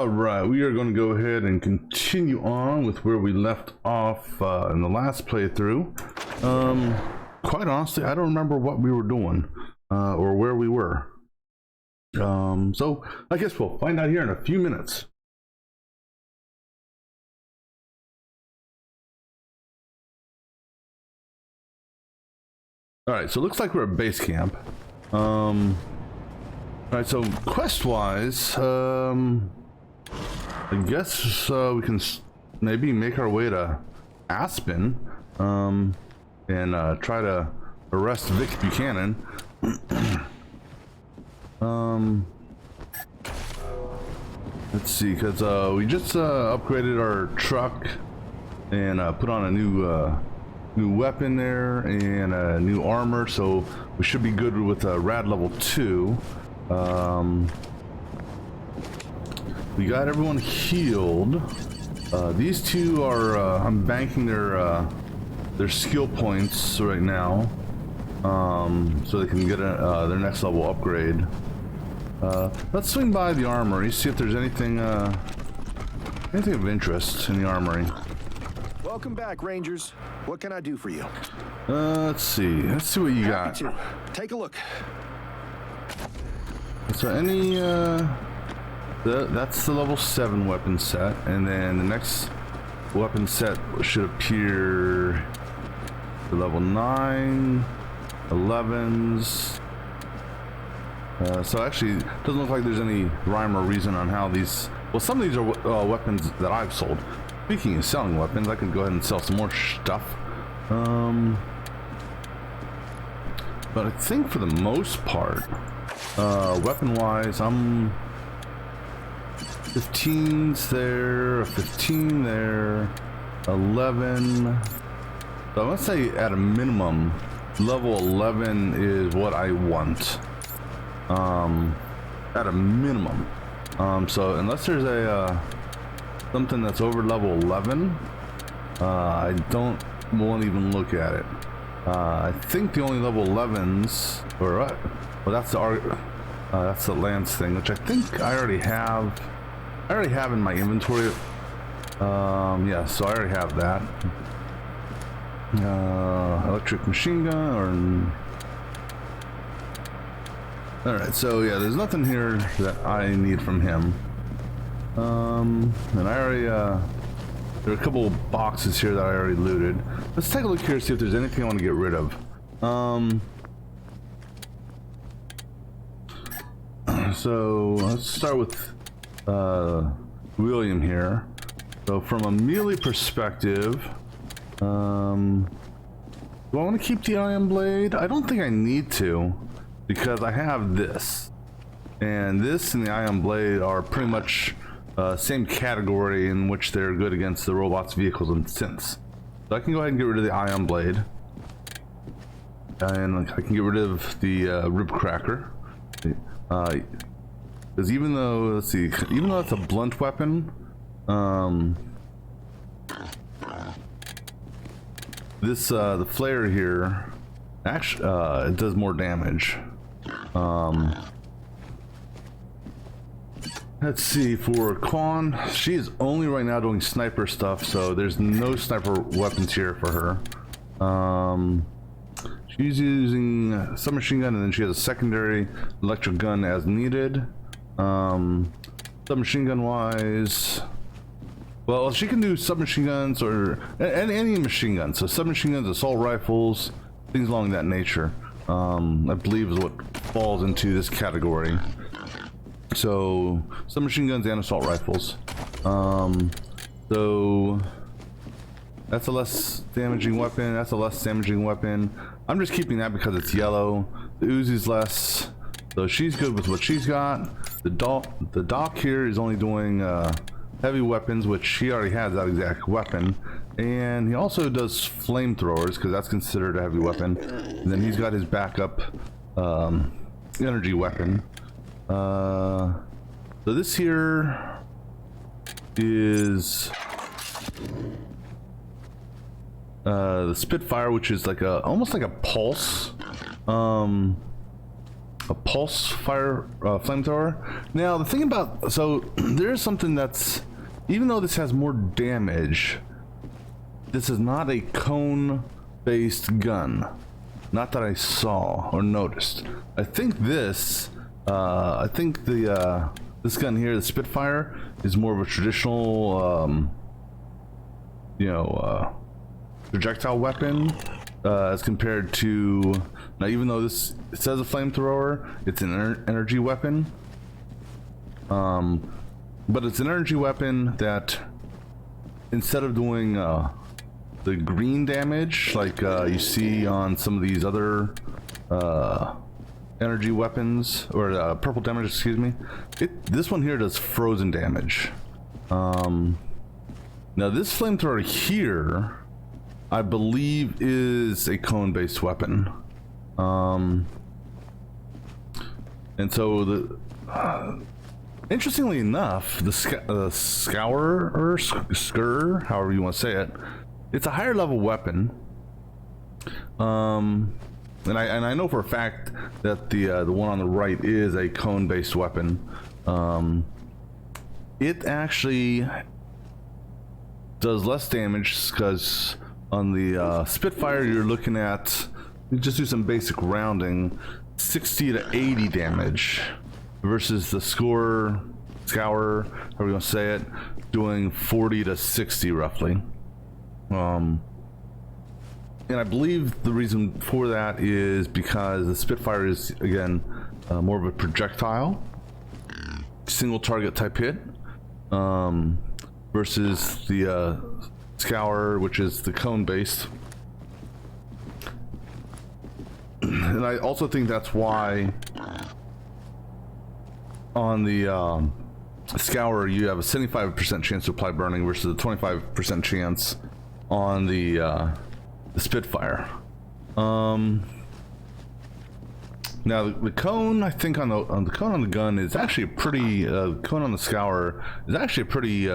Alright, we are going to go ahead and continue on with where we left off in the last playthrough. Quite honestly, I don't remember what we were doing or where we were. So I guess we'll find out here in a few minutes. Alright, so it looks like we're at base camp. Alright, so quest-wise, I guess we can maybe make our way to Aspen and try to arrest Vic Buchanan. Let's see, because we just upgraded our truck and put on a new weapon there and a new armor, so we should be good with rad level 2. We got everyone healed. These two are I'm banking their skill points right now, so they can get their next level upgrade. Let's swing by the armory, see if there's anything of interest in the armory. Welcome back, Rangers. What can I do for you? Let's see what you got. Take a look. Is there any that's the level 7 weapon set, and then the next weapon set should appear the level 9 11s. So actually it doesn't look like there's any rhyme or reason on how these, well, some of these are weapons that I've sold. Speaking of selling weapons, I can go ahead and sell some more stuff. But I think for the most part, weapon wise, I'm 15's there, 15 there, 11. So I must say at a minimum, level 11 is what I want. At a minimum. So unless there's a something that's over level 11, I won't even look at it. I think the only level 11s, or well, that's the Lance thing, which I think I already have. I already have in my inventory. Yeah, so I already have that. Electric machine gun, or all right. So yeah, there's nothing here that I need from him. And I already there are a couple of boxes here that I already looted. Let's take a look here, see if there's anything I want to get rid of. So let's start with William here. So from a melee perspective, do I want to keep the iron blade? I don't think I need to, because I have this, and this and the iron blade are pretty much same category in which they're good against the robots, vehicles, and synths. So I can go ahead and get rid of the ion blade, and I can get rid of the rib cracker. Because even though, let's see, even though it's a blunt weapon, this the flare here actually it does more damage. Let's see, for Quan, she is only right now doing sniper stuff, so there's no sniper weapons here for her. She's using a submachine gun, and then she has a secondary electric gun as needed. Submachine gun wise, well, she can do submachine guns or any machine gun. So submachine guns, assault rifles, things along that nature, I believe is what falls into this category. So submachine guns and assault rifles. So that's a less damaging weapon. That's a less damaging weapon. I'm just keeping that because it's yellow. The Uzi's less, so she's good with what she's got. The Doc here is only doing heavy weapons, which he already has that exact weapon, and he also does flamethrowers because that's considered a heavy weapon. And then he's got his backup energy weapon. So this here is the Spitfire, which is like almost like a pulse pulse fire flamethrower. Now the thing about, so there's something that's, even though this has more damage, this is not a cone based gun. Not that I saw or noticed. I think this this gun here, the Spitfire, is more of a traditional projectile weapon as compared to, now even though this, it says a flamethrower, it's an energy weapon, but it's an energy weapon that instead of doing the green damage like you see on some of these other energy weapons, or purple damage, excuse me, this one here does frozen damage. Now this flamethrower here, I believe, is a cone-based weapon. And so the interestingly enough, the scour or skur, however you want to say it, it's a higher level weapon. And I know for a fact that the one on the right is a cone-based weapon. It actually does less damage because on the Spitfire you're looking at, you just do some basic rounding, 60 to 80 damage versus the scour, however you want to say it, doing 40 to 60 roughly. And I believe the reason for that is because the Spitfire is, again, more of a projectile, single target type hit, versus the scour, which is the cone based. And I also think that's why on the scour you have a 75% chance to apply burning versus a 25% chance on the Spitfire. Now the cone, I think on the cone on the gun is actually a pretty cone on the scour is actually a pretty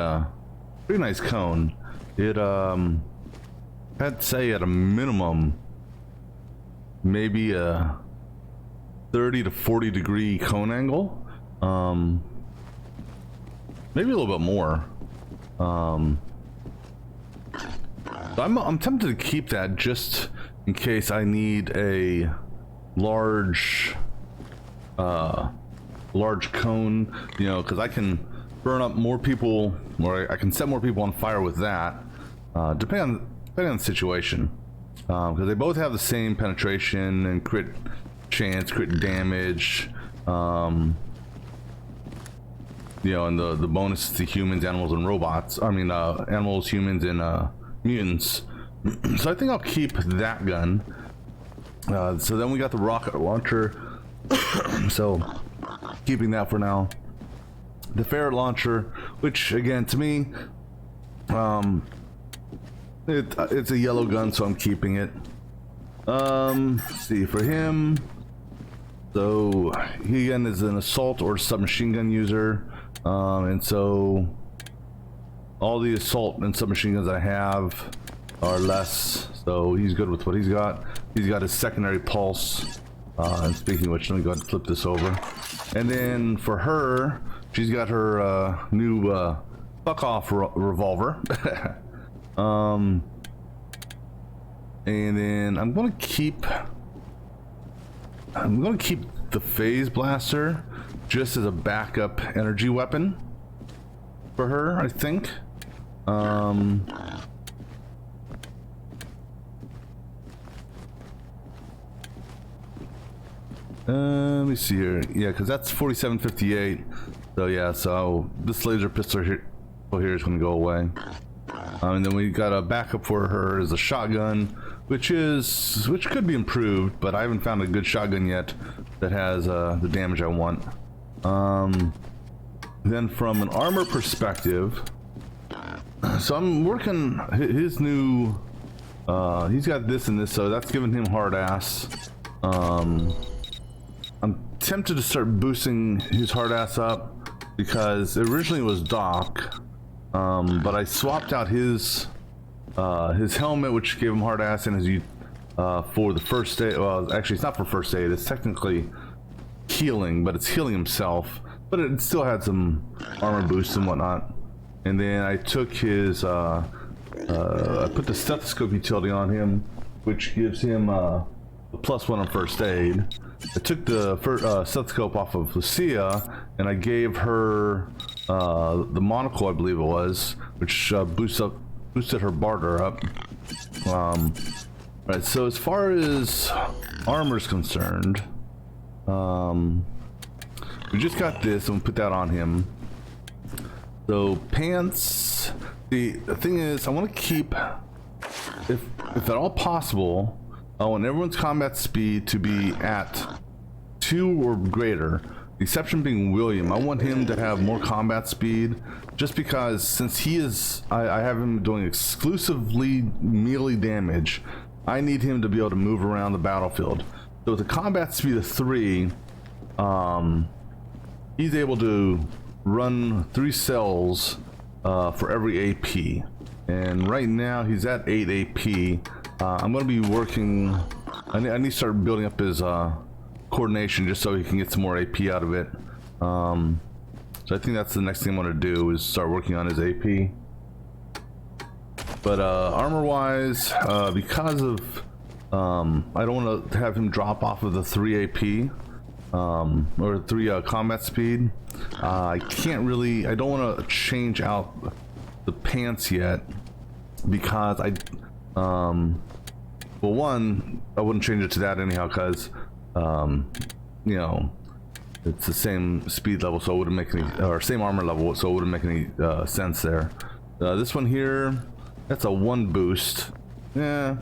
nice cone. It I'd say at a minimum maybe a 30 to 40 degree cone angle, maybe a little bit more. So I'm tempted to keep that just in case I need a large cone, you know, because I can burn up more people, or I can set more people on fire with that, depending on the situation, because they both have the same penetration and crit chance, crit damage, you know, and the bonus to humans, animals, and robots. I mean, animals, humans, and mutants. So I think I'll keep that gun. So then we got the rocket launcher. So keeping that for now. The ferret launcher, which again to me, it's a yellow gun, so I'm keeping it. Let's see, for him, so he again is an assault or submachine gun user, and so all the assault and submachine guns I have are less, so he's good with what he's got. He's got his secondary pulse, and speaking of which, let me go ahead and flip this over. And then for her, she's got her new fuck off revolver. And then I'm gonna keep the phase blaster just as a backup energy weapon for her, I think. Let me see here. Yeah, because that's 4758. So yeah, so this laser pistol here is going to go away. And then we got a backup for her as a shotgun, which could be improved, but I haven't found a good shotgun yet that has the damage I want. Then from an armor perspective, so I'm working his new. He's got this and this, so that's giving him hard ass. I'm tempted to start boosting his hard ass up because it originally was Doc, but I swapped out his helmet, which gave him hard ass, and for the first aid. Well, actually, it's not for first aid. It's technically healing, but it's healing himself. But it still had some armor boosts and whatnot. And then I took his, I put the stethoscope utility on him, which gives him a +1 on first aid. I took the stethoscope off of Lucia, and I gave her the monocle, I believe it was, which boosted her barter up. Right, so as far as armor's concerned, we just got this, and we put that on him. So pants, the thing is, I want to keep, if at all possible, I want everyone's combat speed to be at 2 or greater. The exception being William. I want him to have more combat speed, just because since he is, I have him doing exclusively melee damage. I need him to be able to move around the battlefield. So with a combat speed of 3, he's able to run 3 cells for every AP. And right now he's at 8 AP. I'm going to be working, I need to start building up his coordination just so he can get some more AP out of it. So I think that's the next thing I'm going to do, is start working on his AP. But armor wise, because of I don't want to have him drop off of the 3 AP or 3 combat speed. I can't really, I don't want to change out the pants yet, because well, one, I wouldn't change it to that anyhow, because you know, it's the same speed level, so it wouldn't make any, or same armor level, so it wouldn't make any sense there. This one here, that's a 1 boost. Yeah.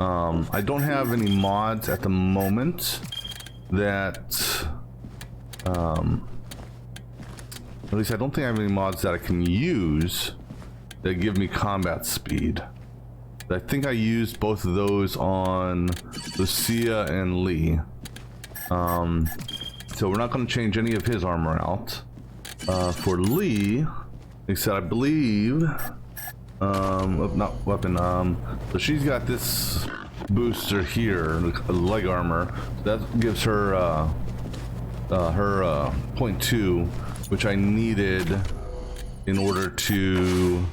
I don't have any mods at the moment that, at least I don't think I have any mods that I can use that give me combat speed. I think I used both of those on Lucia and Lee. So we're not going to change any of his armor out. For Lee, like I said, I believe, not weapon, so she's got this booster here, leg armor. That gives her, her 0.2, which I needed in order to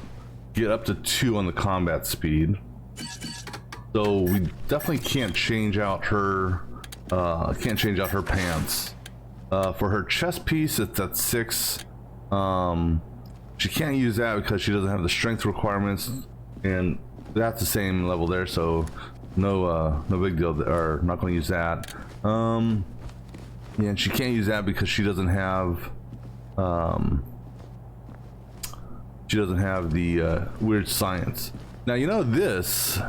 get up to 2 on the combat speed. So we definitely can't change out her, pants. For her chest piece, it's at 6. She can't use that because she doesn't have the strength requirements, and that's the same level there, so no big deal, or not going to use that. Yeah, and she can't use that because she doesn't have the weird science. Now, you know, this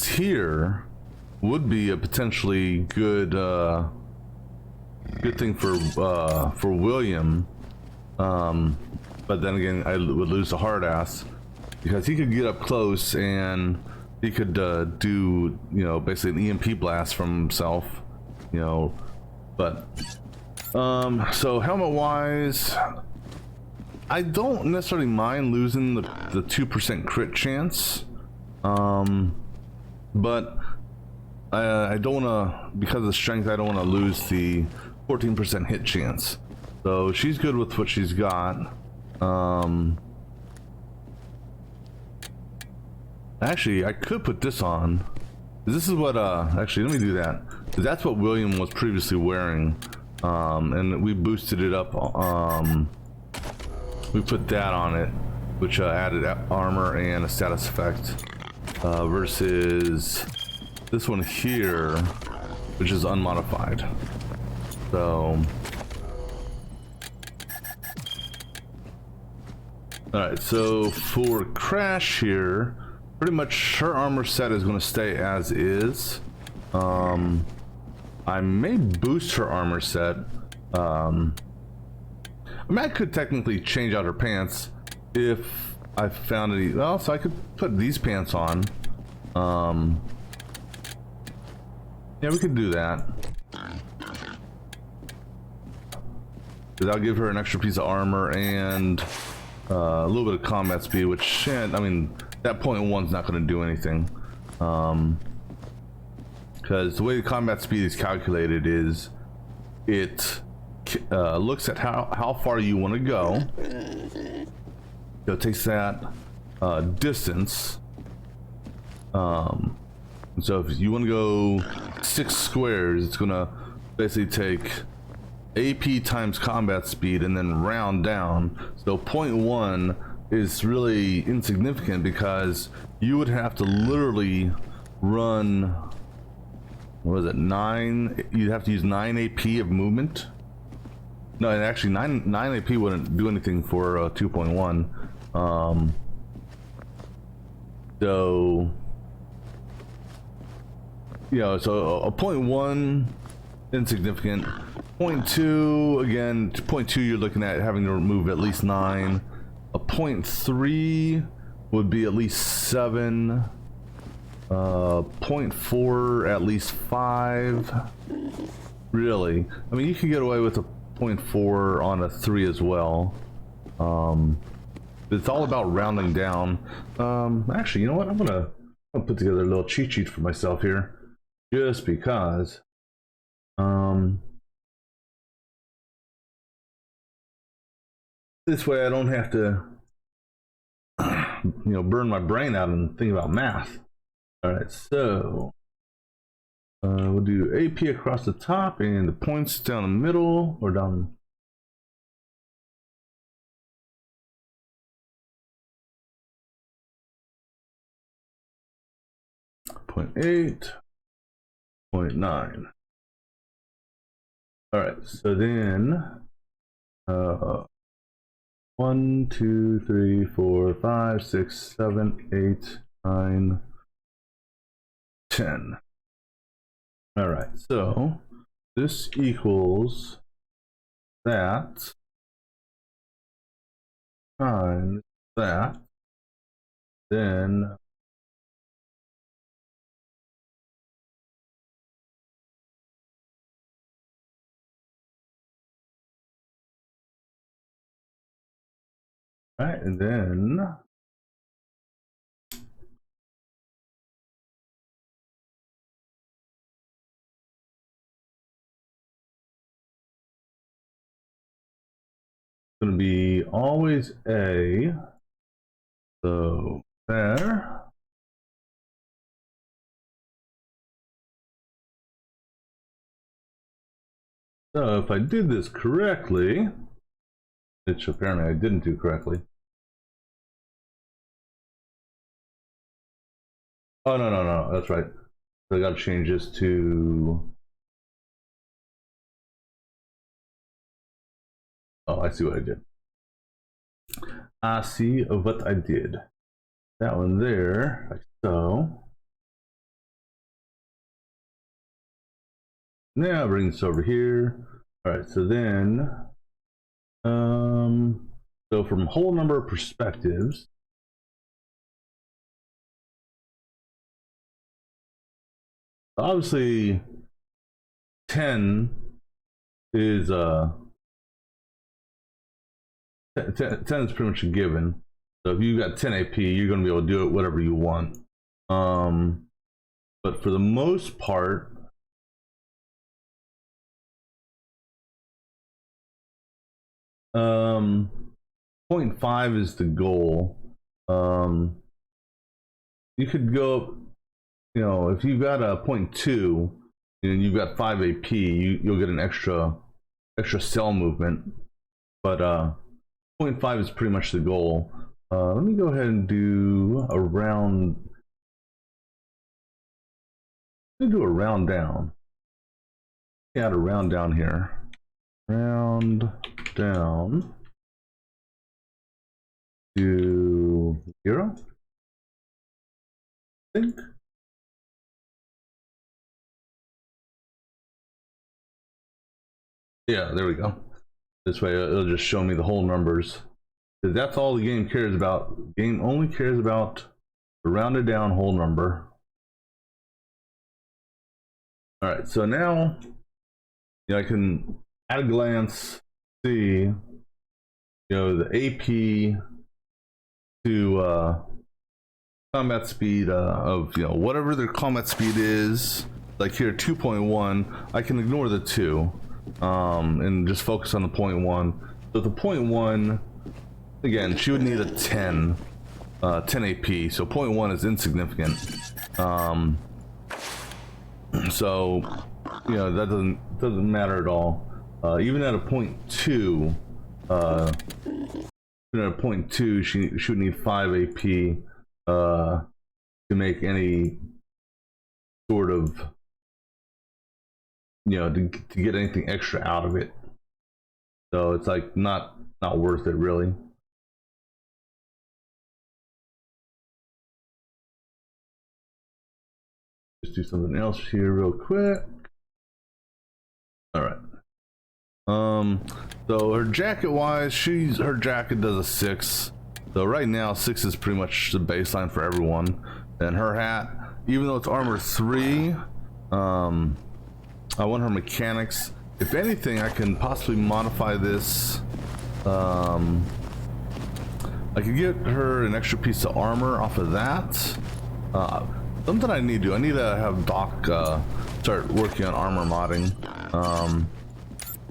here would be a potentially good thing for William, but then again, I would lose the hard ass, because he could get up close and he could do, you know, basically an EMP blast from himself, you know. But so helmet wise, I don't necessarily mind losing the 2% crit chance, but I don't want to, because of the strength, I don't want to lose the 14% hit chance. So she's good with what she's got. Actually, I could put this on. This is what, actually, let me do that. That's what William was previously wearing. And we boosted it up. We put that on it, which added armor and a status effect. Versus this one here, which is unmodified. So, alright, so for Crash here, pretty much her armor set is going to stay as is. I may boost her armor set. I mean, I could technically change out her pants if I found any. Well, so I could put these pants on. Yeah, we could do that. That'll give her an extra piece of armor and a little bit of combat speed, which, I mean, that 0.1's not going to do anything. because the way the combat speed is calculated is it looks at how far you want to go. So it takes that distance. So if you want to go 6 squares, it's gonna basically take AP times combat speed and then round down. So 0.1 is really insignificant because you would have to literally run, what was it, 9, you'd have to use 9 AP of movement. No, and actually 9 AP wouldn't do anything for 2.1. So so a 0.1 insignificant. 0.2, again, 0.2 you're looking at having to remove at least 9. A 0.3 would be at least 7. 0.4 at least 5. Really, I mean, you can get away with a 0.4 on a 3 as well. It's all about rounding down. Actually, you know what, I'm gonna put together a little cheat sheet for myself here, just because. This way I don't have to burn my brain out and think about math. All right, so we'll do AP across the top and the points down the middle, or down. Point 8, 0.9. All right, so then 1, 2, 3, 4, 5, 6, 7, 8, 9, 10. All right, so this equals that times that, then right, and then going to be always A. So there. So if I did this correctly, which apparently I didn't do correctly. Oh, no, that's right. So I got to change this to. Oh, I see what I did. I see what I did. That one there, like so. Now bring this over here. All right, so then, so from whole number perspectives, obviously 10 is 10 is pretty much a given. So if you got 10 AP, you're going to be able to do it whatever you want. But for the most part, .5 is the goal. You could go, if you've got a 0.2 and you've got 5 AP, you'll get an extra cell movement. But 0.5 is pretty much the goal. Let me go ahead and do a round. Let me do a round down. Add a round down here. Round down to 0. I think. Yeah, there we go. This way it'll just show me the whole numbers. Because that's all the game cares about. The game only cares about the rounded down whole number. All right, so now I can at a glance see the AP to combat speed of whatever their combat speed is like here 2.1, I can ignore the 2 and just focus on the 0.1. So the 0.1, again, she would need a 10 AP, so 0.1 is insignificant. So you know, that doesn't matter at all. Even at a 0.2, even at a 0.2, she would need 5 AP to make any sort of, you know, to get anything extra out of it. So it's like not worth it really. Just do something else here real quick. All right. So her jacket wise, her jacket does a 6. So right now 6 is pretty much the baseline for everyone. And her hat, even though it's armor 3, I want her mechanics. If anything, I can possibly modify this. I could get her an extra piece of armor off of that. Something I need to do. I need to have Doc start working on armor modding.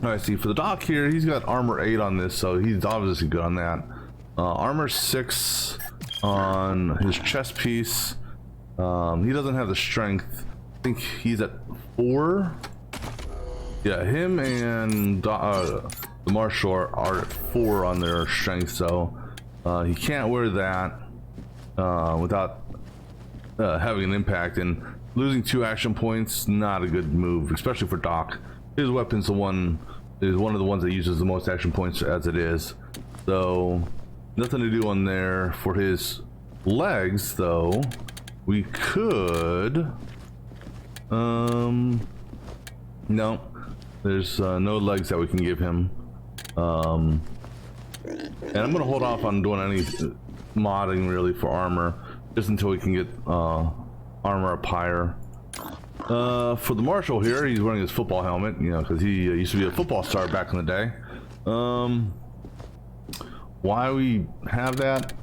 I see for the Doc here, he's got armor 8 on this, so he's obviously good on that. Armor 6 on his chest piece. He doesn't have the strength. I think he's at 4. Yeah, him and the Marshal are at 4 on their strength, so he can't wear that without having an impact. And losing 2 action points, not a good move, especially for Doc. His weapon's one of the ones that uses the most action points as it is. So nothing to do on there. For his legs though, we could no, there's no legs that we can give him. And I'm gonna hold off on doing any modding really for armor just until we can get armor up higher. For the Marshal here, he's wearing his football helmet, you know, because he used to be a football star back in the day. Why we have that,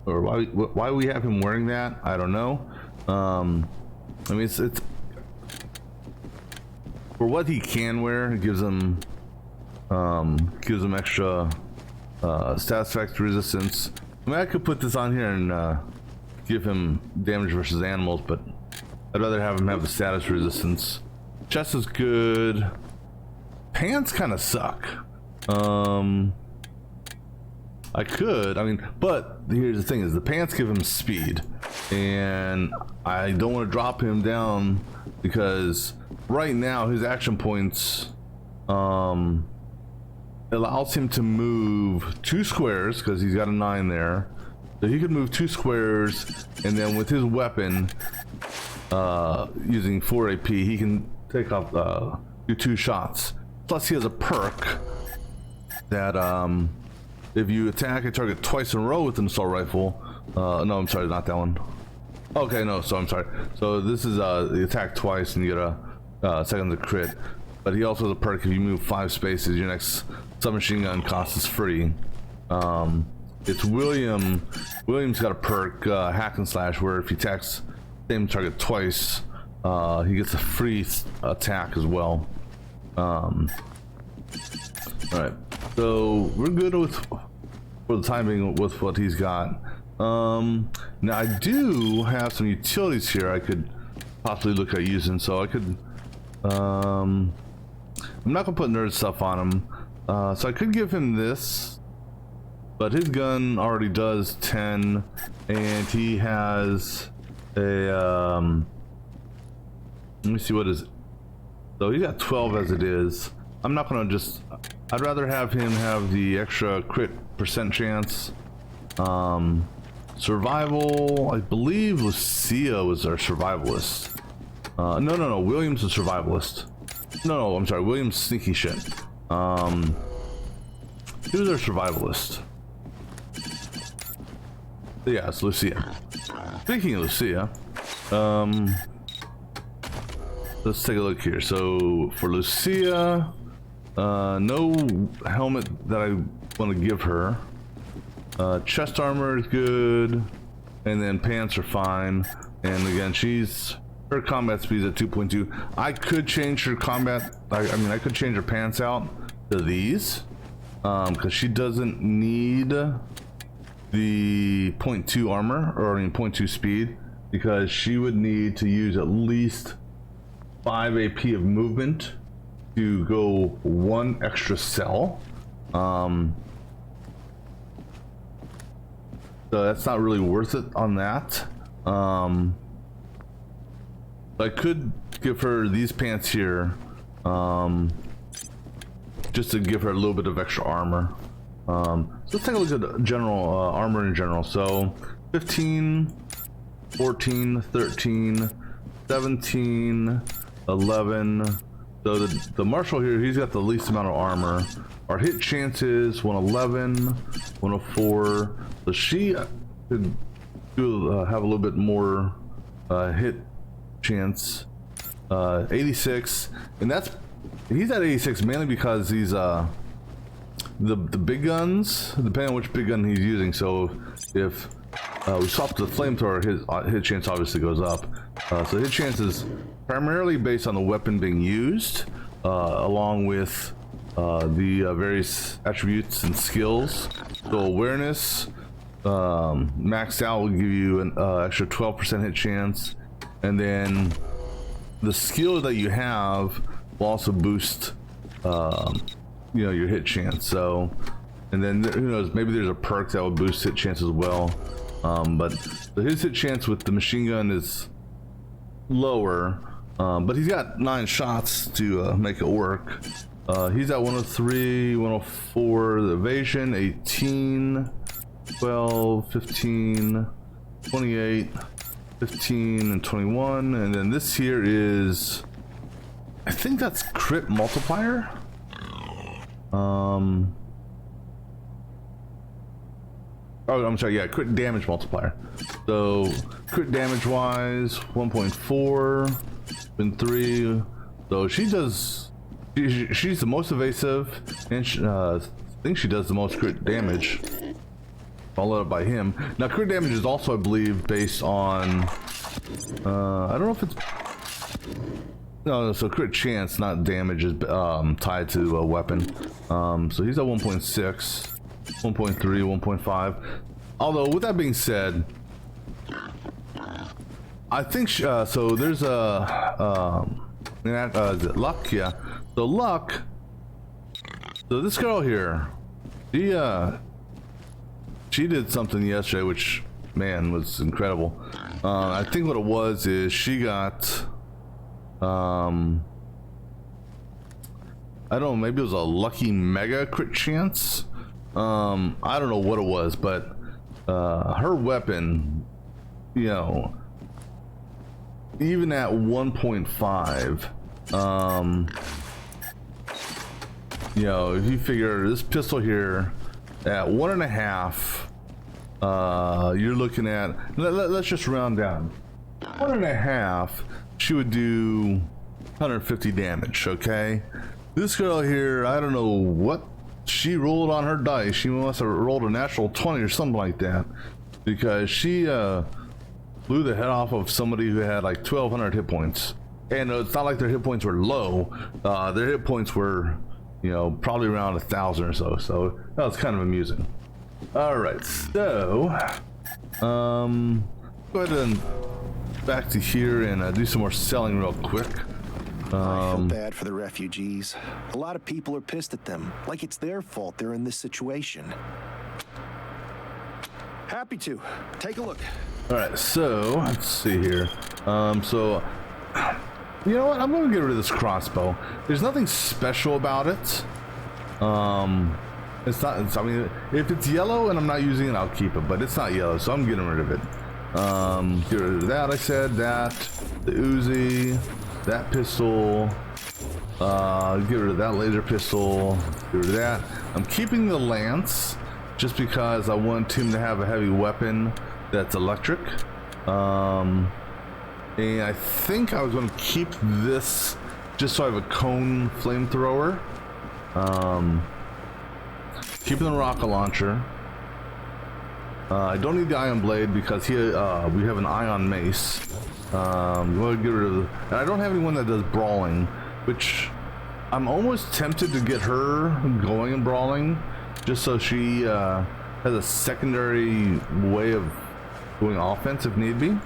or why we have him wearing that, I don't know. I mean, it's for what he can wear. It gives him extra stats effect resistance. I mean, I could put this on here and give him damage versus animals, but I'd rather have him have the status resistance. Chest is good. Pants kind of suck. I mean, but here's the thing: is the pants give him speed, and I don't want to drop him down because right now his action points allows him to move 2 squares because he's got a 9 there, so he could move 2 squares, and then with his weapon, using 4 AP, he can take off do 2 shots. Plus, he has a perk that if you attack a target twice in a row with an assault rifle, no, I'm sorry, not that one. Okay, no, so I'm sorry. So this is the attack twice and you get a second to crit. But he also has a perk: if you move 5 spaces, your next submachine gun cost is free. It's William. William's got a perk, hack and slash, where if he attacks same target twice, he gets a free attack as well. Alright, so we're good for the time being with what he's got. Now I do have some utilities here I could possibly look at using, so I could I'm not gonna put nerd stuff on him, so I could give him this, but his gun already does 10 and he has a let me see what is, so he got 12 as it is. I'm not gonna just, I'd rather have him have the extra crit percent chance. Survival, I believe Lucia was our survivalist. No, William's a survivalist. No, I'm sorry, William's sneaky shit. He was our survivalist. Yeah, it's Lucia. Speaking of Lucia, let's take a look here. So for Lucia, no helmet that I want to give her. Chest armor is good, and then pants are fine. And again, she's Her combat speed is at 2.2. I could change her combat. I mean, I could change her pants out to these, because she doesn't need the 0.2 armor, or I mean 0.2 speed, because she would need to use at least 5 AP of movement to go 1 extra cell. So that's not really worth it on that. I could give her these pants here, just to give her a little bit of extra armor. So let's take a look at general armor in general. So 15, 14, 13, 17, 11. So the marshal here, he's got the least amount of armor. Our hit chances 111, 104. So she could have a little bit more hit chance. 86, and he's at 86 mainly because he's the big guns, depending on which big gun he's using. So if we swap to the flamethrower, his hit chance obviously goes up. So hit chance is primarily based on the weapon being used, along with the various attributes and skills. So awareness maxed out will give you an extra 12% hit chance, and then the skill that you have will also boost you know, your hit chance. So, and then who knows, maybe there's a perk that will boost hit chance as well. But his hit chance with the machine gun is lower, but he's got 9 shots to make it work. He's at 103, 104, the evasion 18, 12, 15, 28, 15, and 21. And then this here is, I think that's crit multiplier. Oh, I'm sorry, yeah, crit damage multiplier. So crit damage wise 1.4 and 3. So she's the most evasive, and I think she does the most crit damage, followed up by him. Now crit damage is also, I believe, based on I don't know if it's no, so crit chance, not damage, is tied to a weapon. So he's at 1.6, 1.3, 1.5. Although with that being said, I think so there's a is it luck? Yeah. So luck. So this girl here, she did something yesterday which, man, was incredible. I think what it was is she got I don't know, maybe it was a lucky mega crit chance. I don't know what it was, but her weapon, you know, even at 1.5, you know, if you figure this pistol here at 1.5, you're looking at, let's just round down, 1.5, she would do 150 damage. Okay, this girl here, I don't know what she rolled on her dice. She must have rolled a natural 20 or something like that, because she blew the head off of somebody who had like 1,200 hit points. And it's not like their hit points were low. Their hit points were, you know, probably around 1,000 or so. So that was kind of amusing. All right, so go ahead and back to here and do some more selling real quick. I feel bad for the refugees. A lot of people are pissed at them, like it's their fault they're in this situation. Happy to. Take a look. All right, so let's see here. So you know what? I'm gonna get rid of this crossbow. There's nothing special about it. It's not. I mean, if it's yellow and I'm not using it, I'll keep it. But it's not yellow, so I'm getting rid of it. Get rid of that. I said that. The Uzi. That pistol, get rid of that laser pistol, get rid of that. I'm keeping the lance just because I want him to have a heavy weapon that's electric. And I think I was going to keep this just so I have a cone flamethrower. Keeping the rocket launcher. I don't need the ion blade because we have an ion mace. We'll get rid of and I don't have anyone that does brawling, which I'm almost tempted to get her going in brawling, just so she has a secondary way of doing offense if need be.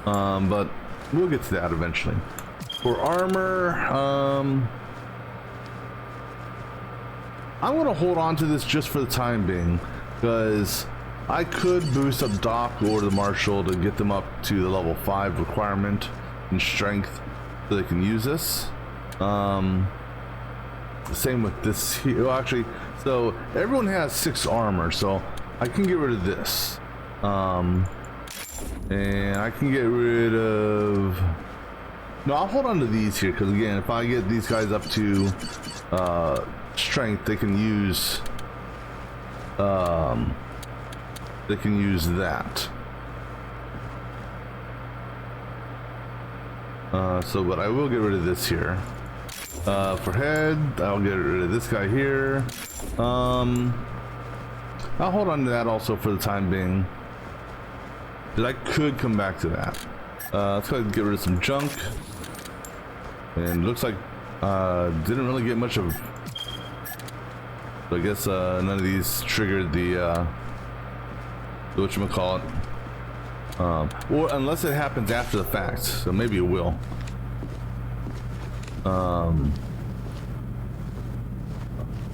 But we'll get to that eventually. For armor, I'm gonna hold on to this just for the time being, because I could boost up Doc or the Marshal to get them up to the level 5 requirement in strength so they can use this. Same with this here. Well, actually, so everyone has 6 armor, so I can get rid of this. And I can get rid of... No, I'll hold on to these here, because again, if I get these guys up to strength, they can use that. But I will get rid of this here. For head, I'll get rid of this guy here. I'll hold on to that also for the time being, but I could come back to that. Let's go ahead and get rid of some junk. And looks like didn't really get much of. So I guess none of these triggered the whatchamacallit. Or unless it happens after the fact, so maybe it will.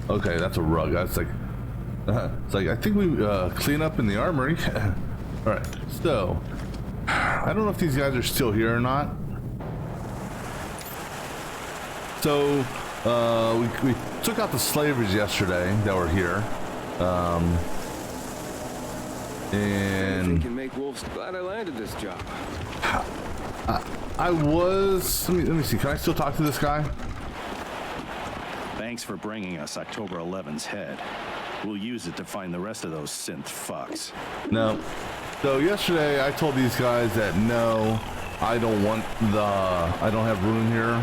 Okay, that's a rug. That's like, it's like I think we clean up in the armory. All right, so I don't know if these guys are still here or not. So we took out the slavers yesterday that were here, and you can make wolves glad I landed this job. I was. Let me see. Can I still talk to this guy? Thanks for bringing us October 11's head. We'll use it to find the rest of those synth fucks. No. So yesterday I told these guys that no, I don't have room here.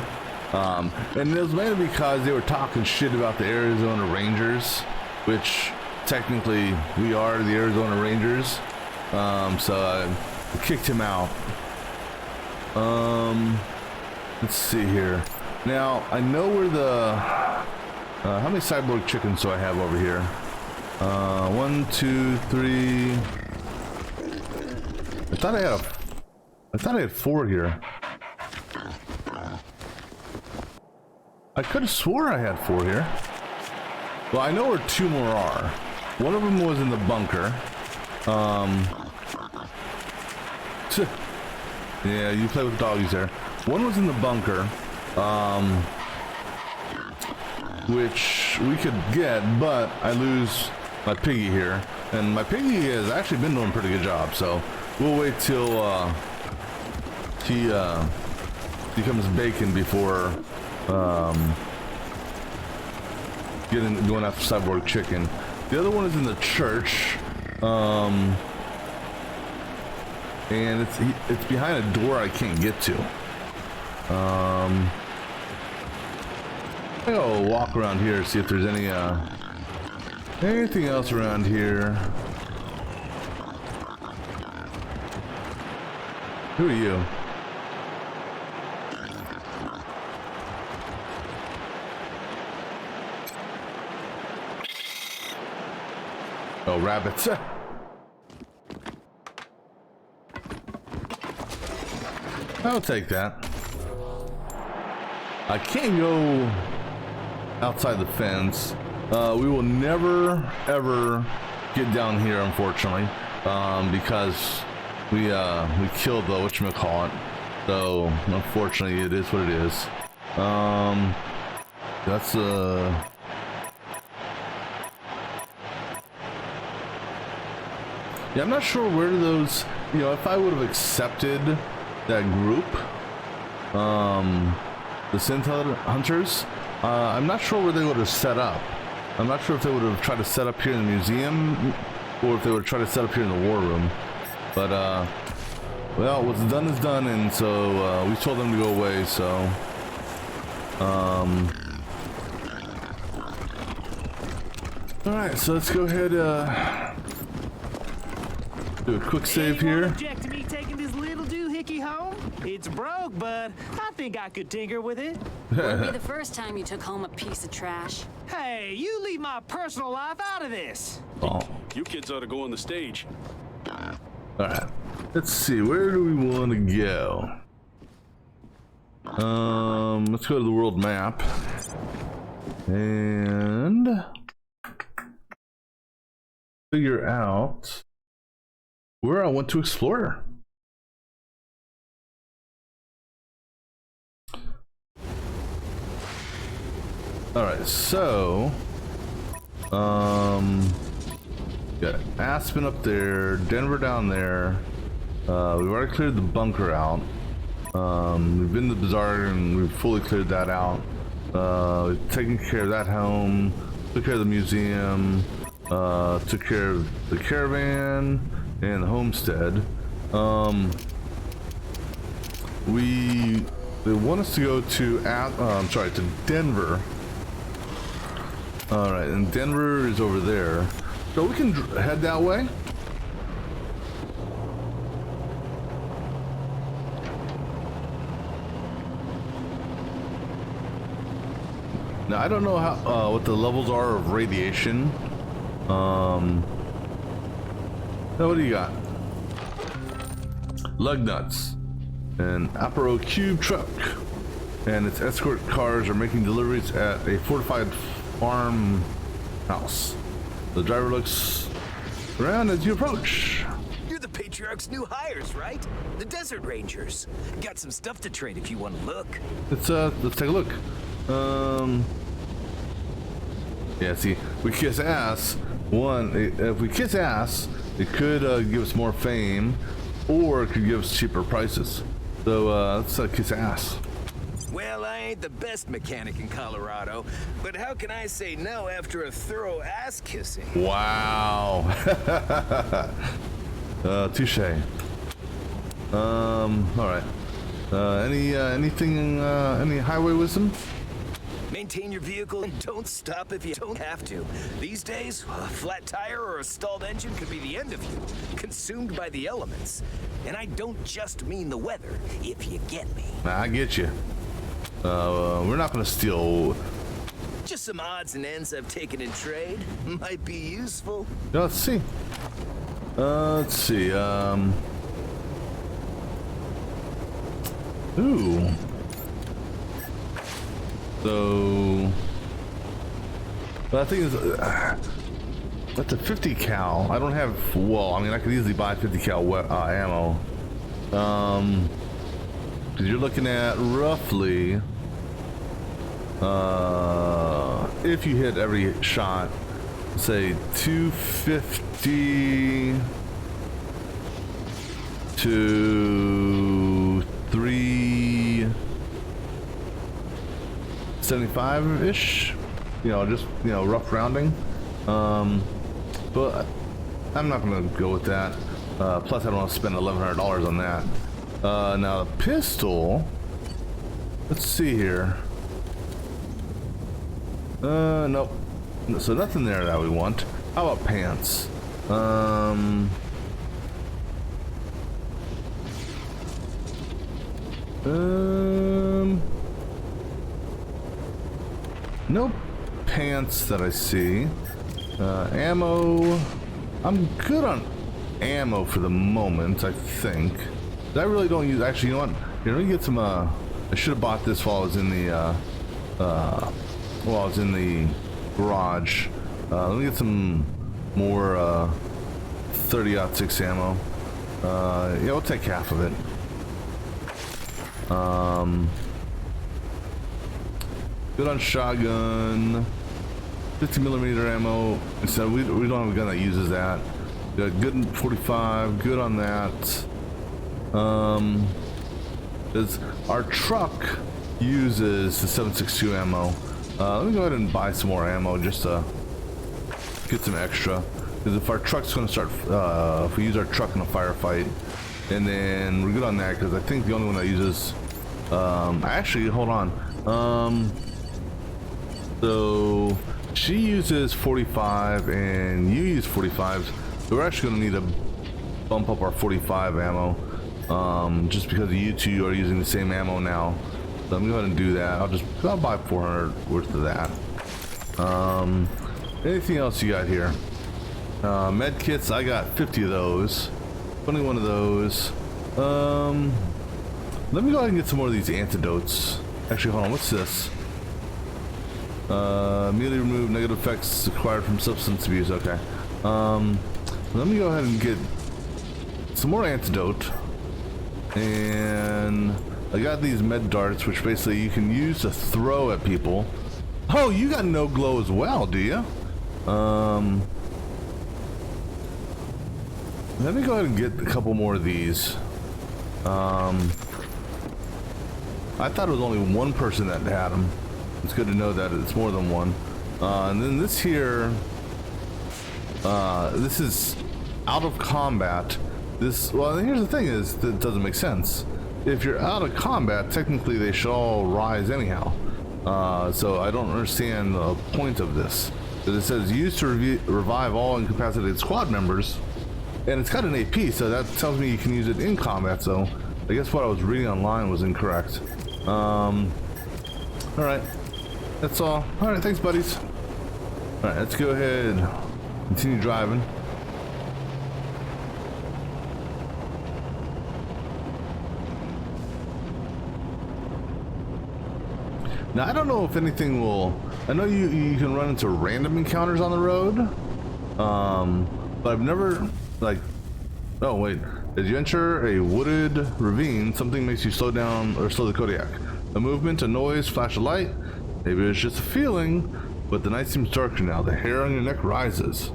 And it was mainly because they were talking shit about the Arizona Rangers, which technically we are the Arizona Rangers. So I kicked him out. Let's see here. Now I know where the how many cyborg chickens do I have over here? 1, 2, 3. I thought I had 4 here. I could have swore I had 4 here. Well, I know where 2 more are. One of them was in the bunker. Yeah, you play with doggies there. One was in the bunker, which we could get, but I lose my piggy here. And my piggy has actually been doing a pretty good job, so we'll wait till he becomes bacon before going after cyborg chicken. The other one is in the church, and it's behind a door I can't get to. I'll walk around here, see if there's any anything else around here. Who are you? Oh, rabbits. I'll take that. I can't go outside the fence. We will never ever get down here, unfortunately, because we killed the whatchamacallit. So unfortunately, it is what it is. That's yeah, I'm not sure where those, you know, if I would have accepted that group, the synth hunters, I'm not sure where they would have set up. I'm not sure if they would have tried to set up here in the museum or if they would try to set up here in the war room. But well, what's done is done, and so we told them to go away. So all right, so let's go ahead. Do a quick save here. Object to me taking this little doohickey home? It's broke, but I think I could tinker with it. Wouldn't be the first time you took home a piece of trash. Hey, you leave my personal life out of this. Oh. You kids ought to go on the stage. Alright. Let's see, where do we want to go? Let's go to the world map. And figure out where I want to explore. Alright, so got Aspen up there, Denver down there. We've already cleared the bunker out. We've been to the bazaar and we've fully cleared that out. We've taken care of that home, took care of the museum, took care of the caravan and the homestead. They want us to go to to Denver. All right, and Denver is over there, so we can head that way. Now I don't know how what the levels are of radiation. Now what do you got? Lug nuts, an Apero cube truck, and its escort cars are making deliveries at a fortified farmhouse. The driver looks around as you approach. You're the Patriarch's new hires, right? The Desert Rangers. Got some stuff to trade if you want to look. Let's take a look. Yeah, see, we kiss ass. If we kiss ass, it could give us more fame, or it could give us cheaper prices. So let's kiss ass. Well, I ain't the best mechanic in Colorado, but how can I say no after a thorough ass kissing? Wow. Touche. All right. Any highway wisdom? Maintain your vehicle and don't stop if you don't have to. These days, a flat tire or a stalled engine could be the end of you, consumed by the elements. And I don't just mean the weather, if you get me. I get you. We're not gonna steal. Just some odds and ends I've taken in trade. Might be useful. Let's see. Ooh. So, but I think that's a 50 cal. I don't have. Well, I mean, I could easily buy 50 cal ammo. Because you're looking at roughly, if you hit every shot, say 250 to 375-ish, just rough rounding. But I'm not gonna go with that. Plus I don't want to spend $1,100 on that. Now the pistol, let's see here. Nope, so nothing there that we want. How about pants? No pants that I see. Ammo, I'm good on ammo for the moment, I think. I really don't use, actually, you know what? Here, let me get some, I should have bought this while I was in the, garage. Let me get some more, 30-06 ammo. Yeah, we'll take half of it. Good on shotgun. 50mm ammo. So we don't have a gun that uses that. Got good in 45. Good on that. Because our truck uses the 7.62 ammo. Let me go ahead and buy some more ammo just to get some extra. Because if our truck's going to start, if we use our truck in a firefight, and then we're good on that. Because I think the only one that uses, actually, hold on. So she uses 45 and you use 45s. So we're actually going to need bump up our 45 ammo. Just because you two are using the same ammo now. So I'm gonna go ahead and do that. I'll buy 400 worth of that. Anything else you got here? Med kits, I got 50 of those. 21 of those. Let me go ahead and get some more of these antidotes. Actually, hold on, what's this? Immediately remove negative effects acquired from substance abuse. Okay. Let me go ahead and get some more antidote. And I got these med darts, which basically you can use to throw at people. Oh, you got no glow as well, do you? Let me go ahead and get a couple more of these. I thought it was only one person that had them. It's good to know that it's more than one. And then this here, this is out of combat. Well, here's the thing is, that doesn't make sense. If you're out of combat, technically they should all rise anyhow. So I don't understand the point of this. It says used to revive all incapacitated squad members, and it's got an AP, so that tells me you can use it in combat. So I guess what I was reading online was incorrect. All right, that's all. All right, thanks, buddies. All right, let's go ahead and continue driving. Now, I don't know if anything will... I know you can run into random encounters on the road, but I've never, like... Oh, wait. As you enter a wooded ravine, something makes you slow down or slow the Kodiak. A movement, a noise, flash of light. Maybe it's just a feeling, but the night seems darker now. The hair on your neck rises.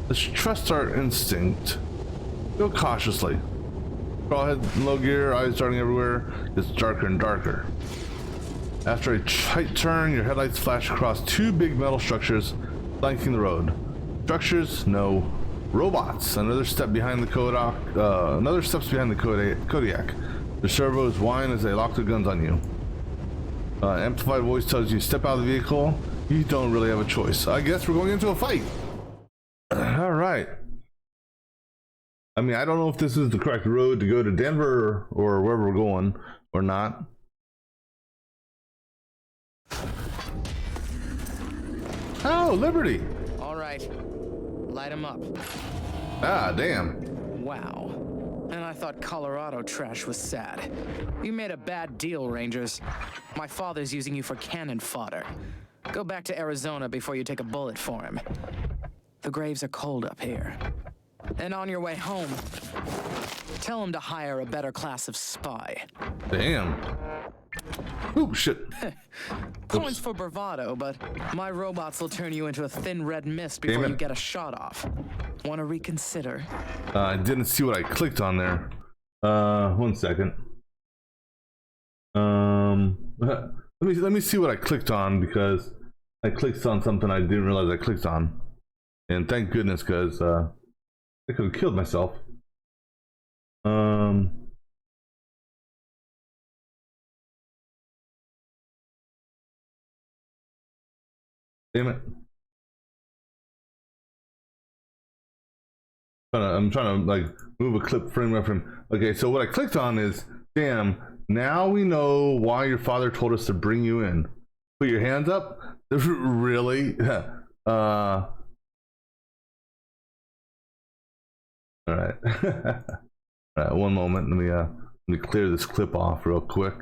Let's trust our instinct. Go cautiously. Crawl ahead in low gear, eyes darting everywhere. It's darker and darker. After a tight turn, your headlights flash across two big metal structures flanking the road. Structures? No. Robots. Another step behind the Kodak. Another steps behind the Kodiak. The servos whine as they lock their guns on you. Amplified voice tells you step out of the vehicle. You don't really have a choice. I guess we're going into a fight. All right. I mean, I don't know if this is the correct road to go to Denver or wherever we're going or not. Oh, Liberty. All right. Light him up. Ah, damn. Wow. And I thought Colorado trash was sad. You made a bad deal, Rangers. My father's using you for cannon fodder. Go back to Arizona before you take a bullet for him. The graves are cold up here. And on your way home, tell him to hire a better class of spy. Damn. Oh, shit. Points for bravado, but my robots will turn you into a thin red mist before you get a shot off. Want to reconsider? I didn't see what I clicked on there. 1 second. Let me see what I clicked on, because I clicked on something I didn't realize I clicked on. And thank goodness, because I could have killed myself. Damn it. I'm trying to like move a clip frame by frame. Okay, so what I clicked on is, damn, now we know why your father told us to bring you in. Put your hands up. Really? All right. All right, one moment. Let me clear this clip off real quick.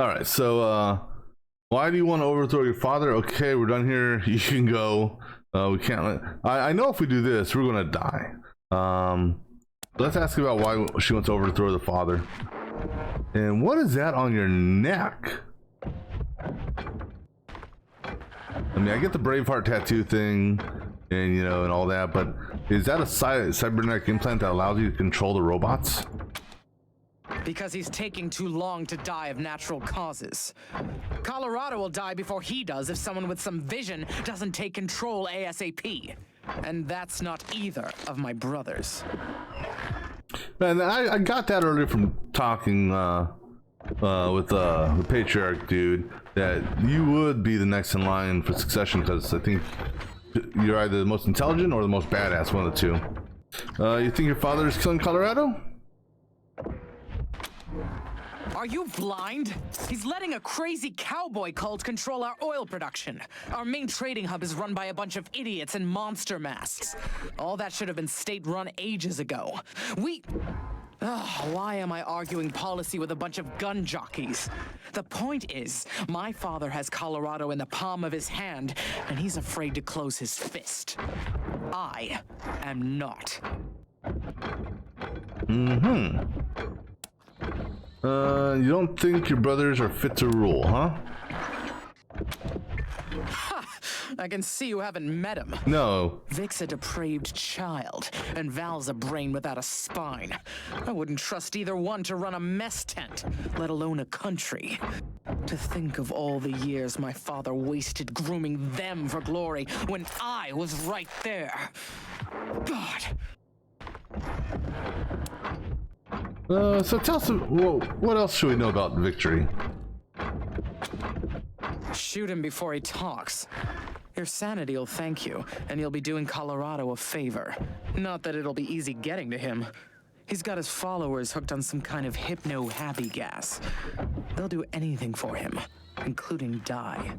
All right, so why do you want to overthrow your father? Okay, we're done here. You can go. We can't let... I know if we do this, we're gonna die. Let's ask about why she wants to overthrow the father. And what is that on your neck? I mean, I get the Braveheart tattoo thing, and you know, and all that, but is that a cybernetic implant that allows you to control the robots? Because he's taking too long to die of natural causes. Colorado will die before he does if someone with some vision doesn't take control ASAP. And that's not either of my brothers. And I got that earlier from talking with the patriarch dude, that you would be the next in line for succession, because I think you're either the most intelligent or the most badass, one of the two. You think your father is killing Colorado? Are you blind? He's letting a crazy cowboy cult control our oil production. Our main trading hub is run by a bunch of idiots in monster masks. All that should have been state-run ages ago. Why am I arguing policy with a bunch of gun jockeys? The point is, my father has Colorado in the palm of his hand, and he's afraid to close his fist. I am not. You don't think your brothers are fit to rule, huh? I can see you haven't met him. No. Vic's a depraved child, and Val's a brain without a spine. I wouldn't trust either one to run a mess tent, let alone a country. To think of all the years my father wasted grooming them for glory when I was right there. God. So tell us, what else should we know about Victory? Shoot him before he talks. Your sanity will thank you, and you'll be doing Colorado a favor. Not that it'll be easy getting to him. He's got his followers hooked on some kind of hypno-happy gas. They'll do anything for him, including die.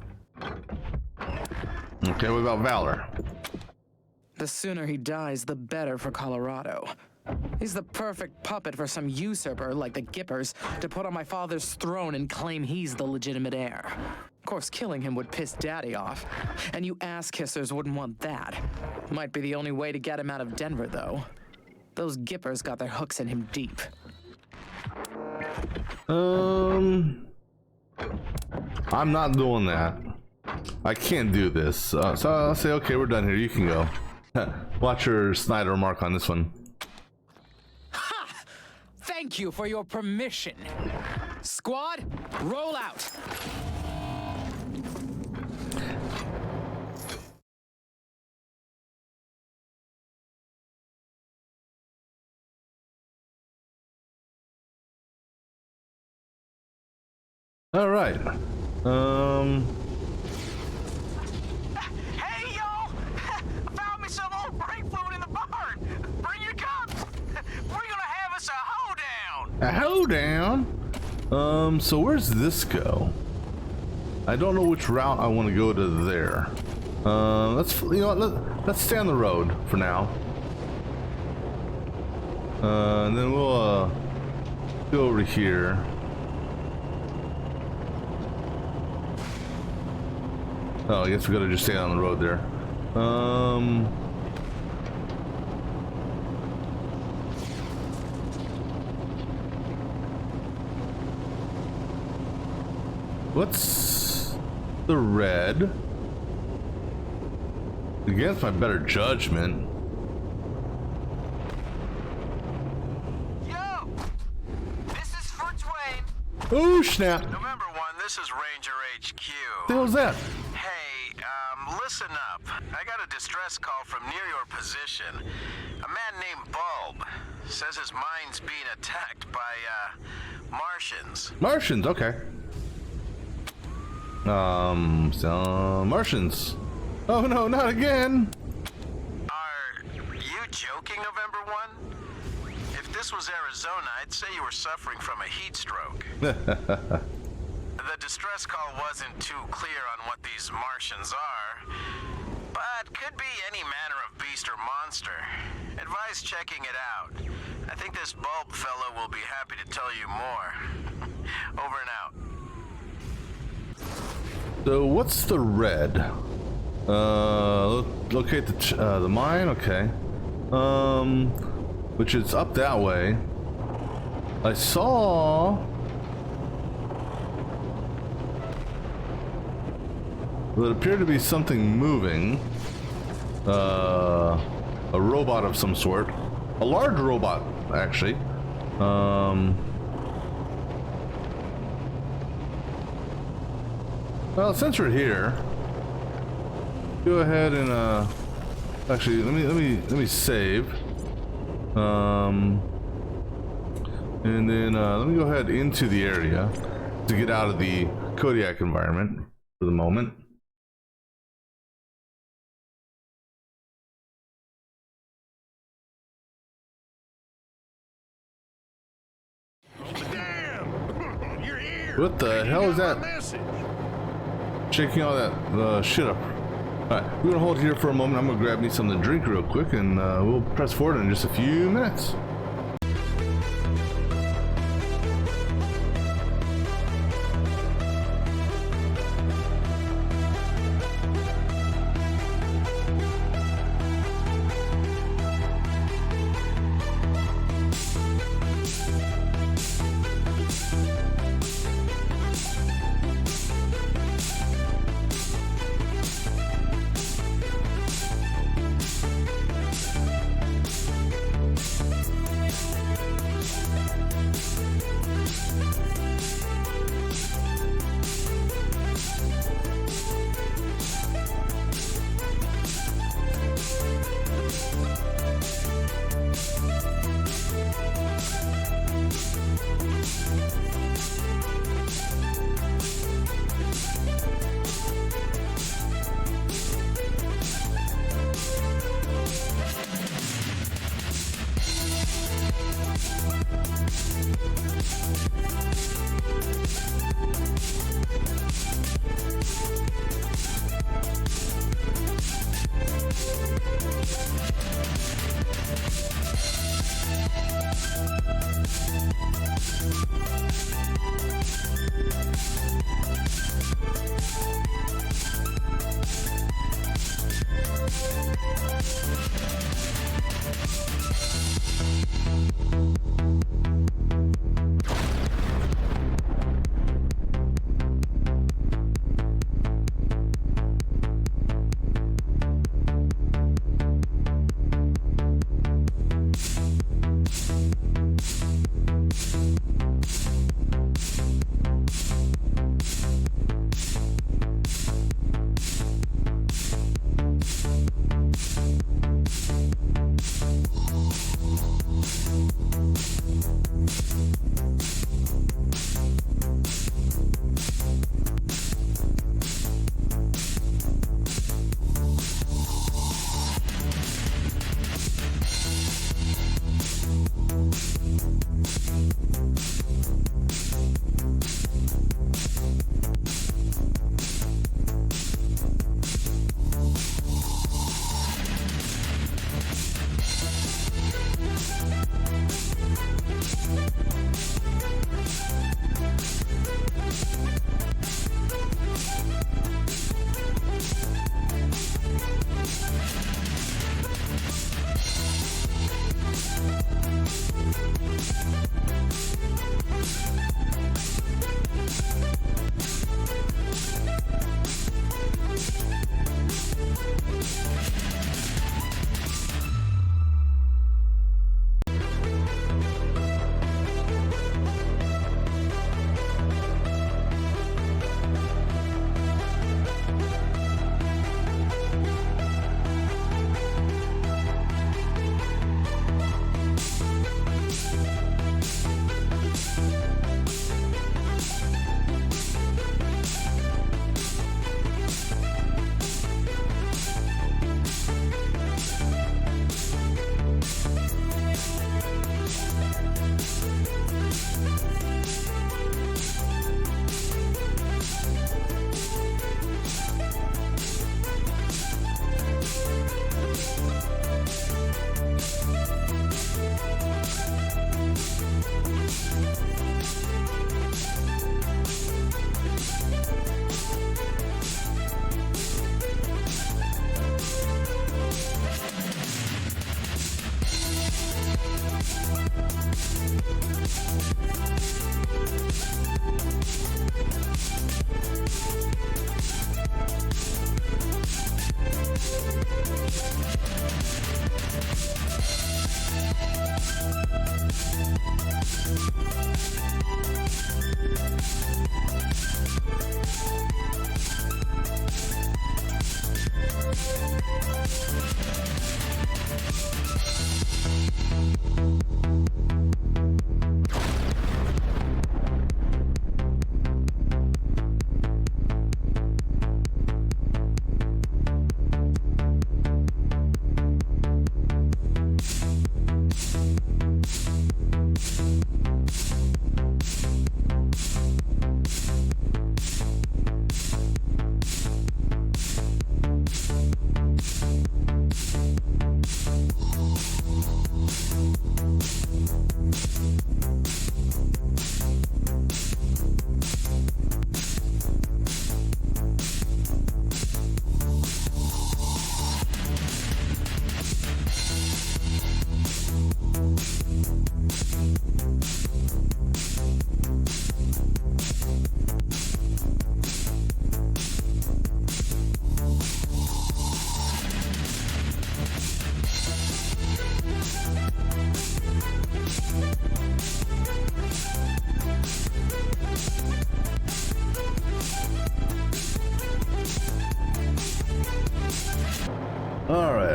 Okay, what about Valor? The sooner he dies, the better for Colorado. He's the perfect puppet for some usurper like the Gippers to put on my father's throne and claim he's the legitimate heir. Of course, killing him would piss Daddy off, and you ass-kissers wouldn't want that. Might be the only way to get him out of Denver, though. Those Gippers got their hooks in him deep. I'm not doing that. I can't do this. So I'll say, okay, we're done here. You can go. Watch your Snyder remark on this one. Ha! Thank you for your permission. Squad, roll out. All right. Hey, y'all! I found me some old brake fluid in the barn. Bring your guns. We're gonna have us a hoedown. A hoedown? So where's this go? I don't know which route I want to go to there. You know what, let's stay on the road for now. And then we'll go over here. Oh, I guess we gotta just stay on the road there. What's the red? Against my better judgment. Yo! This is Fort Wayne. Oh, snap. November 1, this is Ranger HQ. What the hell was that? Hey, listen up. I got a distress call from near your position. A man named Bulb says his mine's being attacked by, Martians. Martians, okay. So Martians. Oh no, not again. Are you joking, November 1? If this was Arizona, I'd say you were suffering from a heat stroke. The distress call wasn't too clear on what these Martians are, but could be any manner of beast or monster. Advise checking it out. I think this Bulb fellow will be happy to tell you more. Over and out. So what's the red? Locate the mine. Okay. Which is up that way. I saw. Well, it appeared to be something moving. A robot of some sort. A large robot, actually. Well, since we're here, go ahead and Actually, let me save. And then let me go ahead into the area to get out of the Kodiak environment for the moment. Damn! You're here! What the hell is that? Shaking all that shit up. Alright, we're gonna hold here for a moment. I'm gonna grab me something to drink real quick, and we'll press forward in just a few minutes.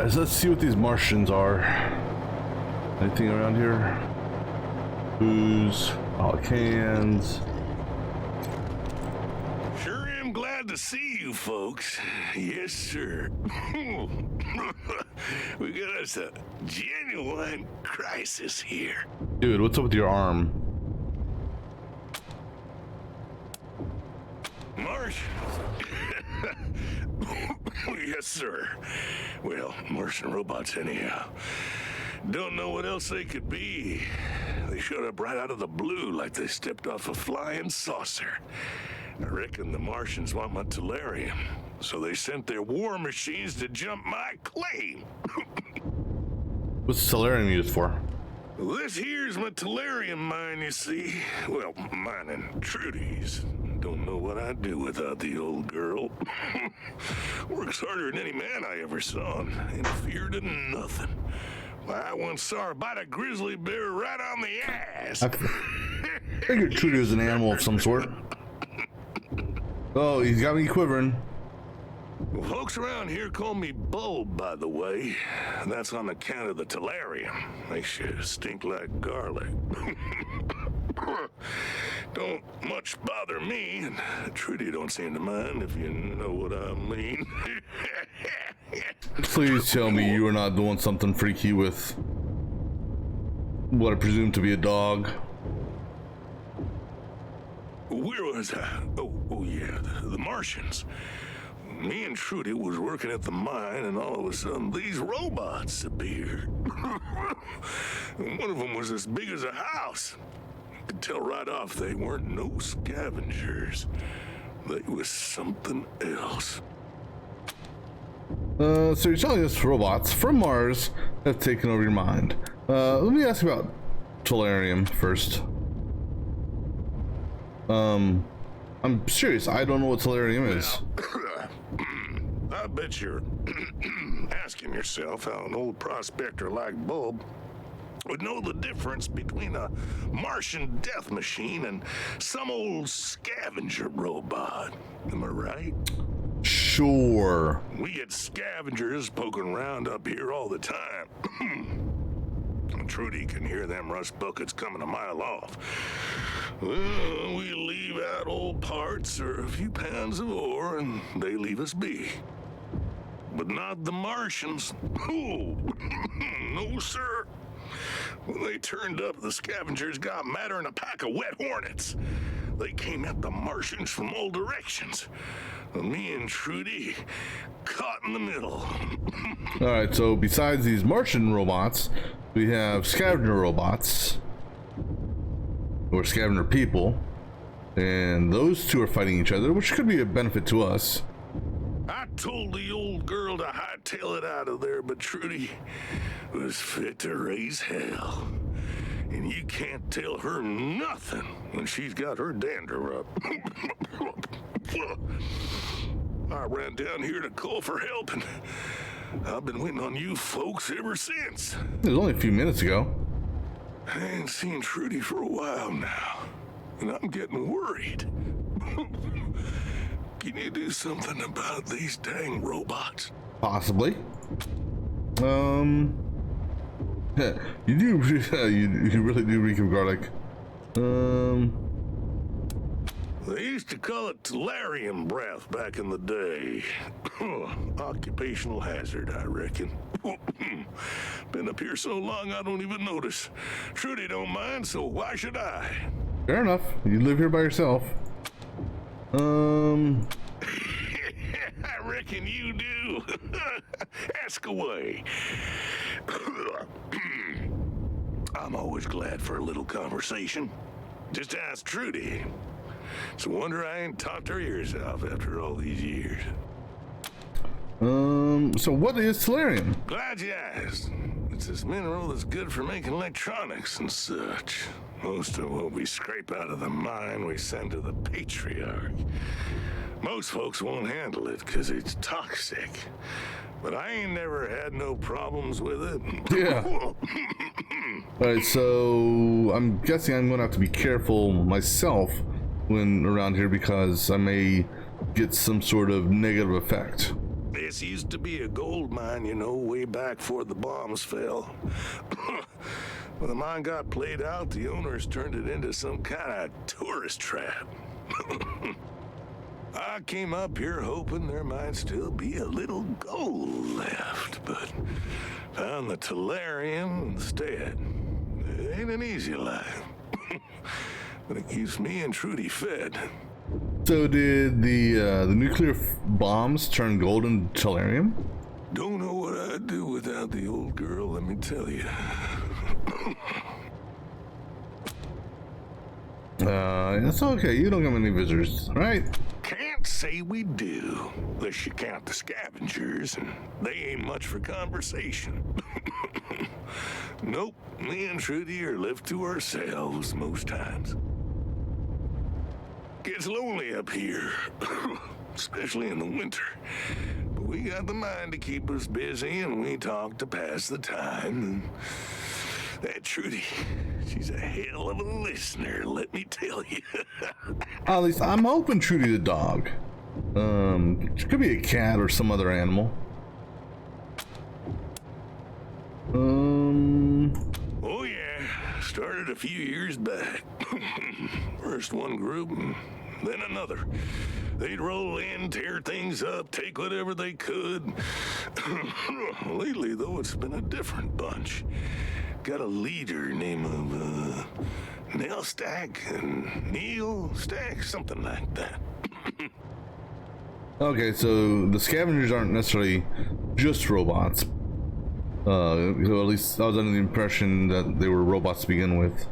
guys, let's see what these Martians are. Anything around here? Booze, all cans. Sure am glad to see you folks. Yes, sir. We got us a genuine crisis here. Dude, what's up with your arm? Marsh? Yes, sir. Well, Martian robots anyhow. Don't know what else they could be. They showed up right out of the blue like they stepped off a flying saucer. I reckon the Martians want my Tellurium, so they sent their war machines to jump my claim. What's Tellurium used for? Well, this here's my Tellurium mine, you see. Well, mine and Trudy's. Don't know what I'd do without the old girl. Works harder than any man I ever saw, and ain't feared of nothing. I once saw her bite a grizzly bear right on the ass. I figured Trudy was an animal of some sort. Oh, he's got me quivering. Well, folks around here call me Bulb, by the way. That's on account of the Tellurium. Makes you stink like garlic. Don't much bother me, and Trudy don't seem to mind, if you know what I mean. Please tell me you are not doing something freaky with what I presume to be a dog. Where was I? Oh yeah, the Martians. Me and Trudy was working at the mine, and all of a sudden, these robots appeared. One of them was as big as a house. You could tell right off they weren't no scavengers. They was something else. So you're telling us robots from Mars have taken over your mind. Let me ask you about Tellurium first. I'm serious, I don't know what Tellurium is. I bet you're asking yourself how an old prospector like Bulb would know the difference between a Martian death machine and some old scavenger robot. Am I right? Sure. We get scavengers poking around up here all the time. Trudy can hear them rust buckets coming a mile off. Well, we leave out old parts or a few pounds of ore, and they leave us be. But not the Martians. Oh, no, sir. When they turned up, the scavengers got madder than a pack of wet hornets. They came at the Martians from all directions. Me and Trudy caught in the middle. All right, so besides these Martian robots, we have scavenger robots, or scavenger people, and those two are fighting each other, which could be a benefit to us. I told the old girl to hightail it out of there, but Trudy was fit to raise hell. And you can't tell her nothing when she's got her dander up. I ran down here to call for help, and I've been waiting on you folks ever since. It was only a few minutes ago. I ain't seen Trudy for a while now, and I'm getting worried. Can you do something about these dang robots? Possibly. You do. You really do reek of garlic. They used to call it Tellurium breath back in the day. Occupational hazard, I reckon. Been up here so long I don't even notice. Trudy don't mind, so why should I? Fair enough. You live here by yourself. I reckon you do. Ask away. I'm always glad for a little conversation. Just ask Trudy. It's a wonder I ain't talked her ears off after all these years. So what is Tellurium? Glad you asked. It's this mineral that's good for making electronics and such. Most of what we scrape out of the mine we send to the Patriarch. Most folks won't handle it because it's toxic. But I ain't never had no problems with it. Yeah. Alright, so I'm guessing I'm gonna have to be careful myself when around here because I may get some sort of negative effect. This used to be a gold mine, you know, way back before the bombs fell. When the mine got played out, the owners turned it into some kind of tourist trap. I came up here hoping there might still be a little gold left, but found the tellurium instead. It ain't an easy life, but it keeps me and Trudy fed. So did the nuclear bombs turn gold into tellurium? Don't know what I'd do without the old girl, let me tell you. It's okay. You don't get many visitors, right? Can't say we do, unless you count the scavengers, and they ain't much for conversation. Nope, me and Trudy are left to ourselves most times. Gets lonely up here, especially in the winter. But we got the mind to keep us busy, and we talk to pass the time. And that Trudy, she's a hell of a listener, let me tell you. At least I'm hoping Trudy the dog. It could be a cat or some other animal. Oh yeah, started a few years back. First one group, and then another. They'd roll in, tear things up, take whatever they could. Lately, though, it's been a different bunch. Got a leader named Neil Stack and Neil Stack, something like that. Okay, so the scavengers aren't necessarily just robots. So at least I was under the impression that they were robots to begin with.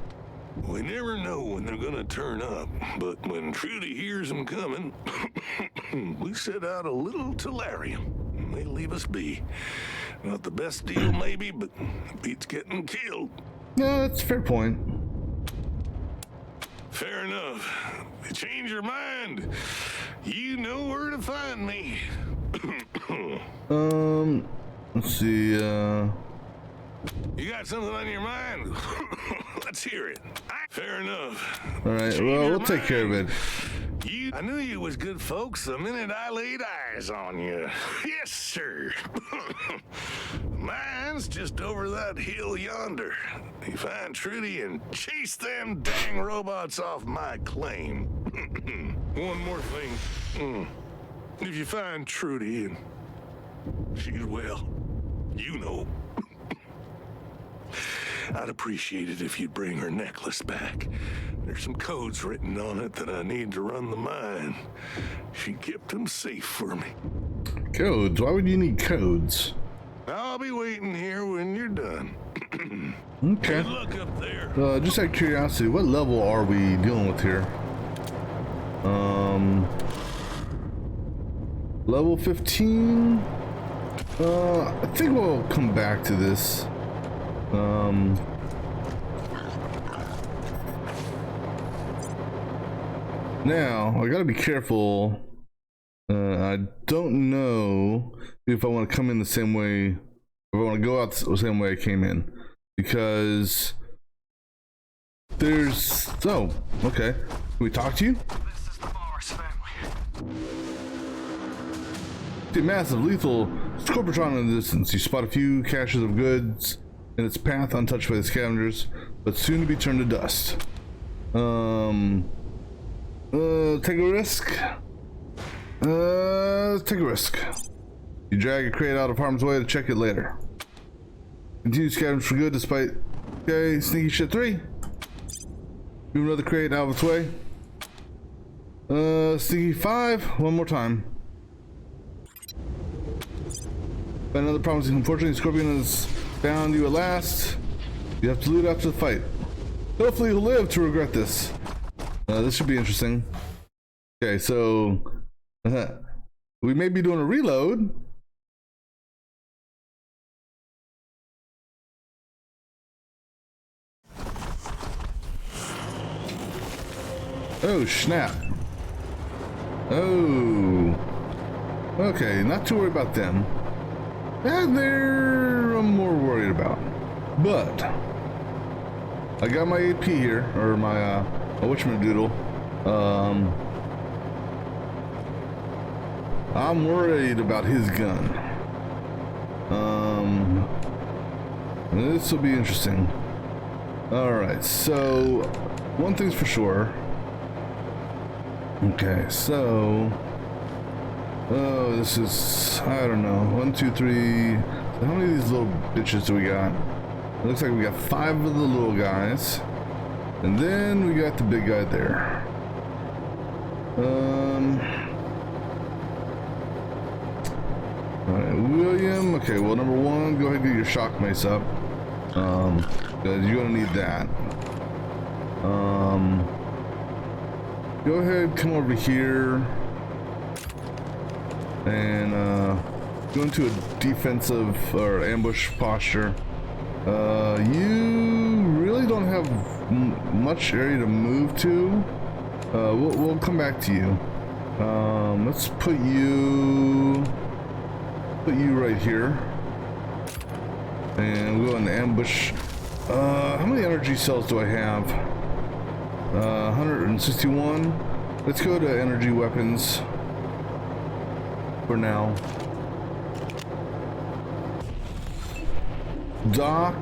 We never know when they're gonna turn up, but when Trudy hears them coming, we set out a little tellurium, and they leave us be. Not the best deal, maybe, but it beats getting killed. Yeah, that's a fair point. Fair enough. If you change your mind, you know where to find me. Let's see, You got something on your mind? Let's hear it. Fair enough. All right, well, we'll take care of it. I knew you was good folks the minute I laid eyes on you. Yes, sir. Mine's just over that hill yonder. You find Trudy and chase them dang robots off my claim. One more thing. If you find Trudy and she's well, you know. I'd appreciate it if you'd bring her necklace back. There's some codes written on it that I need to run the mine. She kept them safe for me. Codes? Why would you need codes? I'll be waiting here when you're done. Okay. Good luck up there. Just out of curiosity, what level are we dealing with here? Level 15? I think we'll come back to this. Now, I gotta be careful. I don't know if I want to come in the same way, if I want to go out the same way I came in. Because there's... Oh, okay. Can we talk to you? This is the Morris family. See a massive, lethal Scorpitron in the distance. You spot a few caches of goods in its path, untouched by the scavengers, but soon to be turned to dust. Take a risk. Take a risk. You drag a crate out of harm's way to check it later. Continue scavenging for good despite... Okay, sneaky shit 3. Move another crate out of its way. Sneaky 5. One more time. But another promising. Unfortunately, Scorpion has found you at last. You have to loot after the fight. Hopefully you'll live to regret this. This should be interesting. Okay, so... we may be doing a reload. Oh, snap. Oh. Okay, not too worried about them. And they're I'm more worried about. But I got my AP here, or my whatchamadoodle. I'm worried about his gun. This will be interesting. Alright, so one thing's for sure. Okay, so oh, this is, I don't know, 1, 2, 3. So how many of these little bitches do we got? It looks like we got 5 of the little guys, and then we got the big guy there. Alright, William. Okay, well, number 1, go ahead and get your shock mace up. Because you're gonna need that. Go ahead, come over here, and go into a defensive or ambush posture. You really don't have much area to move to. We'll come back to you. Let's put you right here, and we'll go into ambush. How many energy cells do I have? 161. Let's go to energy weapons for now. Doc,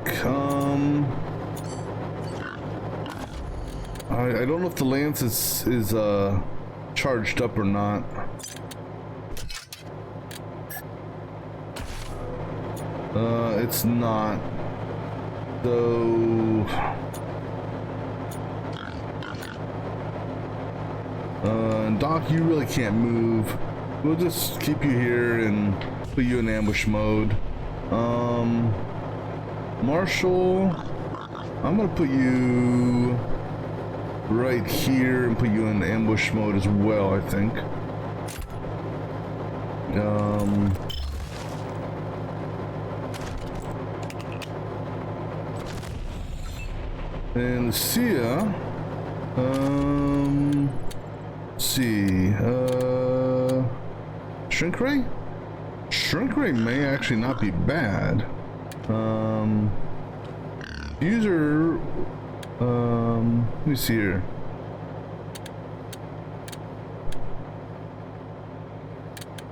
I don't know if the lance is charged up or not. It's not. So Doc, you really can't move. We'll just keep you here and put you in ambush mode. Marshall, I'm gonna put you right here and put you in ambush mode as well, I think. And Lucia, let's see, Shrink Ray? Shrink Ray may actually not be bad. User, let me see here.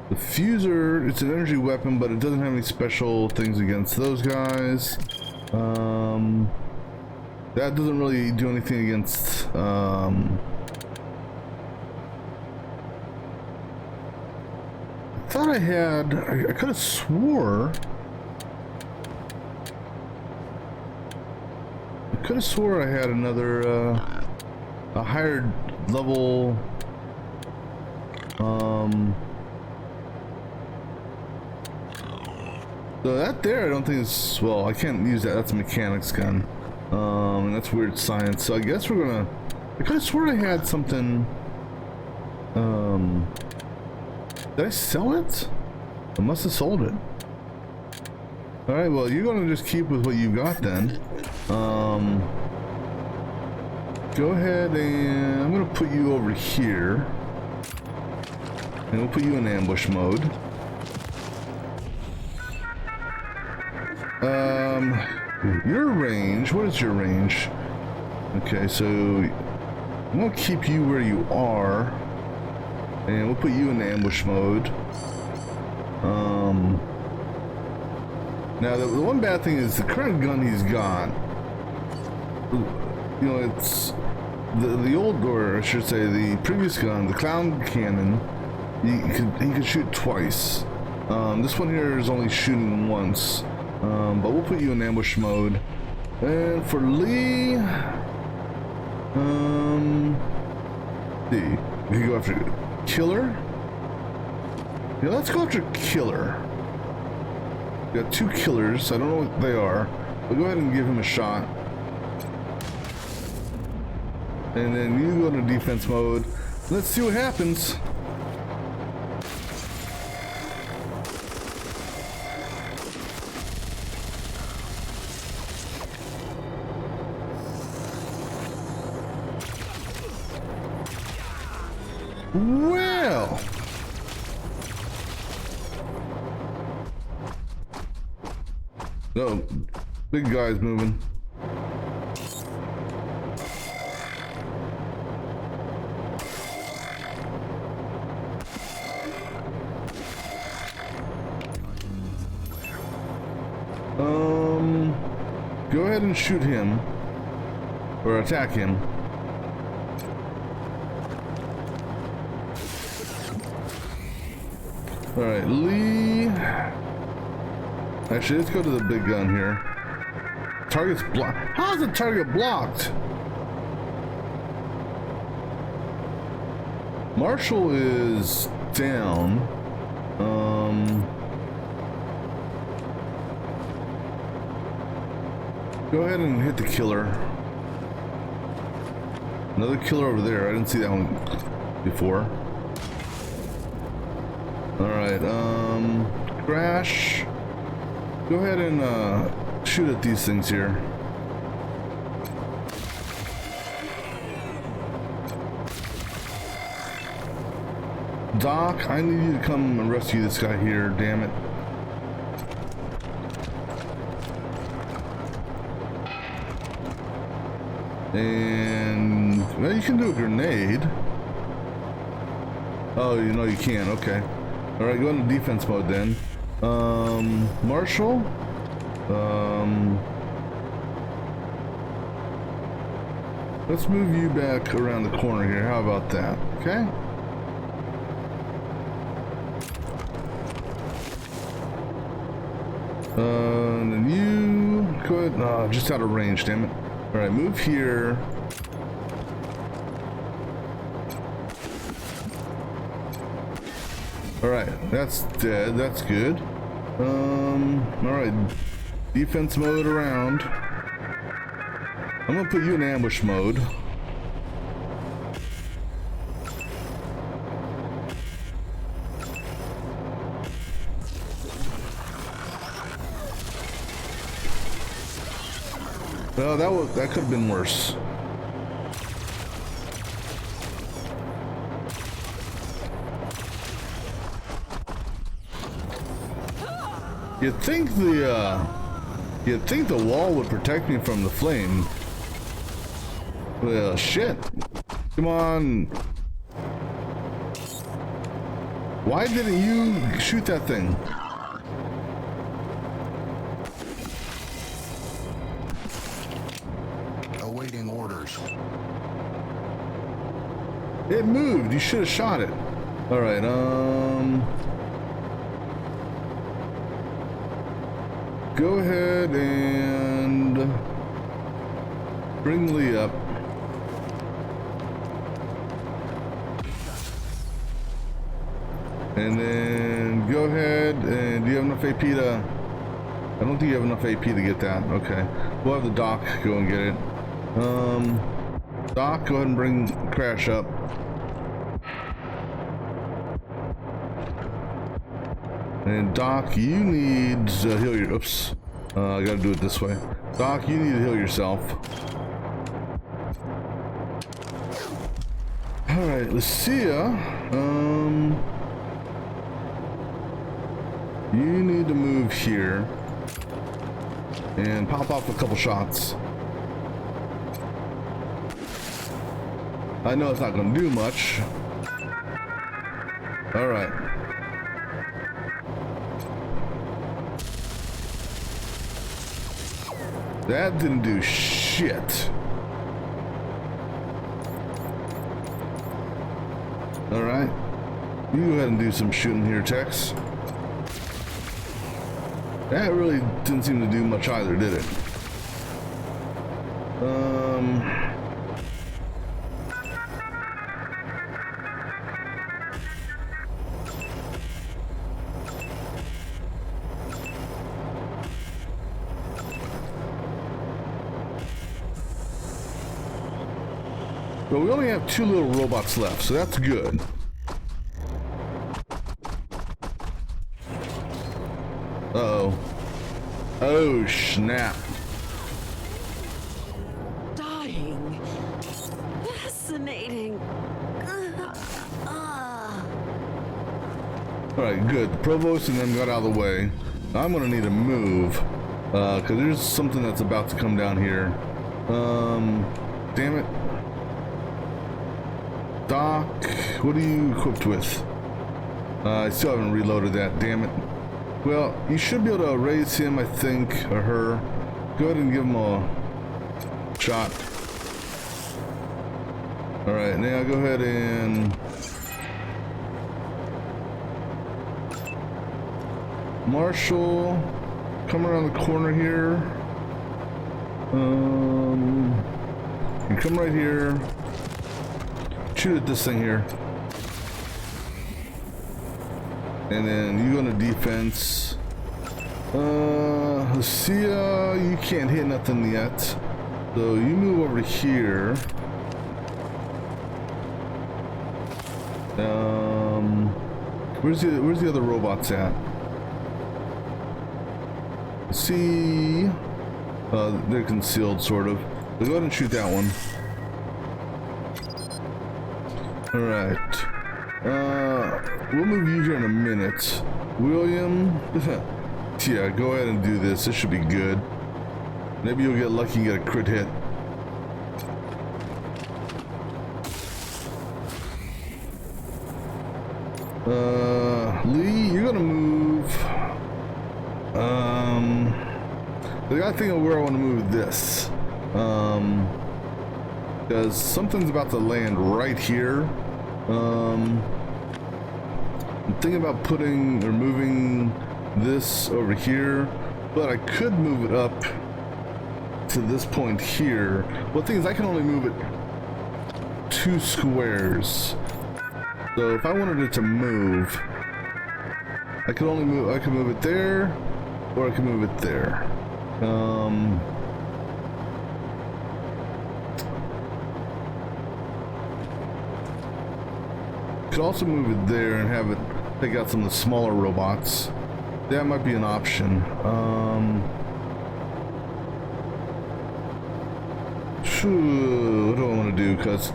The Fuser, it's an energy weapon, but it doesn't have any special things against those guys. That doesn't really do anything against, I thought I had, I could have swore I had another, a higher level, so that there I don't think is, well, I can't use that, that's a mechanics gun, and that's weird science, so I guess we're gonna, I could have sworn I had something, did I sell it? I must have sold it. Alright, well, you're gonna just keep with what you got then. Go ahead and I'm gonna put you over here, and we'll put you in ambush mode. Your range, what is your range? Okay, so I'm gonna keep you where you are, and we'll put you in ambush mode. Now the one bad thing is the current gun he's got, you know, it's the old, or I should say the previous gun, the clown cannon, he could shoot twice. This one here is only shooting once, but we'll put you in ambush mode. And for Lee, see, we can go after Killer. Yeah, let's go after Killer. We got 2 killers. I don't know what they are. We'll go ahead and give him a shot. And then you go to defense mode. Let's see what happens. Well, oh, big guy's moving. Go ahead and shoot him. Or attack him. Alright, Lee. Actually, let's go to the big gun here. Target's blocked. How is the target blocked? Marshall is down. Go ahead and hit the killer. Another killer over there. I didn't see that one before. Alright, Crash. Go ahead and shoot at these things here. Doc, I need you to come and rescue this guy here, damn it. And well, you can do a grenade. Oh, you know you can, okay. Alright, go into defense mode then. Marshall? Let's move you back around the corner here. How about that? Okay? And then you go ahead. Just out of range, damn it. Alright, move here. Alright, that's dead. That's good. Alright. Defense mode around. I'm gonna put you in ambush mode. Well, that could have been worse. You'd think the wall would protect me from the flame. Well, shit. Come on. Why didn't you shoot that thing? Awaiting orders. It moved. You should have shot it. All right. Go ahead and bring Lee up. And then go ahead and do you have enough AP to... I don't think you have enough AP to get that. Okay. We'll have the Doc go and get it. Doc, go ahead and bring Crash up. And Doc, you need to heal your... Oops. I gotta do it this way. Doc, you need to heal yourself. Alright, Lucia. You need to move here. And pop off a couple shots. I know it's not gonna do much. Alright. That didn't do shit. Alright. You go ahead and do some shooting here, Tex. That really didn't seem to do much either, did it? Well, we only have 2 little robots left, so that's good. Uh-oh. Oh, snap. Dying. Fascinating. Alright, good. The Provost and them got out of the way. I'm gonna need to move. Cause there's something that's about to come down here. Damn it. Doc, what are you equipped with? I still haven't reloaded that, damn it. Well, you should be able to raise him, I think, or her. Go ahead and give him a shot. Alright, now go ahead and... Marshall, come around the corner here. You come right here. Shoot at this thing here. And then you go into defense. Lucia, you can't hit nothing yet. So you move over here. Where's the other robots at? See, they're concealed, sort of. So go ahead and shoot that one. All right. We'll move you here in a minute. William, yeah, go ahead and do this. This should be good. Maybe you'll get lucky and get a crit hit. Lee, you're gonna move. I gotta think of where I want to move this. Because something's about to land right here. I'm thinking about putting or moving this over here, but I could move it up to this point here. Well, the thing is, I can only move it 2 squares. So if I wanted it to move, I could move it there, or I could move it there. Could also move it there and have it take out some of the smaller robots. That might be an option. What do I want to do? Because,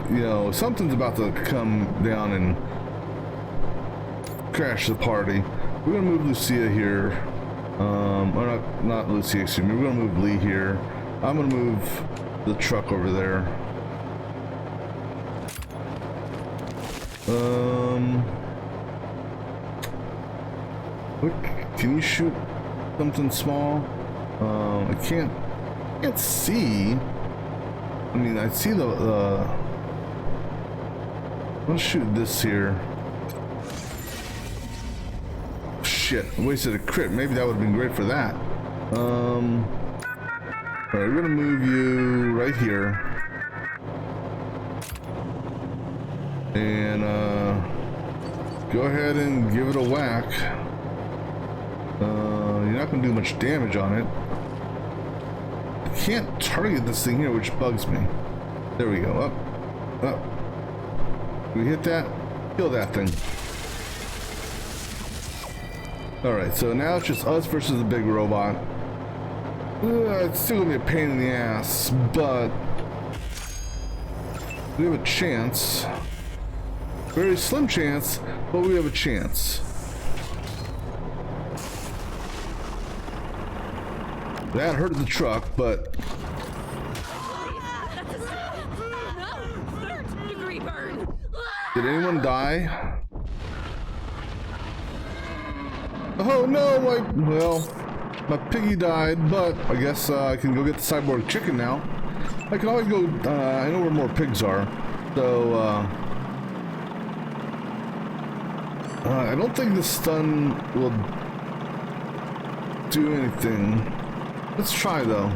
you know, something's about to come down and crash the party. We're gonna move Lucia here. Or not Lucia, excuse me. We're gonna move Lee here. I'm gonna move the truck over there. Can you shoot something small? I can't see. I mean, I see let's shoot this here. Shit, I wasted a crit. Maybe that would have been great for that. Alright, we're gonna move you right here. And go ahead and give it a whack. You're not gonna do much damage on it. I can't target this thing here, which bugs me. There we go. Up. We hit that. Kill that thing. Alright, so now it's just us versus the big robot. It's still gonna be a pain in the ass, but we have a chance. Very slim chance, but we have a chance. That hurt the truck, but did anyone die? Oh no, my piggy died, but I guess I can go get the cyborg chicken now. I can always go, I know where more pigs are, so I don't think the stun will do anything. Let's try though.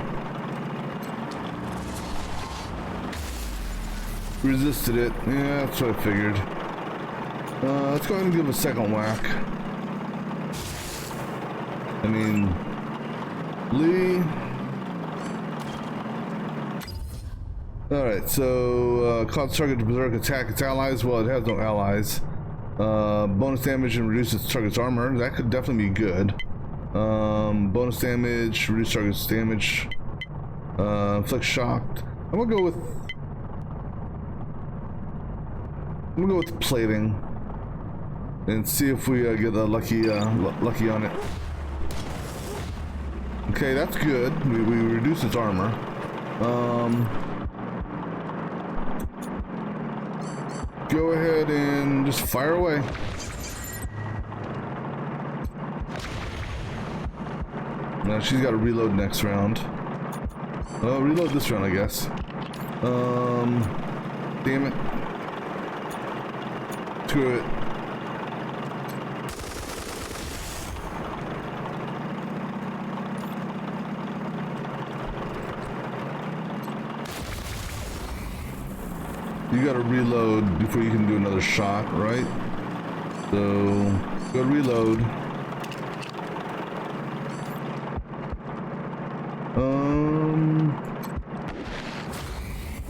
Resisted it. Yeah, that's what I figured. Let's go ahead and give a second whack. I mean, Lee. Alright, so cause target to berserk attack its allies. Well, it has no allies. Bonus damage and reduces target's armor. That could definitely be good. Bonus damage, reduce target's damage. Inflict shocked. I'm gonna go with plating and see if we get a lucky on it. Okay, that's good. We reduce its armor. Go ahead and just fire away. No, she's got to reload next round. Oh, reload this round, I guess. Damn it. Screw it. You gotta reload before you can do another shot, right? So, go reload.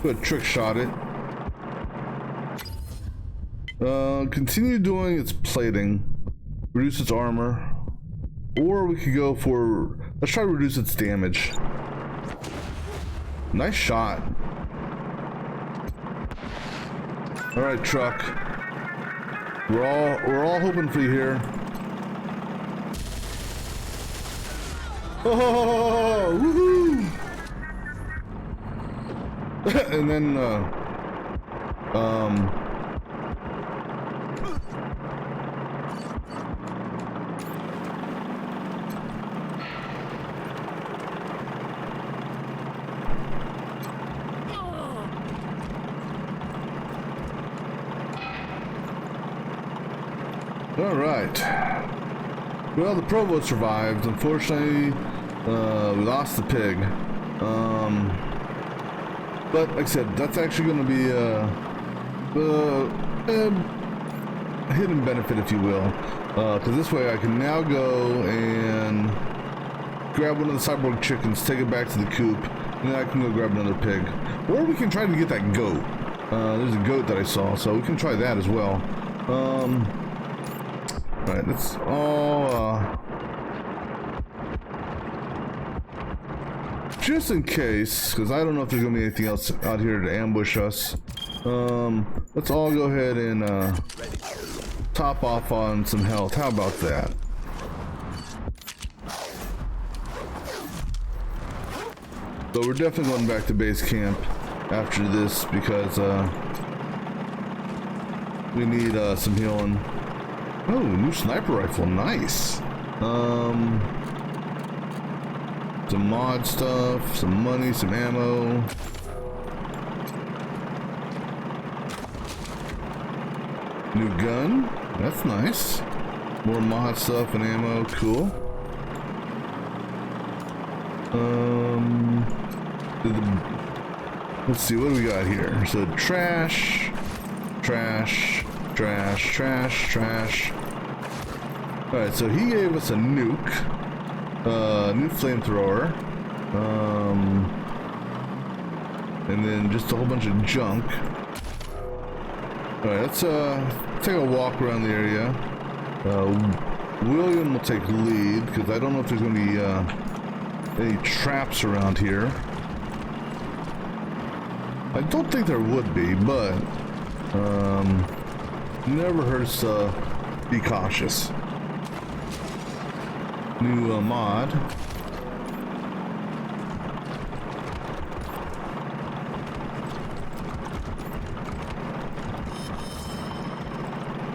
Good trick shot it. Continue doing its plating. Reduce its armor. Or we could go for, let's try to reduce its damage. Nice shot. All right, truck. We're all hoping for you here. Oh, woohoo! And then, all right. Well, the provost survived. Unfortunately, we lost the pig. But like I said, that's actually going to be a hidden benefit, if you will. Because this way I can now go and grab one of the cyborg chickens, take it back to the coop, and then I can go grab another pig. Or we can try to get that goat. There's a goat that I saw, so we can try that as well. Alright, that's all, just in case, because I don't know if there's gonna be anything else out here to ambush us. Let's all go ahead and top off on some health. How about that? So we're definitely going back to base camp after this because we need some healing. Oh, new sniper rifle, nice. Some mod stuff, some money, some ammo. New gun, that's nice. More mod stuff and ammo, cool. Let's see, what do we got here? So trash, trash, trash, trash, trash. Alright, so he gave us a nuke. New flamethrower. And then just a whole bunch of junk. Alright, let's take a walk around the area. William will take lead, because I don't know if there's going to be any traps around here. I don't think there would be, but never hurts to be cautious. New mod.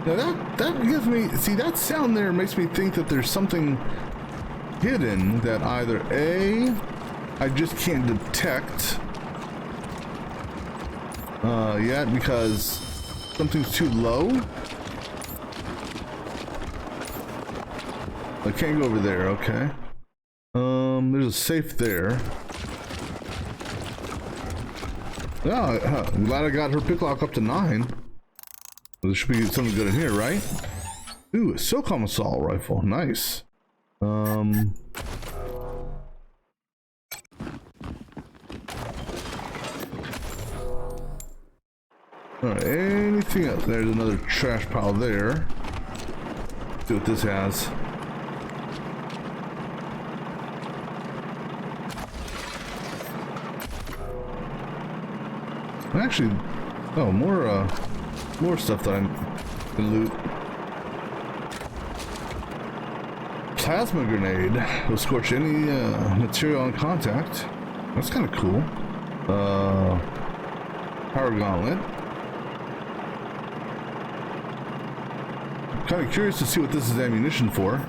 Now that gives me, see, that sound there makes me think that there's something hidden that either A, I just can't detect yet because something's too low. I can't go over there, okay. There's a safe there. Oh, I'm glad I got her pick lock up to 9. There should be something good in here, right? Ooh, a SOCOM assault rifle, nice. Alright, anything else? There's another trash pile there. Let's see what this has. Actually, oh, more stuff that I can loot. Plasma grenade will scorch any material on contact. That's kind of cool. Power gauntlet. Kind of curious to see what this is ammunition for.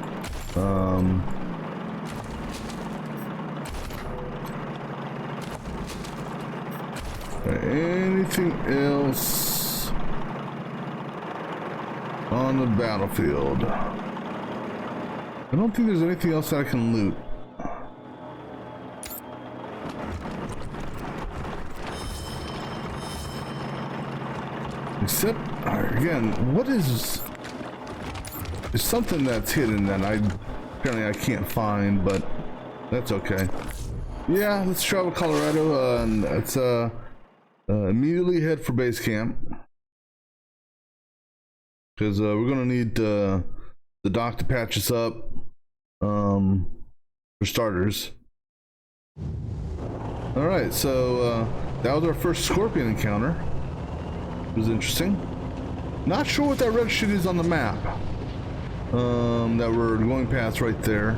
Anything else on the battlefield? I don't think there's anything else that I can loot. Except, again, what is... There's something that's hidden that apparently I can't find, but that's okay. Yeah, let's travel Colorado, and let's immediately head for base camp. Because we're gonna need the doc to patch us up, for starters. Alright, so that was our first Scorpion encounter. It was interesting. Not sure what that red shit is on the map. That we're going past right there.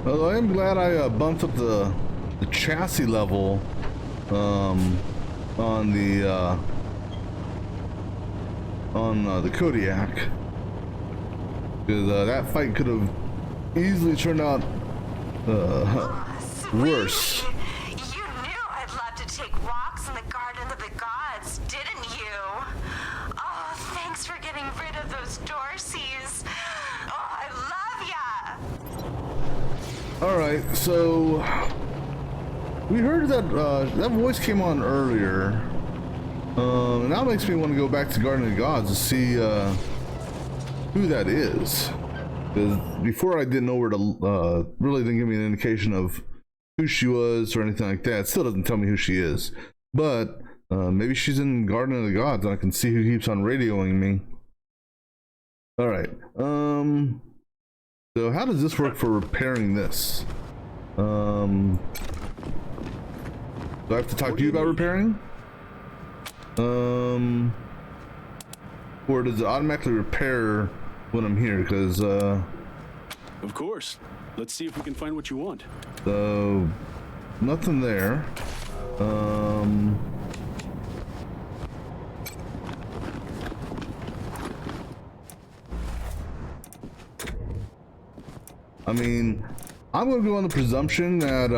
Well, I am glad I bumped up the chassis level on the Kodiak, because that fight could have easily turned out worse. You knew I'd love to take walks in the Garden of the Gods, didn't you? Oh, thanks for getting rid of those Dorseys. Oh, I love ya! Alright, so we heard that that voice came on earlier. And that makes me want to go back to Garden of the Gods to see who that is. Because before I didn't know where to, really didn't give me an indication of who she was or anything like that. It still doesn't tell me who she is. But maybe she's in Garden of the Gods and I can see who keeps on radioing me. Alright, so how does this work for repairing this? Do I have to talk to you about repairing? Or does it automatically repair when I'm here? Because Of course. Let's see if we can find what you want. So nothing there. I mean, I'm gonna go on the presumption that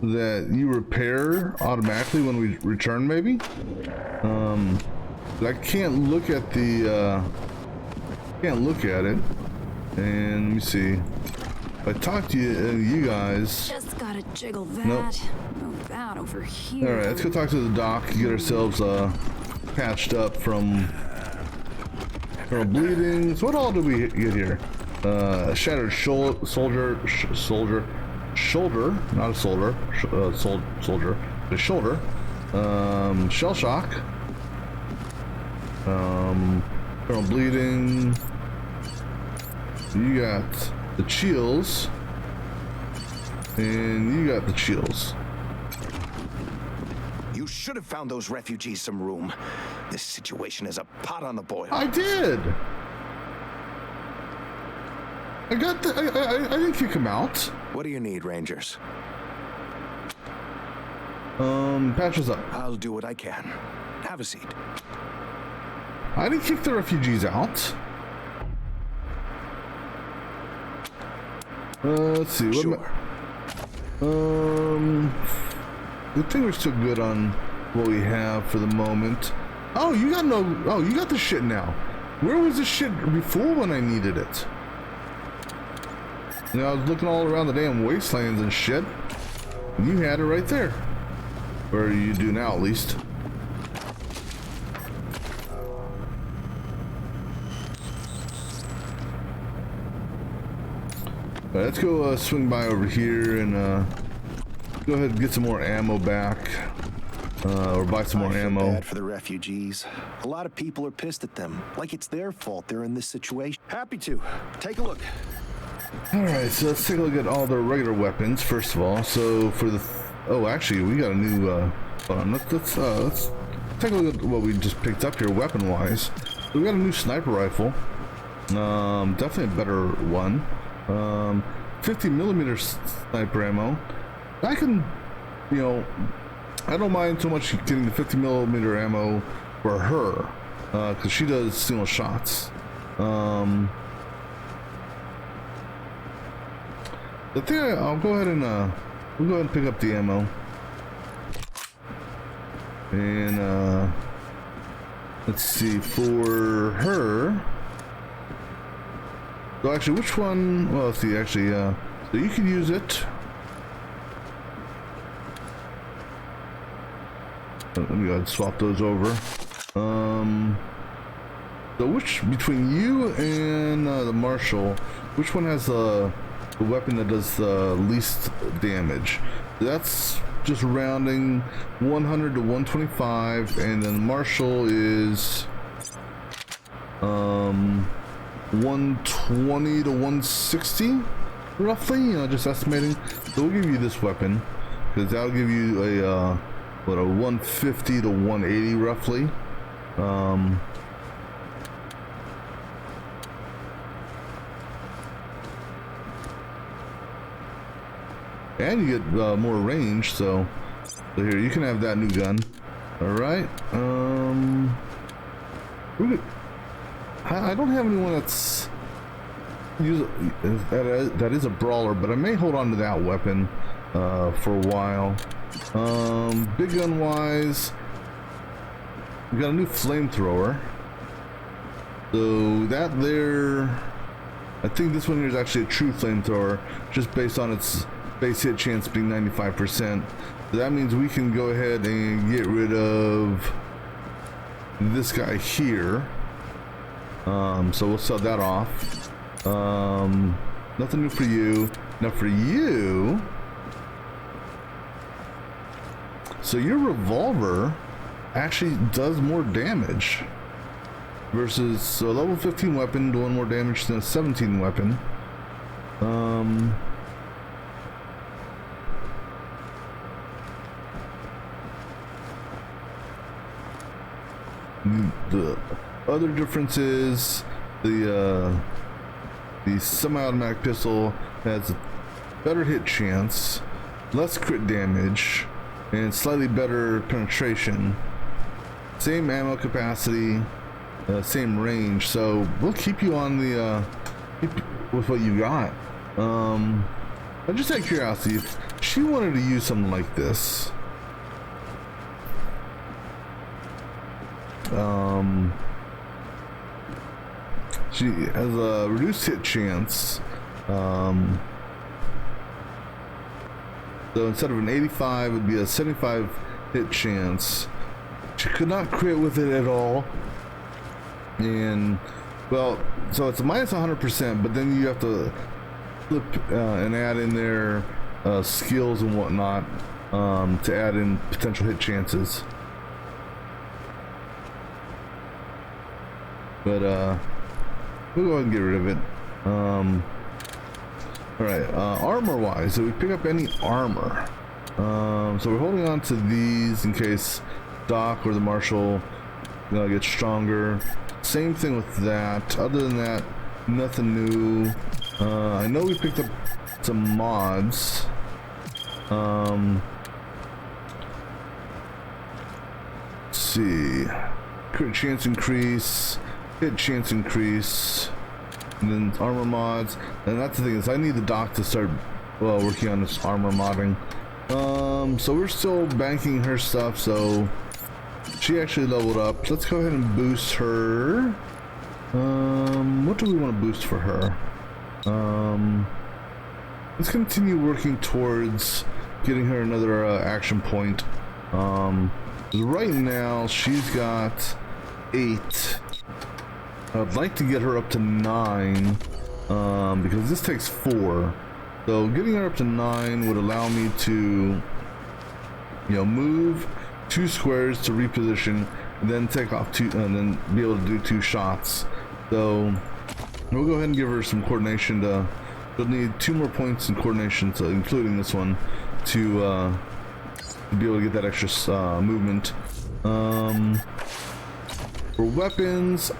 that you repair automatically when we return, maybe. But I can't look at the can't look at it. And let me see. If I talk to you guys. Just gotta jiggle that. Nope. Move that over here. All right, let's go talk to the doc. Get ourselves patched up from bleeding. So what all do we get here? Shattered shoulder, not a soldier, soldier, a shoulder. Shell shock. From bleeding. You got the chills, and you got the chills. You should have found those refugees some room. This situation is a pot on the boil. I did. I got the. I didn't kick him out. What do you need, Rangers? Patch us up. I'll do what I can. Have a seat. I didn't kick the refugees out. Let's see. What Sure. I think we're still good on what we have for the moment. Oh, you got no. Oh, you got the shit now. Where was this shit before when I needed it? You know, I was looking all around the damn wastelands and shit. You had it right there. Or you do now, at least. All right, let's go swing by over here and go ahead and get some more ammo back. Or buy some more ammo. Bad for the refugees. A lot of people are pissed at them, like it's their fault they're in this situation. Happy to. Take a look. All right, so let's take a look at all the regular weapons first of all. So for the Oh, actually, we got a new, hold on, let's take a look at what we just picked up here, weapon-wise. We got a new sniper rifle. Definitely a better one. 50mm sniper ammo. I can, you know, I don't mind so much getting the 50mm ammo for her, because she does single shots. The thing, I'll go ahead and we'll go ahead and pick up the ammo. And let's see, for her. So actually, which one? Well, let's see. Actually, so you can use it. Let me go ahead and swap those over. So which between you and the Marshal, which one has the weapon that does the least damage? That's just rounding 100 to 125, and then Marshal is 120 to 160 roughly, you know, just estimating. So we'll give you this weapon because that'll give you a what, a 150 to 180 roughly. And you get more range, so here you can have that new gun. All right. I don't have anyone that's that is a brawler, but I may hold on to that weapon for a while. Big gun wise, we got a new flamethrower. So that there, I think this one here is actually a true flamethrower, just based on its base hit chance being 95%. So that means we can go ahead and get rid of this guy here. So we'll sell that off. Nothing new for you. Now for you, so your revolver actually does more damage versus, so a level 15 weapon doing more damage than a 17 weapon. The other difference is the semi-automatic pistol has a better hit chance, less crit damage, and slightly better penetration. Same ammo capacity, same range. So we'll keep you on the with what you got. I just had curiosity if she wanted to use something like this. She has a reduced hit chance. So instead of an 85, it would be a 75 hit chance. She could not crit with it at all. And, well, so it's a minus 100%, but then you have to flip and add in their skills and whatnot to add in potential hit chances. But we'll go ahead and get rid of it. Alright, armor wise, so we pick up any armor. So we're holding on to these in case Doc or the Marshal gets stronger. Same thing with that. Other than that, nothing new. I know we picked up some mods. Let's see. Crit chance increase, hit chance increase, and then armor mods. And that's the thing, is I need the Doc to start working on this armor modding. So we're still banking her stuff, so she actually leveled up. Let's go ahead and boost her. What do we want to boost for her? Let's continue working towards getting her another action point. Right now she's got 8. I'd like to get her up to 9 because this takes 4. So getting her up to 9 would allow me to, move 2 squares to reposition, and then take off 2, and then be able to do 2 shots. So we'll go ahead and give her some coordination. We'll need 2 more points in coordination, so including this one, to to be able to get that extra movement. For weapons,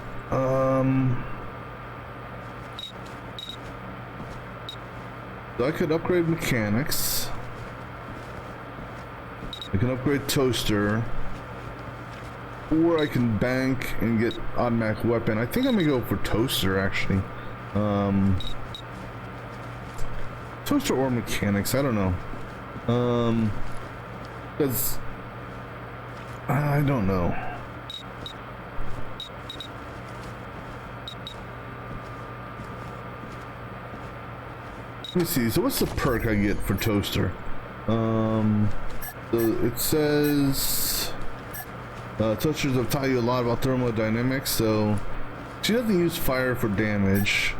so I could upgrade mechanics. I can upgrade toaster, or I can bank and get automatic weapon. I think I'm gonna go for toaster actually. Toaster or mechanics, I don't know. Because I don't know. Let me see. So what's the perk I get for toaster? So it says toasters have taught you a lot about thermodynamics. So she doesn't use fire for damage.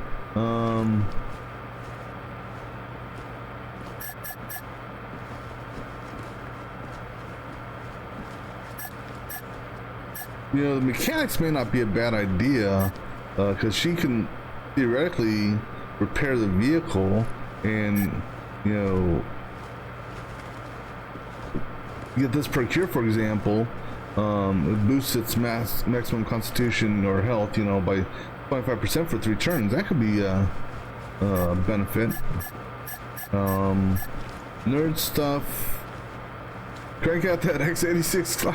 You know, the mechanics may not be a bad idea, because she can theoretically repair the vehicle and, you know, get this perk here, for example. It boosts its maximum constitution or health, you know, by 25% for 3 turns. That could be a benefit. Nerd stuff. Crank out that x86.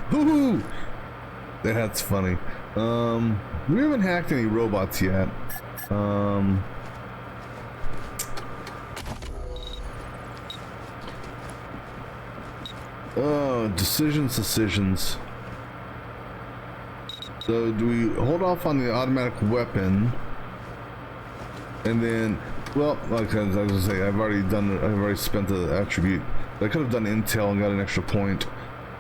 Woohoo! That's funny. We haven't hacked any robots yet. Oh, decisions. So do we hold off on the automatic weapon? And then, well, like I was gonna say, I've already spent the attribute. I could have done intel and got an extra point.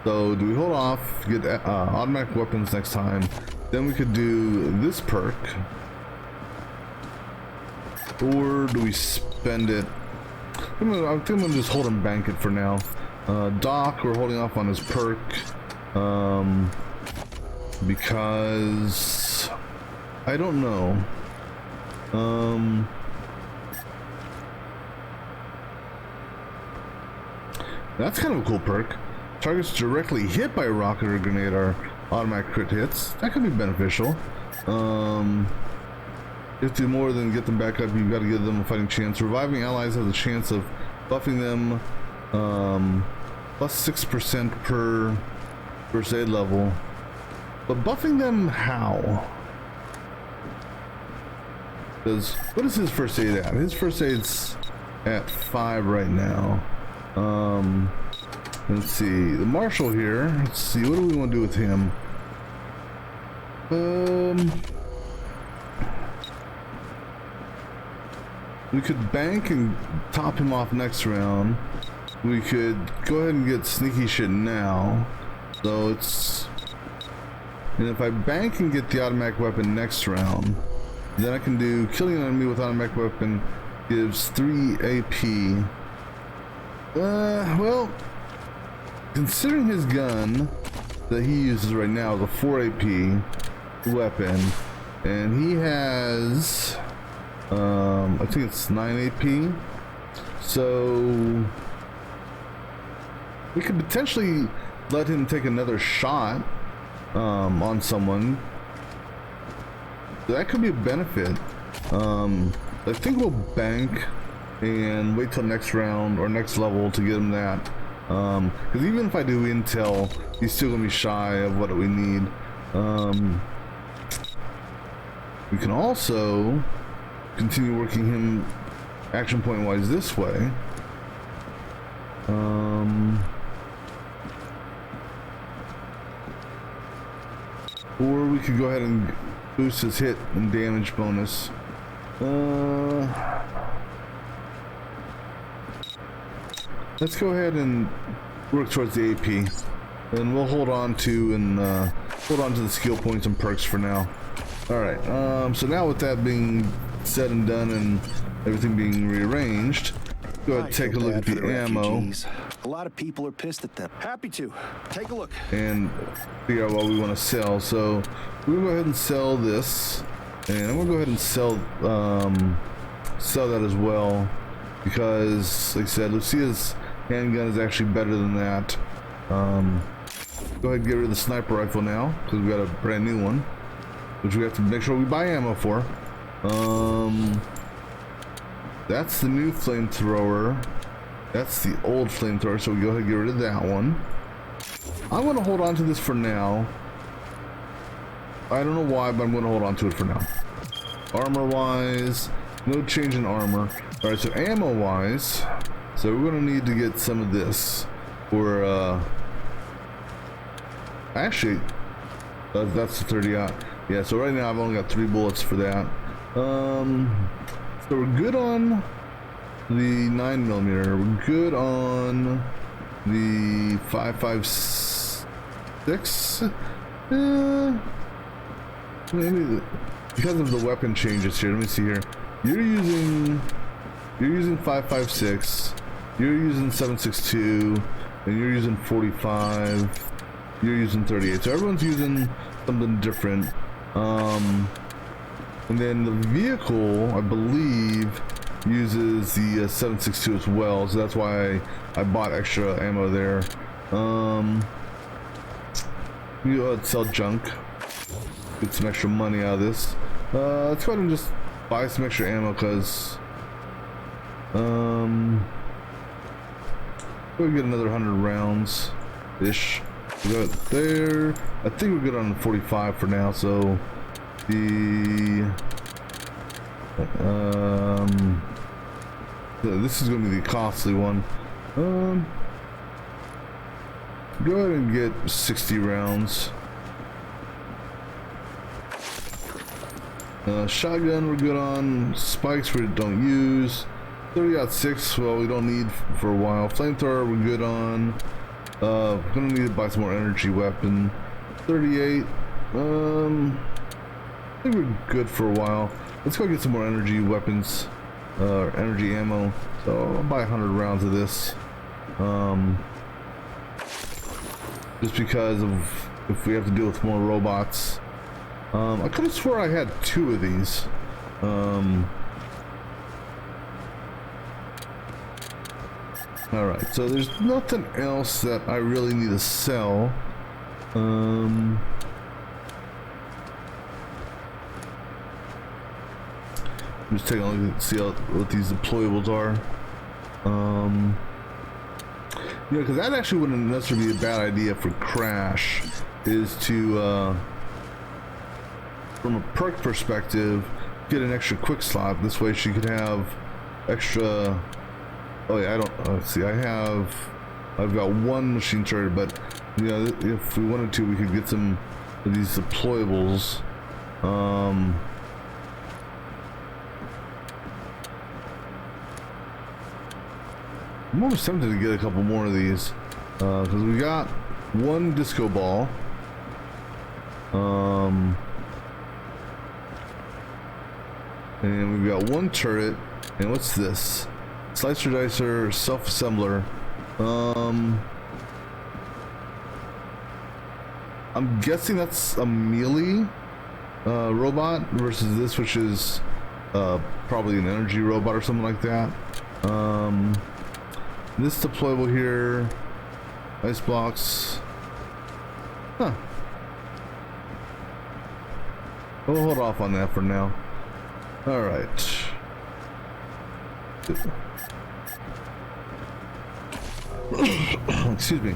So do we hold off, get automatic weapons next time? Then we could do this perk. Or do we spend it? I think I'm gonna just hold and bank it for now. Doc, we're holding off on his perk. Because I don't know. That's kind of a cool perk. Targets directly hit by a rocket or grenade are automatic crit hits. That could be beneficial. If do more than get them back up, you've got to give them a fighting chance. Reviving allies has a chance of buffing them plus 6% per first aid level. But buffing them how? Because what is his first aid at? His first aid's at 5 right now. Let's see, the marshal here. Let's see, what do we want to do with him? We could bank and top him off next round. We could go ahead and get sneaky shit now. So it's... And if I bank and get the automatic weapon next round, then I can do killing an enemy with automatic weapon gives 3 AP. Well, considering his gun that he uses right now is a 4 AP weapon, and he has I think it's 9 AP, so we could potentially let him take another shot on someone. That could be a benefit. I think we'll bank and wait till next round or next level to get him that, because even if I do intel, he's still gonna be shy of what we need. We can also continue working him action point wise this way. Or we could go ahead and boost his hit and damage bonus. Let's go ahead and work towards the AP, and we'll hold on to the skill points and perks for now. All right. So now with that being said and done and everything being rearranged, go ahead and take a look at the ammo. Refugees. A lot of people are pissed at them. Happy to. Take a look. And figure out what we want to sell. So we're gonna go ahead and sell this, and I'm gonna go ahead and sell that as well, because like I said, Lucia's handgun is actually better than that. Go ahead and get rid of the sniper rifle now, because we got a brand new one, which we have to make sure we buy ammo for. That's the new flamethrower. That's the old flamethrower, so we go ahead and get rid of that one. I'm going to hold on to this for now. I don't know why, but I'm going to hold on to it for now. Armor-wise, no change in armor. Alright, so ammo-wise, so we're going to need to get some of this for, actually, that's the 30-aught. Yeah, so right now I've only got 3 bullets for that. So we're good on the 9mm. We're good on the 5.56. Maybe because of the weapon changes here. Let me see here. You're using 5.56. You're using 7.62, and you're using 45. You're using 38. So everyone's using something different. And then the vehicle, I believe, uses the 7.62 as well, so that's why I bought extra ammo there. You sell junk, get some extra money out of this. Let's go ahead and just buy some extra ammo, because we'll get another 100 rounds ish. We got it there. I think we're good on the 45 for now, so this is going to be the costly one. Go ahead and get 60 rounds. Shotgun we're good on. Spikes we don't use. 30-06, well, we don't need for a while. Flamethrower we're good on. Gonna need to buy some more energy weapon. 38. I think we're good for a while. Let's go get some more energy weapons, energy ammo. So I'll buy 100 rounds of this, just because of if we have to deal with more robots. I could have swore I had 2 of these. All right, so there's nothing else that I really need to sell. Just taking a look to see what these deployables are. Yeah, because that actually wouldn't necessarily be a bad idea for Crash, is to, from a perk perspective, get an extra quick slot. This way she could have extra. Oh yeah, I don't see. I've got 1 machine turret, but you know, if we wanted to, we could get some of these deployables. I'm almost tempted to get a couple more of these, because we got 1 disco ball. And we've got 1 turret. And what's this? Slicer dicer, self-assembler. I'm guessing that's a melee robot versus this, which is probably an energy robot or something like that. This deployable here, ice blocks. Huh. We'll hold off on that for now. All right. Excuse me.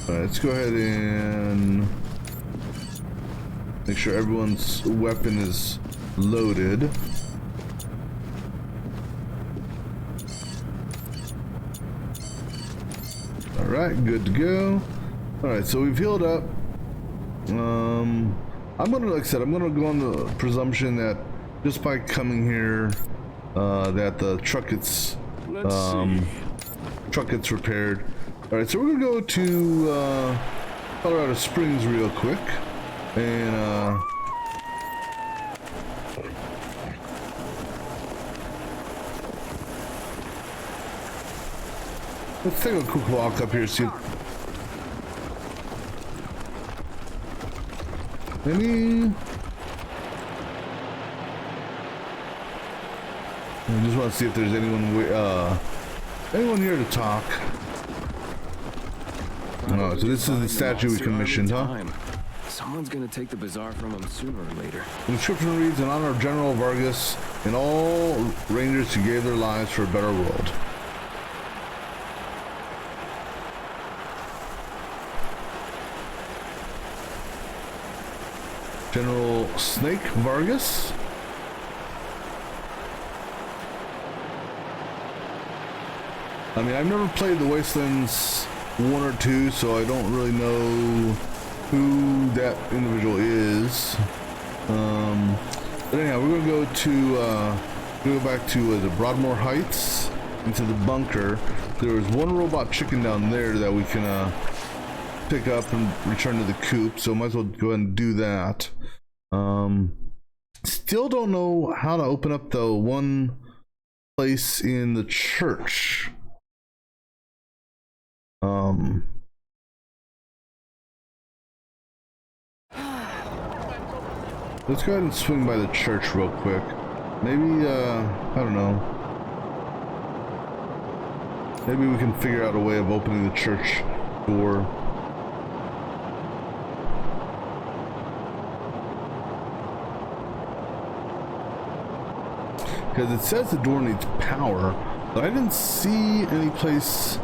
All right, let's go ahead and make sure everyone's weapon is loaded. All right, good to go. All right, so we've healed up. I'm gonna, like I said, I'm gonna go on the presumption that just by coming here, that the truck gets repaired. All right, so we're gonna go to Colorado Springs real quick, and let's take a quick walk up here. See any. I just want to see if there's anyone here to talk. Oh, so this is the statue we commissioned, huh? Someone's gonna take the bazaar from him sooner or later. The inscription reads, in honor of General Vargas and all Rangers who gave their lives for a better world. General Snake Vargas? I mean, I've never played the Wastelands 1 or 2, so I don't really know who that individual is. But anyhow, we're gonna go back to the Broadmoor Heights, into the bunker. There was one robot chicken down there that we can pick up and return to the coop, so might as well go ahead and do that. Still don't know how to open up the one place in the church. Let's go ahead and swing by the church real quick. Maybe, I don't know. Maybe we can figure out a way of opening the church door. Because it says the door needs power, but I didn't see any place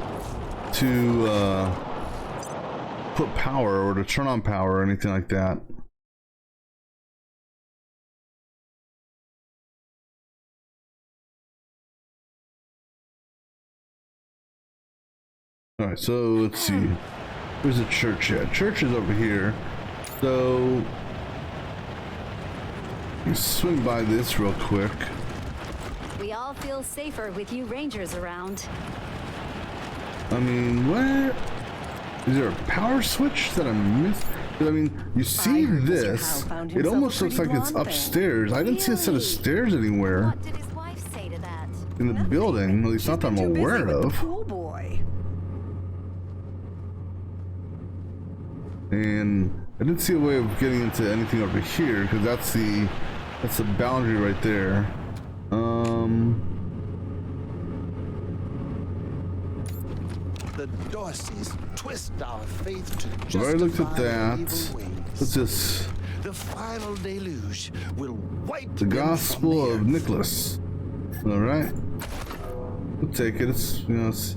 to put power or to turn on power or anything like that. Alright, so let's see. Where's the church at? Church is over here. So let's swing by this real quick. We all feel safer with you Rangers around. I mean, where is there a power switch that I missed? I mean, you see this, it almost looks like it's upstairs. I didn't see a set of stairs anywhere. What did his wife say to that? In the building, at least not that I'm aware of. Pool boy. And I didn't see a way of getting into anything over here, because that's the boundary right there. The Dorseys twist our faith to I already looked at justify that. evil ways. What's this? The final deluge will wipe The them Gospel from the of earth. Nicholas. All right, we'll take it. It's, you know, it's...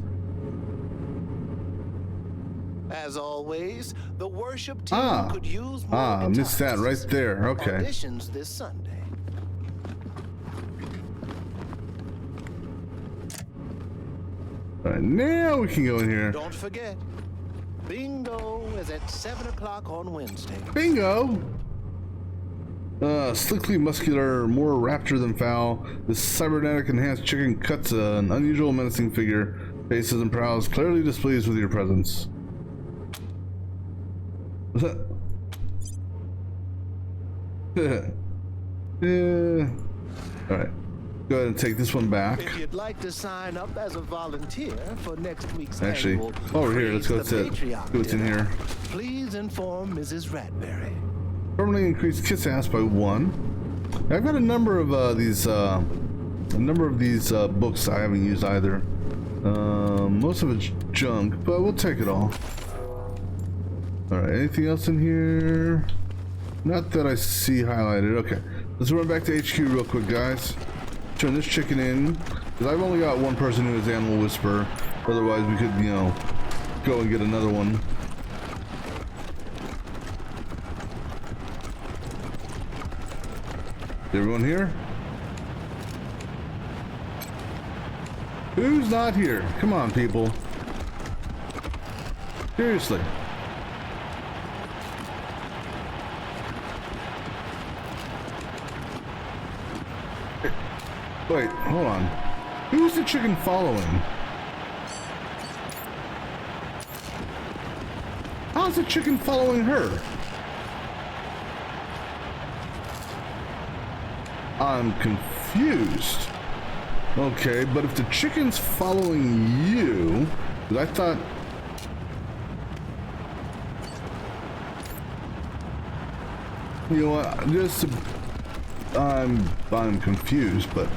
As always, the worship team could use more missed that right guitarists. there. Okay. Auditions this Sunday. All right, now we can go in here. Don't forget, bingo is at 7 o'clock on Wednesday. Bingo! Slickly muscular, more raptor than foul, this cybernetic enhanced chicken cuts an unusual menacing figure. Faces and prowls clearly displeased with your presence. Alright. Go ahead and take this one back. If you'd like to sign up as a volunteer for next week's Actually, annual over here, let's go Praise the to Patriarch what's in dinner, here. Please inform Mrs. Ratberry. Permanently increased kiss ass by 1. I've got a number of these books I haven't used either. Most of it's junk, but we'll take it all. Alright, anything else in here? Not that I see highlighted. Okay, let's run back to HQ real quick, guys. Turn this chicken in, because I've only got one person who is Animal Whisperer. Otherwise, we could, you know, go and get another one. Is everyone here? Who's not here? Come on, people. Seriously. Wait, hold on. Who's the chicken following? How's the chicken following her? I'm confused. Okay, but if the chicken's following you, 'cause I thought... You know what, just... I'm confused, but...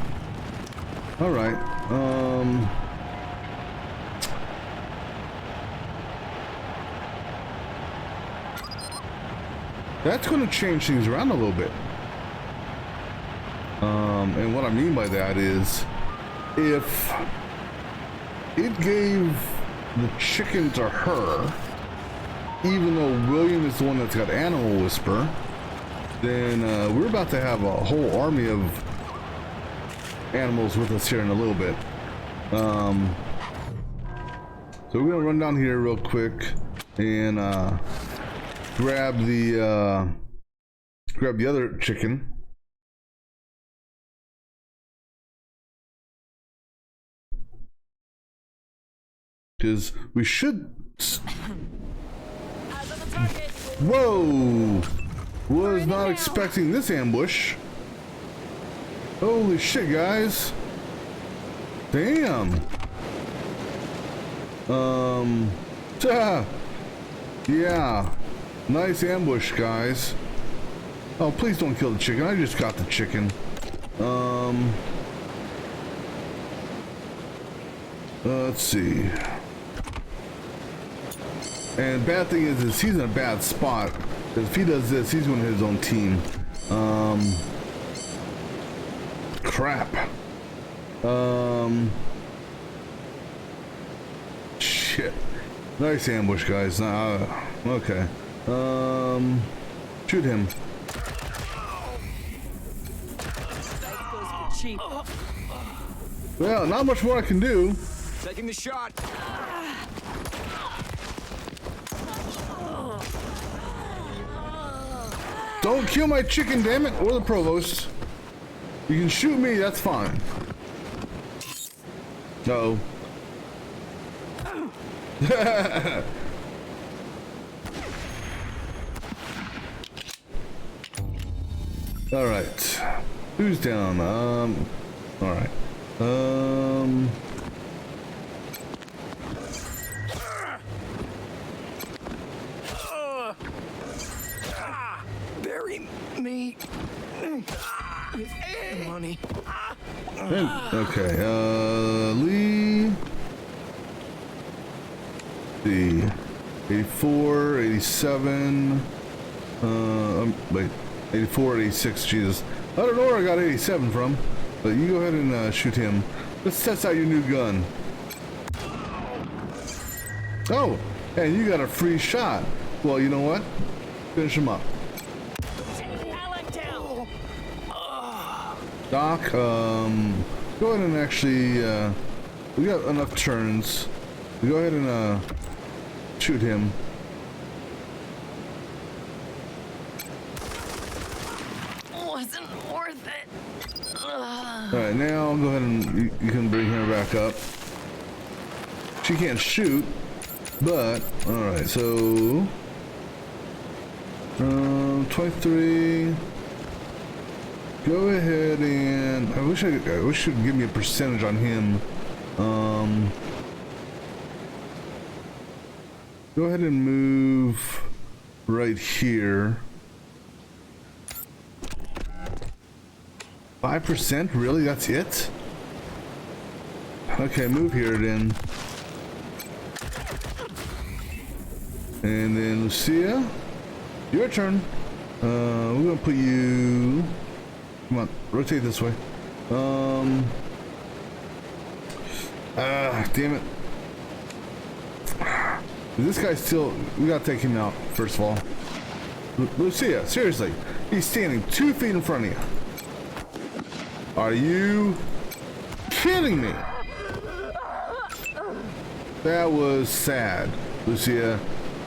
All right. That's going to change things around a little bit. And what I mean by that is, if it gave the chicken to her, even though William is the one that's got Animal Whisper, then we're about to have a whole army of animals with us here in a little bit. So we're gonna run down here real quick and grab the other chicken. Because we should. Whoa! Was not expecting this ambush. Holy shit, guys! Damn. Yeah. Nice ambush, guys. Oh, please don't kill the chicken. I just got the chicken. Let's see. And bad thing is he's in a bad spot. Because if he does this, he's going to his own team. Crap. Shit. Nice ambush, guys. Okay. Shoot him. Well, not much more I can do. Taking the shot. Don't kill my chicken, damn it, or the provost. You can shoot me, that's fine. Uh-oh. All right. Who's down? All right. Bury me. Money. Okay, Lee. The 84, 87. Wait, 84, 86. Jesus, I don't know where I got 87 from, but you go ahead and shoot him. Let's test out your new gun. Oh, and you got a free shot. Well, you know what? Finish him up. Doc, go ahead and actually, we got enough turns. Go ahead and shoot him. Wasn't worth it. Alright, now go ahead and you can bring her back up. She can't shoot, but alright, so 23. Go ahead and I wish you'd give me a percentage on him. Go ahead and move right here. 5%? Really? That's it? Okay, move here then. And then Lucia, your turn. We're gonna put you. Come on, rotate this way. Damn it. This guy's still, we gotta take him out, first of all. Lucia, seriously, he's standing 2 feet in front of you. Are you kidding me? That was sad, Lucia.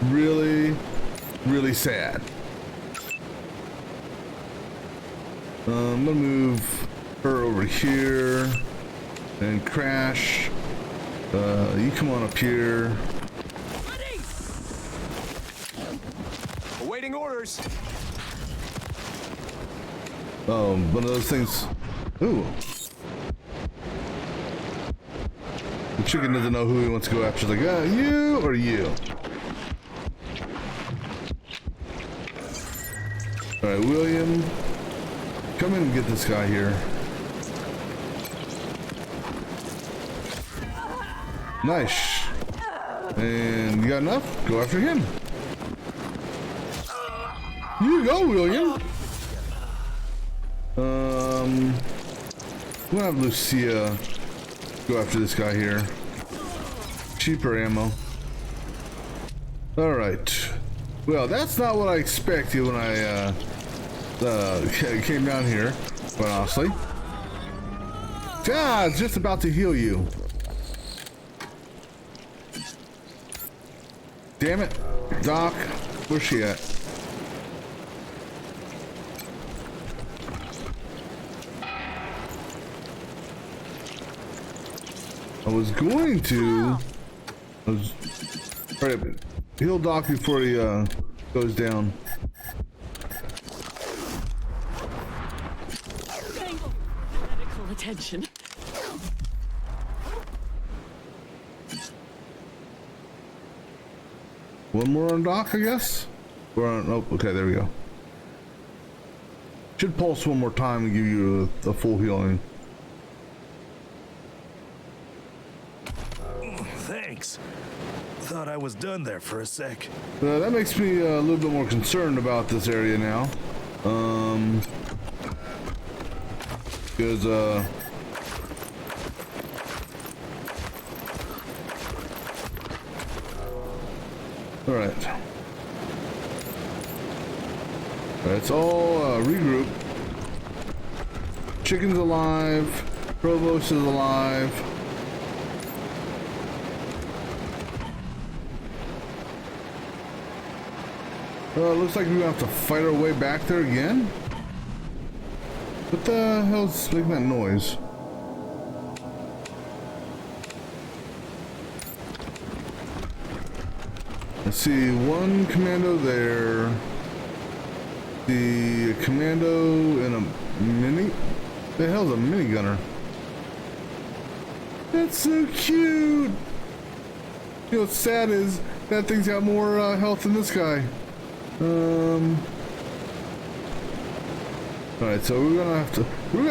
Really, really sad. I'm gonna move her over here and crash. You come on up here. Awaiting orders. Oh, one of those things. Ooh. The chicken doesn't know who he wants to go after. Like, you or you? Alright, William. Come in and get this guy here. Nice. And you got enough? Go after him. You go, William. We'll have Lucia go after this guy here. Cheaper ammo. Alright. Well, that's not what I expected when I came down here, quite honestly. Yeah, it's just about to heal you. Damn it. Doc, where's she at? I was going to try to heal Doc before he goes down. Medical attention. One more on Doc, I guess? Or on, oh, okay, there we go. Should pulse one more time and give you a full healing. Thanks. Thought I was done there for a sec. That makes me a little bit more concerned about this area now. Because, alright. Let's all regroup. Chicken's alive. Provost is alive. Looks like we're gonna have to fight our way back there again. What the hell's making that noise? Let's see, one commando there. The commando and a mini? The hell's a minigunner? That's so cute! You know what's sad is that thing's got more health than this guy. Alright, so we're gonna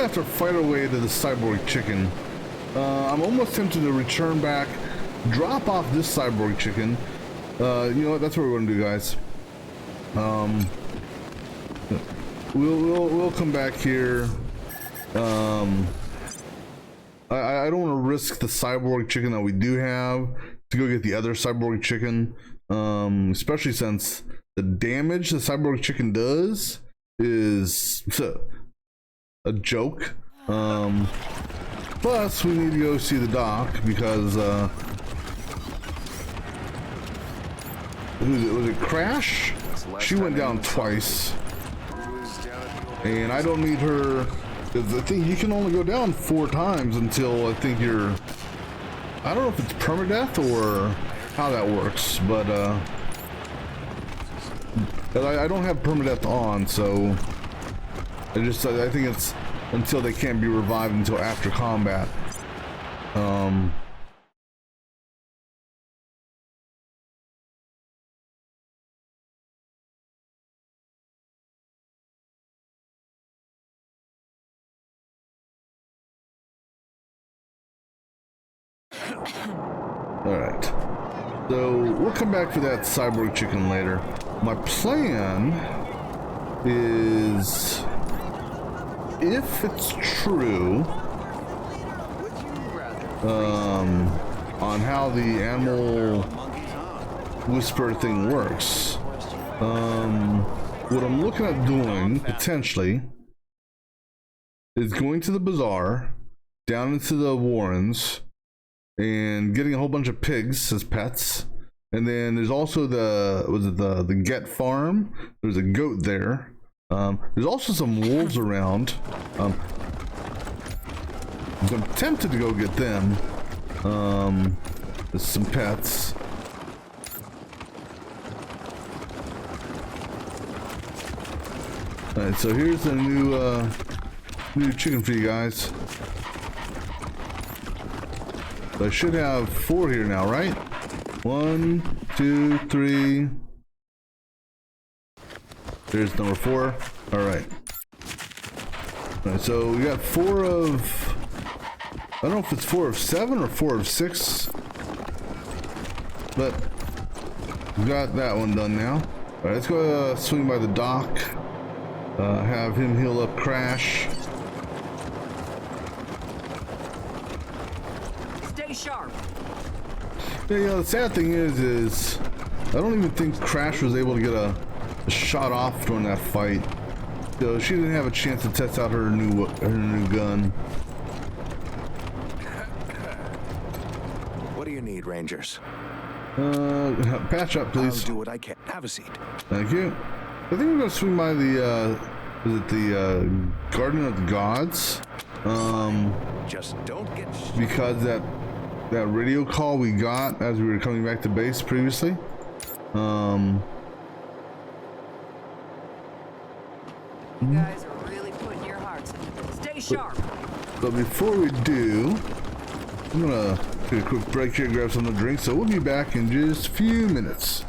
have to fight our way to the cyborg chicken. I'm almost tempted to return back, drop off this cyborg chicken. You know what? That's what we're gonna do, guys. We'll come back here. I don't want to risk the cyborg chicken that we do have to go get the other cyborg chicken, especially since the damage the cyborg chicken does is a joke. Plus, we need to go see the doc because was it Crash? She went down twice, and I don't need her. Because I think you can only go down 4 times until I think you're. I don't know if it's permadeath or how that works, but I don't have permadeath on, so I think it's until they can't be revived until after combat. Alright, so we'll come back to that cyborg chicken later. My plan is, if it's true, on how the animal whisper thing works, what I'm looking at doing, potentially, is going to the bazaar, down into the Warrens, and getting a whole bunch of pigs as pets. And then there's also the Get Farm. There's a goat there. There's also some wolves around. I'm tempted to go get them. There's some pets. Alright, so here's the new chicken for you guys. So I should have 4 here now, right? 1, 2, 3. There's number 4. All right. Alright, so we got 4 of. I don't know if it's 4 of 7 or 4 of 6 but we got that one done now. All right, let's go swing by the dock. Have him heal up Crash. Stay sharp. Yeah, you know, the sad thing is I don't even think Crash was able to get a shot off during that fight. So she didn't have a chance to test out her new gun. What do you need, Rangers? Patch up, please. I'll do what I can. Have a seat. Thank you. I think we're gonna swing by the is it the Garden of the Gods? Just don't get because that radio call we got as we were coming back to base previously. You guys are really putting your hearts into it. Stay sharp. But before we do, I'm gonna take a quick break here, grab something to drink. So we'll be back in just a few minutes.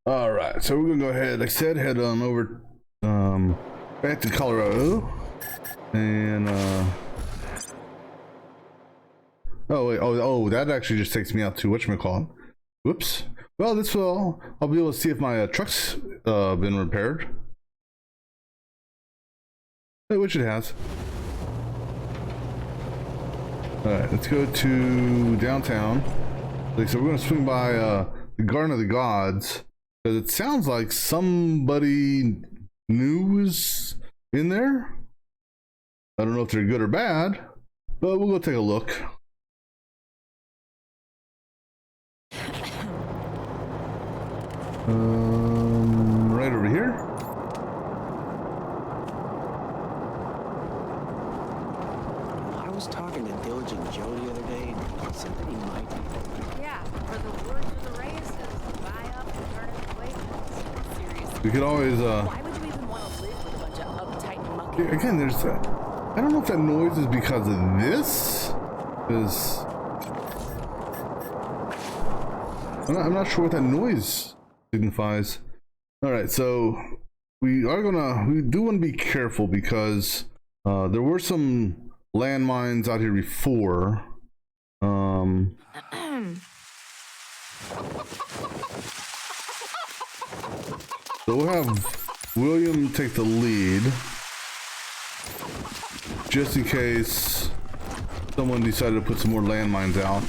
All right, so we're gonna go ahead, like I said, head on over back to Colorado, and oh wait, oh, that actually just takes me out to whatchamacallit. Whoops. Well, this will, I'll be able to see if my truck's been repaired, which it has. All right, let's go to downtown. Like, so we're gonna swing by the Garden of the Gods. Because it sounds like somebody new is in there. I don't know if they're good or bad, but we'll go take a look. Right over here. I was talking to Diligent Joe the other day, and he said that he might be. Yeah, or the words of the races. Buy up and turn into Wasteland. Seriously. We could always Why would you even want to live with a bunch of uptight muckers? again, there's I don't know if that noise is because of this. Because I'm not sure what that noise signifies. All right, so we do want to be careful because there were some landmines out here before. So we'll have William take the lead, just in case someone decided to put some more landmines out.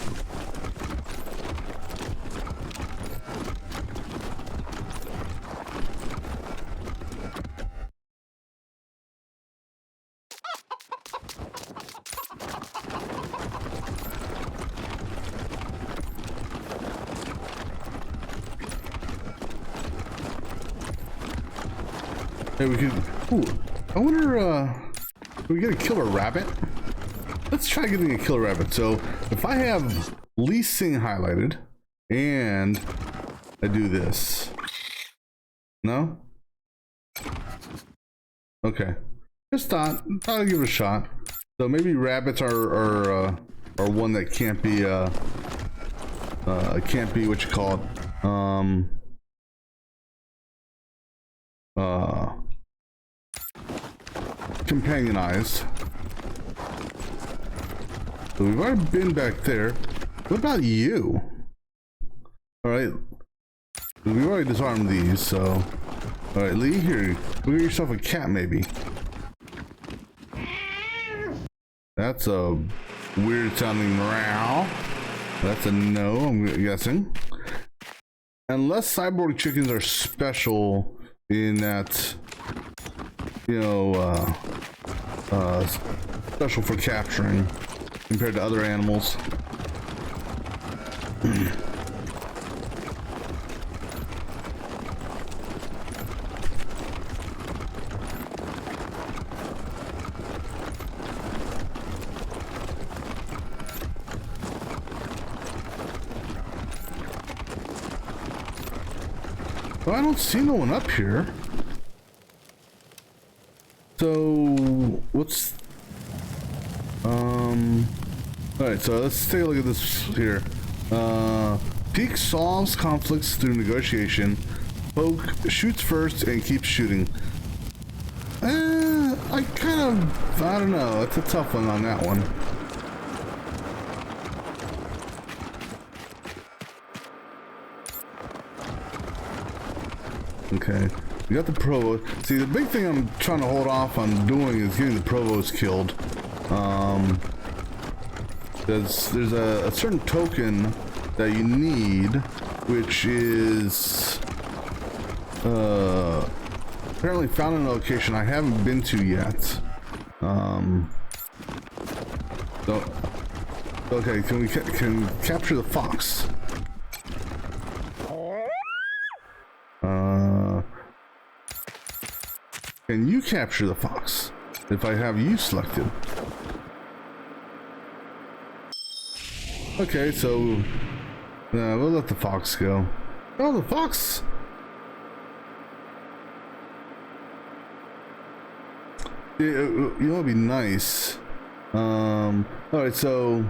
Hey, we could. Ooh, I wonder. Can we get a killer rabbit? Let's try getting a killer rabbit. So if I have leasing highlighted and I do this, no? Okay. Just thought I'd give it a shot. So maybe rabbits are one that can't be what you call it. Companionized. So we've already been back there. What about you? Alright. We've already disarmed these, so. Alright, Lee, here. Go get yourself a cat, maybe. That's a weird sounding meow. That's a no, I'm guessing. Unless cyborg chickens are special in that, you know, special for capturing compared to other animals. Well, I don't see no one up here. So what's alright, so let's take a look at this here. Peak solves conflicts through negotiation. Poke shoots first and keeps shooting. I don't know, it's a tough one on that one. Okay, we got the provost. See, the big thing I'm trying to hold off on doing is getting the provost killed. There's a certain token that you need, which is apparently found in a location I haven't been to yet. So okay, can we capture the fox? Can you capture the fox if I have you selected? Okay, so we'll let the fox go. Oh, the fox. You know, it'd be nice. All right, so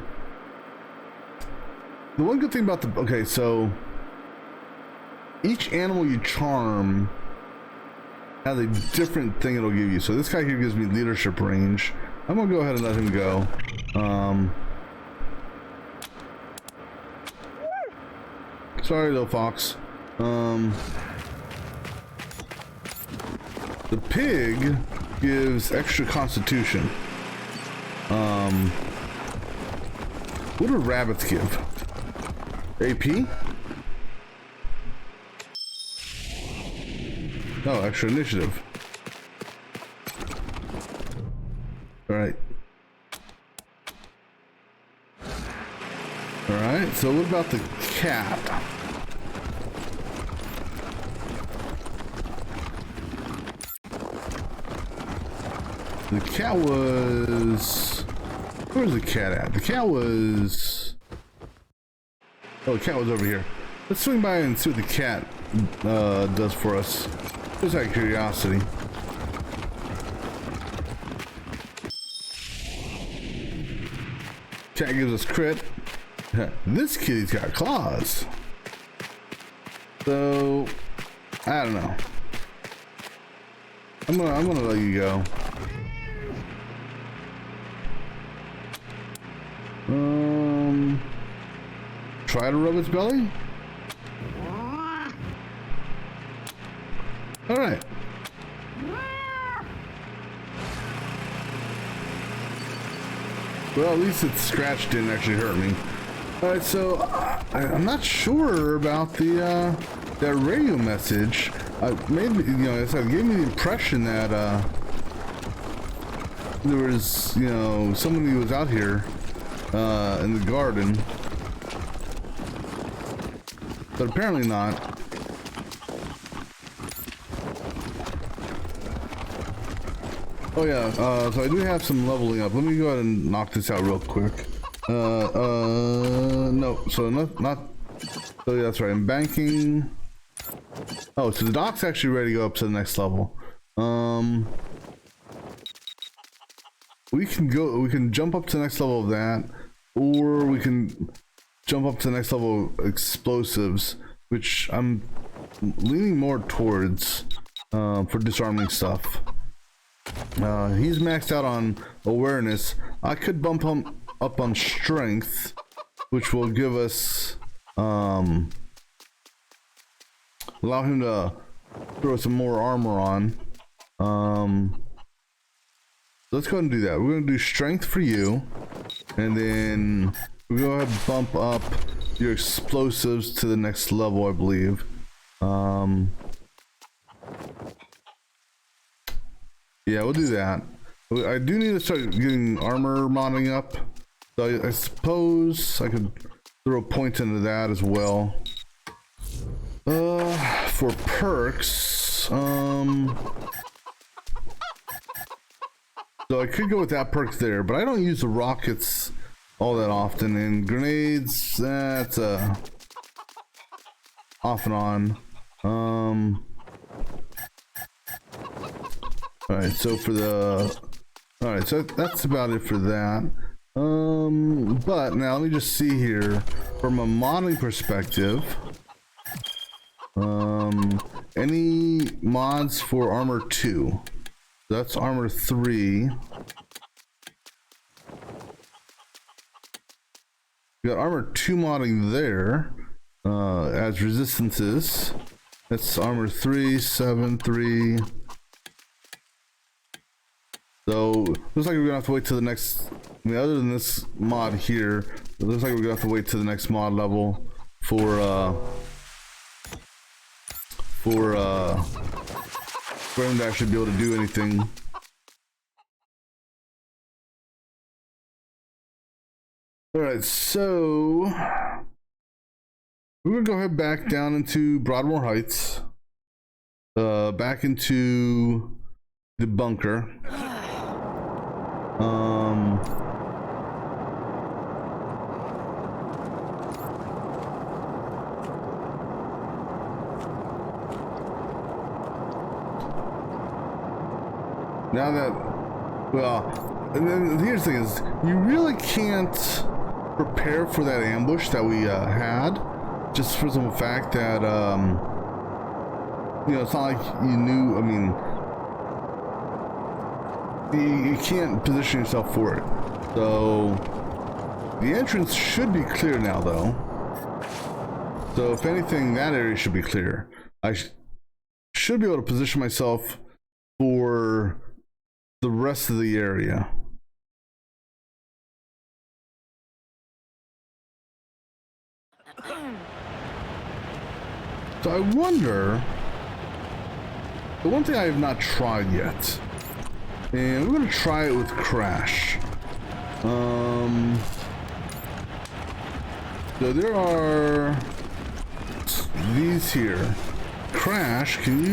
the one good thing about the, okay, so each animal you charm has a different thing it'll give you. So this guy here gives me leadership range. I'm gonna go ahead and let him go. Sorry, little fox. The pig gives extra constitution. What do rabbits give? AP? Oh, extra initiative. Alright. Alright, so what about the cat? The cat was... Where's the cat at? The cat was... Oh, the cat was over here. Let's swing by and see what the cat does for us. Just out of curiosity. Cat gives us crit. This kitty's got claws. So I don't know. I'm gonna let you go. Try to rub its belly. All right. Well, at least its scratch didn't actually hurt me. All right, so I'm not sure about the that radio message. Maybe, you know, it gave me the impression that there was, you know, somebody who was out here in the garden, but apparently not. Oh yeah, so I do have some leveling up. Let me go ahead and knock this out real quick. No, so not, so yeah, that's right, I'm banking. Oh, so the dock's actually ready to go up to the next level. We can jump up to the next level of that, or we can jump up to the next level of explosives, which I'm leaning more towards for disarming stuff. He's maxed out on awareness. I could bump him up on strength, which will give us allow him to throw some more armor on. Let's go ahead and do that. We're going to do strength for you, and then we'll go ahead and bump up your explosives to the next level, I believe. Yeah, we'll do that. I do need to start getting armor modding up, so I suppose I could throw a point into that as well. For perks, so I could go with that perk there, but I don't use the rockets all that often, and grenades, that's off and on. Alright, so for the... Alright, so that's about it for that. But now let me just see here, from a modeling perspective, any mods for armor 2? That's armor 3. We got armor 2 modding there, as resistances. That's armor 3, 7, 3. So looks like we're gonna have to wait till the next. I mean, other than this mod here, it looks like we're gonna have to wait till the next mod level for him to actually be able to do anything. All right, so we're gonna go ahead back down into Broadmoor Heights, back into the bunker. Now that, well, and then here's the thing is, you really can't prepare for that ambush that we had, just for the fact that, you know, it's not like you knew, I mean, you can't position yourself for it. So, the entrance should be clear now, though. So, if anything, that area should be clear. I should be able to position myself for the rest of the area. So I wonder, the one thing I have not tried yet, and we're gonna try it with Crash. So there are these here. Crash, can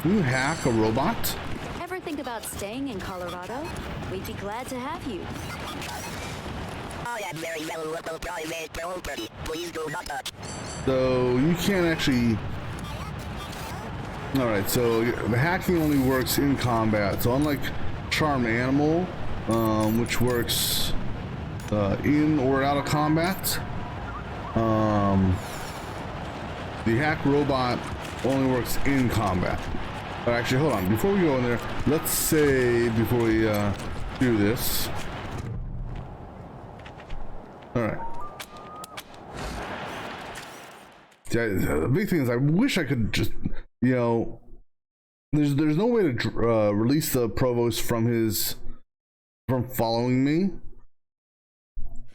you hack a robot? Ever think about staying in Colorado? We'd be glad to have you. So you can't actually. Alright, so the hacking only works in combat. So unlike Charmed Animal, which works in or out of combat, the hack robot only works in combat. But actually, hold on. Before we go in there, let's say before we do this. All right. The big thing is, I wish I could just, you know, there's no way to release the provost from following me.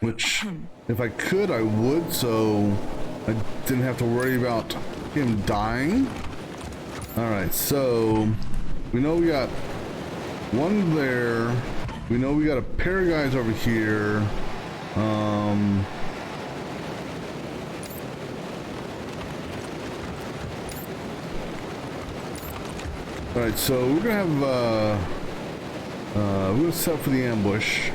Which, if I could, I would, so I didn't have to worry about him dying. Alright, so we know we got one there. We know we got a pair of guys over here. Alright, so we're gonna have we're gonna set up for the ambush.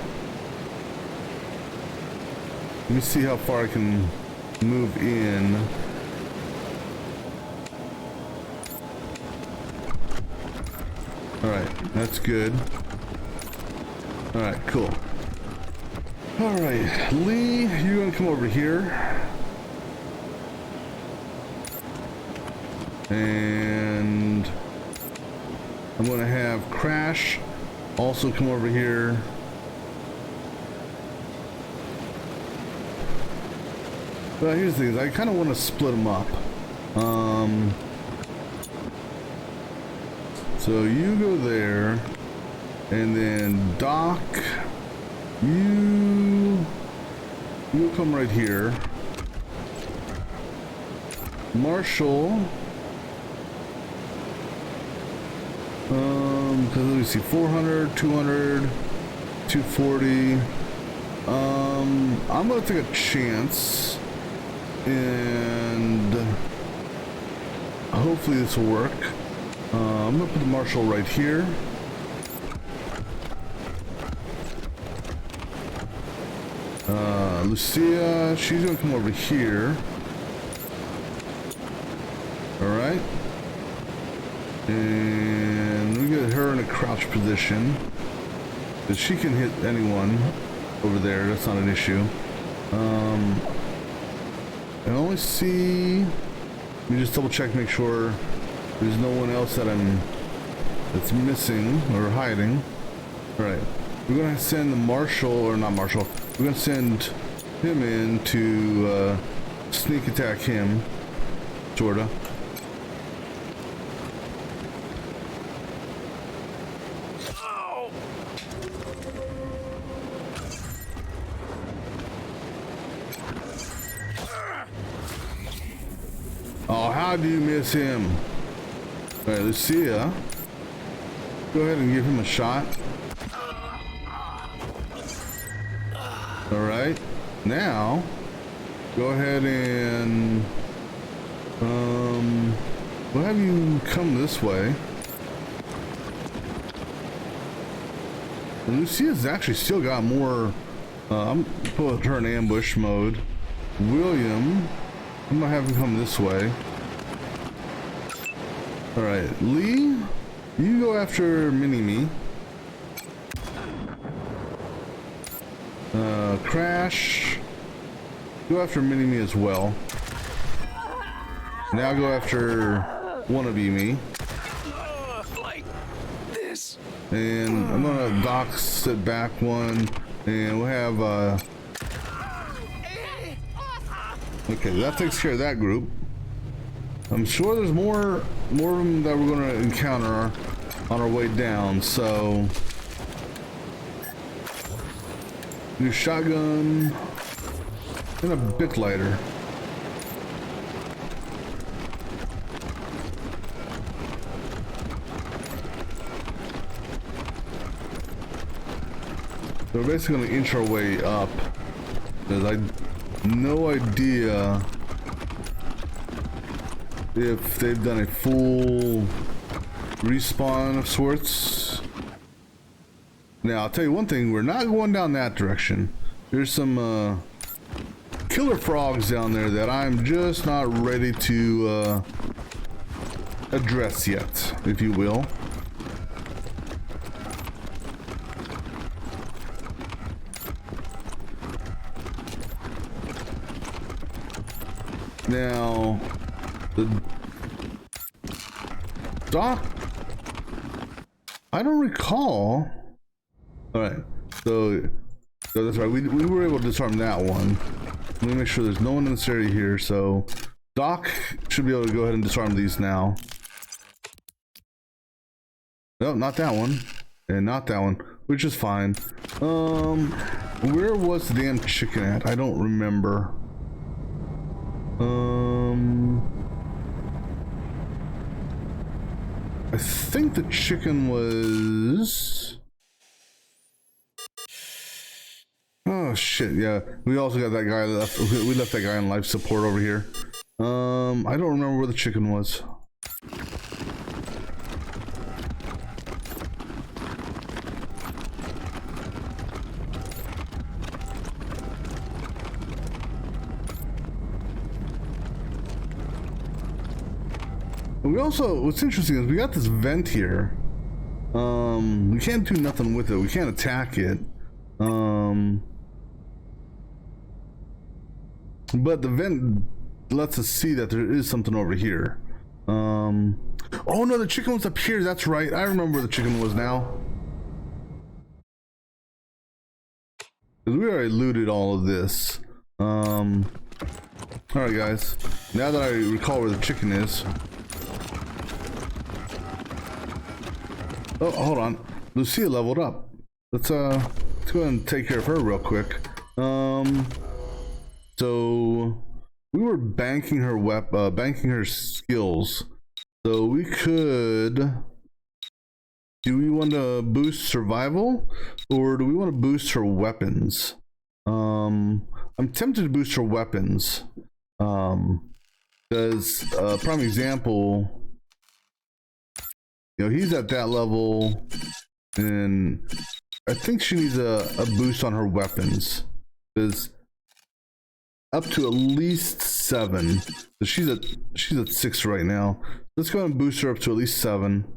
Let me see how far I can move in. Alright, that's good. Alright, cool. Alright, Lee, you're gonna come over here. And I'm gonna have Crash also come over here. But here's the thing, I kind of want to split them up. So you go there, and then Doc, you'll come right here. Marshall, because let me see, 400, 200, 240. I'm gonna take a chance, and hopefully this will work. I'm gonna put the Marshal right here. Lucia, she's gonna come over here. Alright. And we get her in a crouch position. But she can hit anyone over there, that's not an issue. I only see, let me just double check, make sure there's no one else that's missing or hiding. All right, we're gonna send the Marshal, or not Marshal, we're gonna send him in to sneak attack him, sorta. Oh, how do you miss him? All right, Lucia, go ahead and give him a shot. All right, now go ahead and we'll have you come this way. And Lucia's actually still got more. I'm put her in ambush mode. William, I'm gonna have him come this way. All right, Lee, you go after Mini-Me. Crash, go after Mini-Me as well. Now go after Wannabe Me. Like this. And I'm gonna Doc sit back one, and we'll have okay, that takes care of that group. I'm sure there's more of them that we're gonna encounter on our way down. So, new shotgun and a Bic lighter. So we're basically gonna inch our way up, because I no idea if they've done a full respawn of sorts. Now I'll tell you one thing, we're not going down that direction. There's some killer frogs down there that I'm just not ready to address yet, if you will. Now, the Doc, I don't recall. All right, so that's right. We were able to disarm that one. Let me make sure there's no one in this area here. So Doc should be able to go ahead and disarm these now. No, not that one, and not that one, which is fine. Where was the damn chicken at? I don't remember. I think the chicken was... Oh shit, yeah. We also got that guy left. We left that guy on life support over here. I don't remember where the chicken was. We also, what's interesting is we got this vent here. We can't do nothing with it. We can't attack it. But the vent lets us see that there is something over here. Oh no, the chicken was up here. That's right. I remember where the chicken was now. We already looted all of this. Alright guys. Now that I recall where the chicken is. Oh, hold on. Lucia leveled up. Let's go ahead and take care of her real quick. So we were banking her banking her skills. So we could. Do we want to boost survival, or do we want to boost her weapons? I'm tempted to boost her weapons. Because prime example. You know, he's at that level, and I think she needs a boost on her weapons. Because up to at least 7. So she's at 6 right now. Let's go ahead and boost her up to at least 7.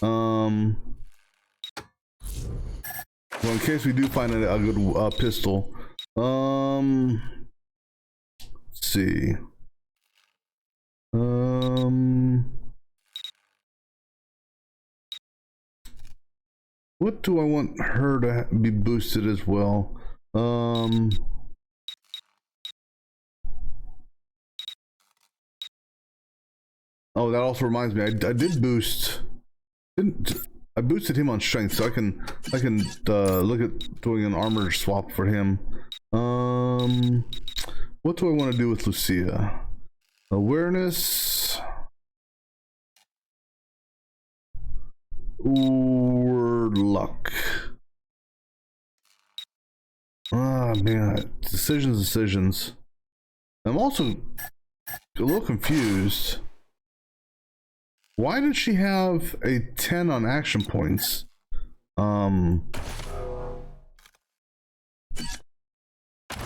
Well, in case we do find a good pistol. Let's see. What do I want her to be boosted as well? Oh, that also reminds me. I did boost. I boosted him on strength, so I can look at doing an armor swap for him. What do I want to do with Lucia? Awareness. Or luck. Ah, man, decisions. I'm also a little confused. Why did she have a 10 on action points?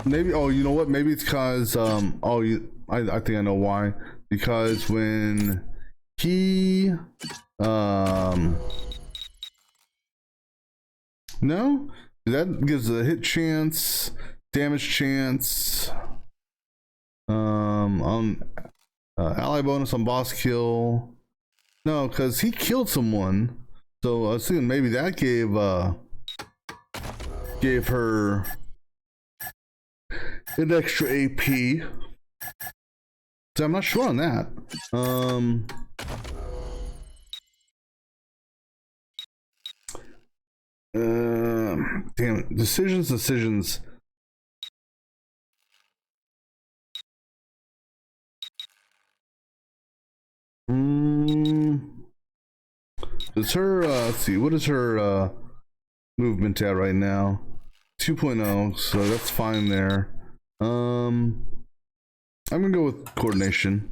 Maybe, oh, you know what? Maybe it's because, I think I know why. Because when he, no, that gives a hit chance, damage chance, on ally bonus on boss kill. No, because he killed someone, so I was thinking maybe that gave her an extra AP. So I'm not sure on that. Damn it. Decisions. Is her let's see, what is her movement at right now? 2.0, so that's fine there. I'm gonna go with coordination.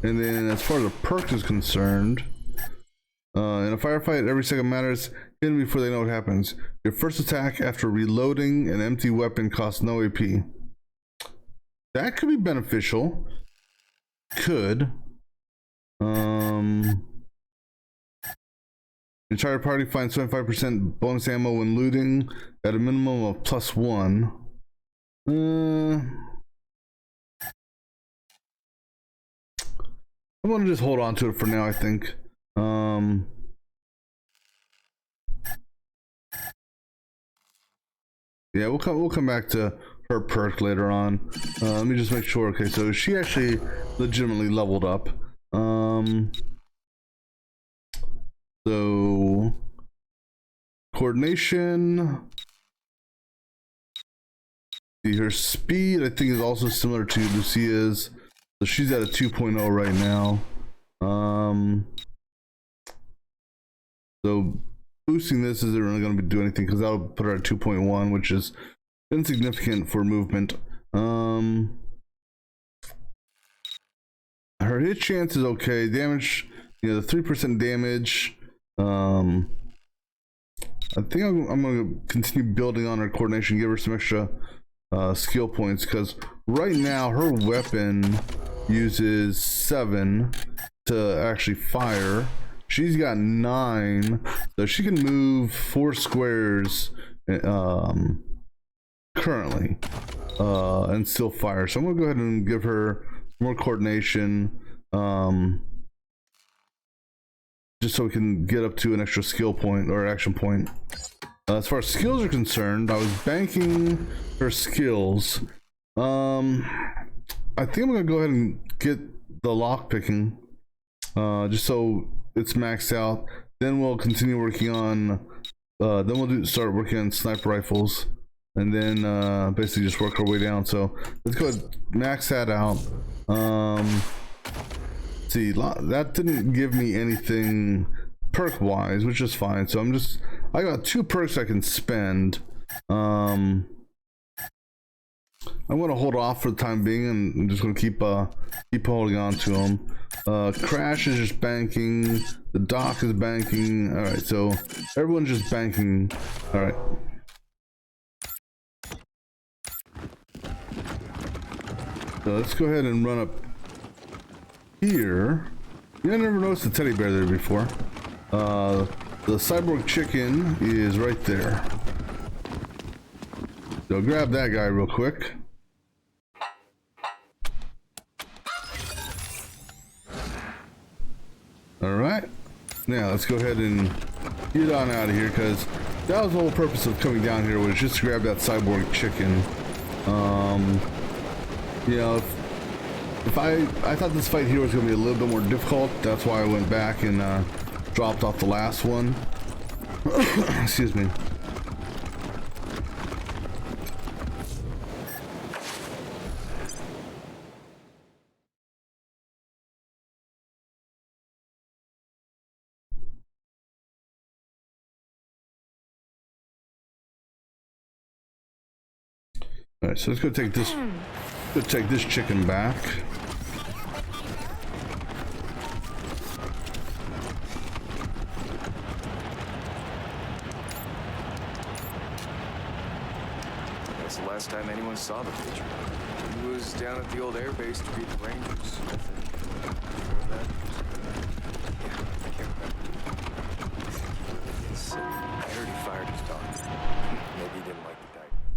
And then as far as the perk is concerned, in a firefight, every second matters. Hit them before they know what happens. Your first attack after reloading an empty weapon costs no AP. That could be beneficial. Could. Entire party finds 25% bonus ammo when looting at a minimum of +1. I'm gonna just hold on to it for now, I think. Yeah, we'll come back to her perk later on. Let me just make sure. Okay, so she actually legitimately leveled up. So coordination. See, her speed I think is also similar to Lucia's. So she's at a 2.0 right now. So boosting this isn't really going to do anything because that'll put her at 2.1, which is insignificant for movement. Her hit chance is okay. Damage, the 3% damage. I think I'm going to continue building on her coordination, give her some extra skill points, because right now her weapon uses 7 to actually fire. She's got 9, so she can move 4 squares currently and still fire. So I'm gonna go ahead and give her more coordination, just so we can get up to an extra skill point or action point. As far as skills are concerned, I was banking her skills. I think I'm gonna go ahead and get the lock picking, just so it's maxed out. Then we'll continue working on. Then we'll start working on sniper rifles, and then basically just work our way down. So let's go ahead and max that out. See, that didn't give me anything perk wise, which is fine. So I got 2 perks I can spend. I'm gonna hold off for the time being, and I'm just gonna keep holding on to them. Crash is just banking. The dock is banking. All right, so everyone's just banking. All right. So let's go ahead and run up here. I never noticed the teddy bear there before. The cyborg chicken is right there. So grab that guy real quick. All right. Now let's go ahead and get on out of here, because that was the whole purpose of coming down here, was just to grab that cyborg chicken. If I thought this fight here was going to be a little bit more difficult, that's why I went back and dropped off the last one. Excuse me. All right, so let's go take this chicken back. last time anyone saw the picture. He was down at the old air base to greet the Rangers, I think. Before that, yeah, I can't remember. I heard he fired his dog. Maybe he didn't like the diagnosis.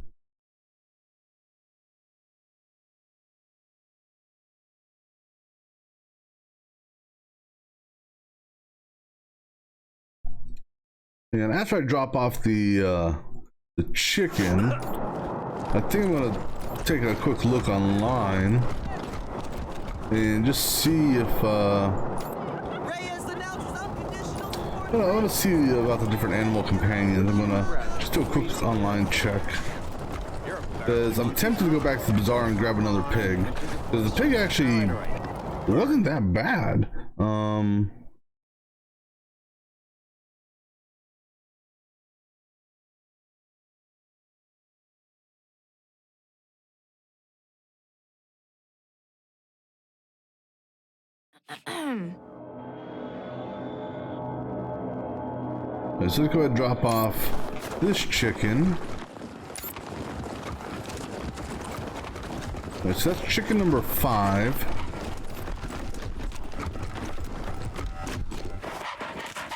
And after I drop off the chicken, I think I'm gonna take a quick look online and just see if I want to see about the different animal companions. I'm gonna just do a quick online check because I'm tempted to go back to the bazaar and grab another pig, because the pig actually wasn't that bad. So let's go ahead and drop off this chicken. Right, so that's chicken number 5.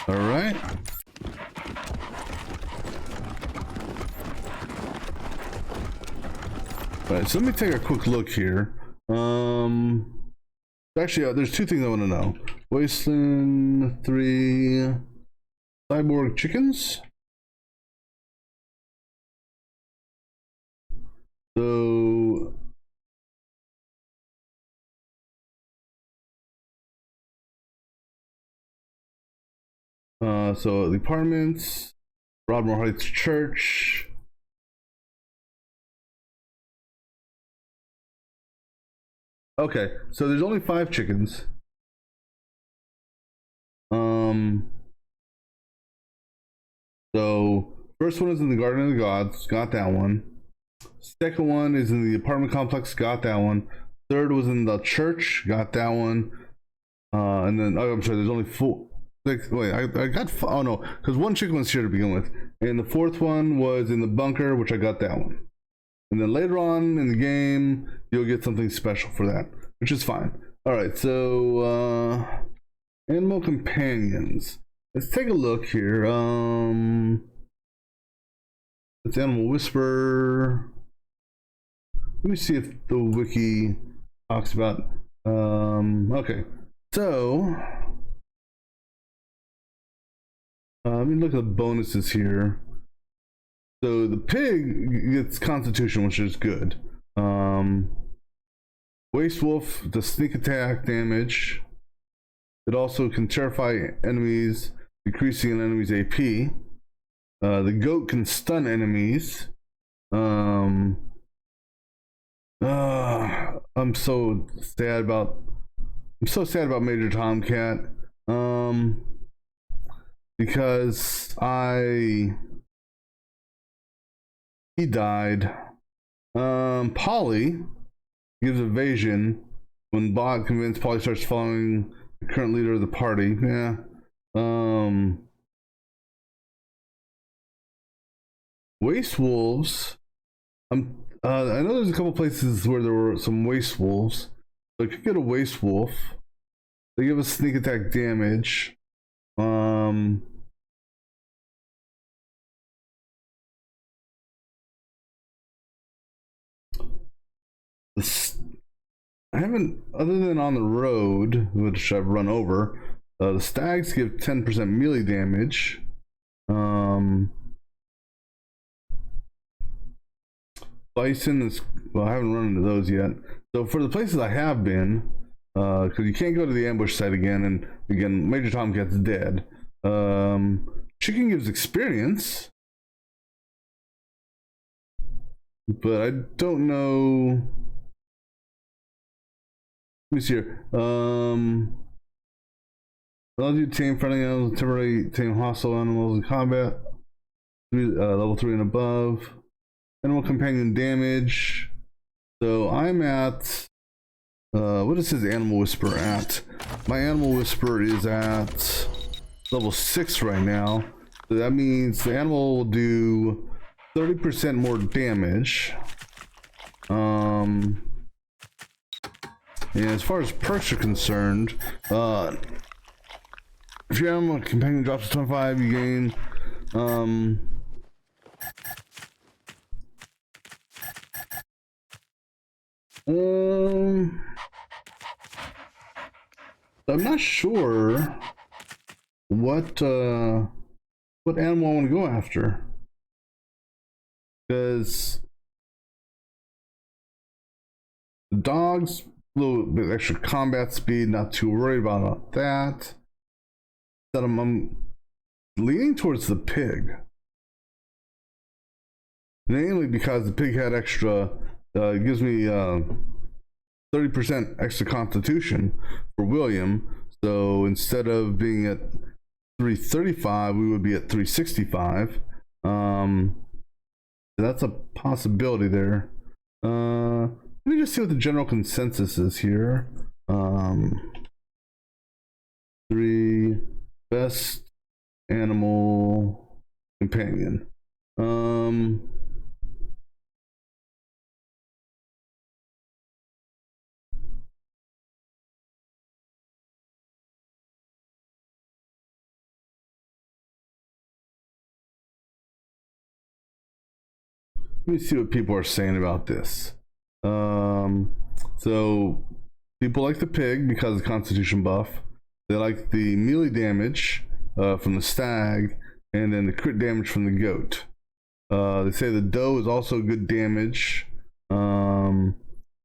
All right. All right, so let me take a quick look here. Actually, there's 2 things I want to know. Wasteland 3 cyborg chickens. So the apartments, Broadmoor Heights Church. Okay, so there's only 5 chickens. So first one is in the Garden of the Gods, got that one. Second one is in the apartment complex, got that one. Third was in the church, got that one. And then I'm sorry, there's only 4. Wait, I got, oh no, because 1 chicken was here to begin with, and the 4th one was in the bunker, which I got that one. And then later on in the game, you'll get something special for that, which is fine. All right, so animal companions. Let's take a look here. It's Animal Whisperer. Let me see if the wiki talks about. Okay, so let me look at the bonuses here. So the pig gets Constitution, which is good. Waste Wolf does sneak attack damage. It also can terrify enemies, decreasing an enemy's AP. The goat can stun enemies. I'm so sad about Major Tomcat. Because he died. Polly gives evasion when Bot convinced Polly starts following the current leader of the party. Yeah. Waste Wolves. I know there's a couple places where there were some Waste Wolves. So I could get a Waste Wolf. They give us sneak attack damage. I haven't, other than on the road, which I've run over, the stags give 10% melee damage. Bison is, well, I haven't run into those yet. So for the places I have been, because you can't go to the ambush site again, and again, Major Tomcat's dead. Chicken gives experience, but I don't know. Let me see here. Allows you to tame friendly animals, temporarily tame hostile animals in combat. Level 3 and above. Animal companion damage. So I'm at what is his Animal Whisperer at? My Animal Whisperer is at level 6 right now. So that means the animal will do 30% more damage. And as far as perks are concerned, if your animal companion drops to 25, you gain, I'm not sure what animal I want to go after, because the dog's a little bit extra combat speed, not too worried about that. That I'm leaning towards the pig, mainly because the pig had extra. It gives me 30% extra constitution for William. So instead of being at 335, we would be at 365. That's a possibility there. Let me just see what the general consensus is here. 3 best animal companion. Let me see what people are saying about this. So people like the pig because of the constitution buff. They like the melee damage from the stag, and then the crit damage from the goat. They say the doe is also good damage.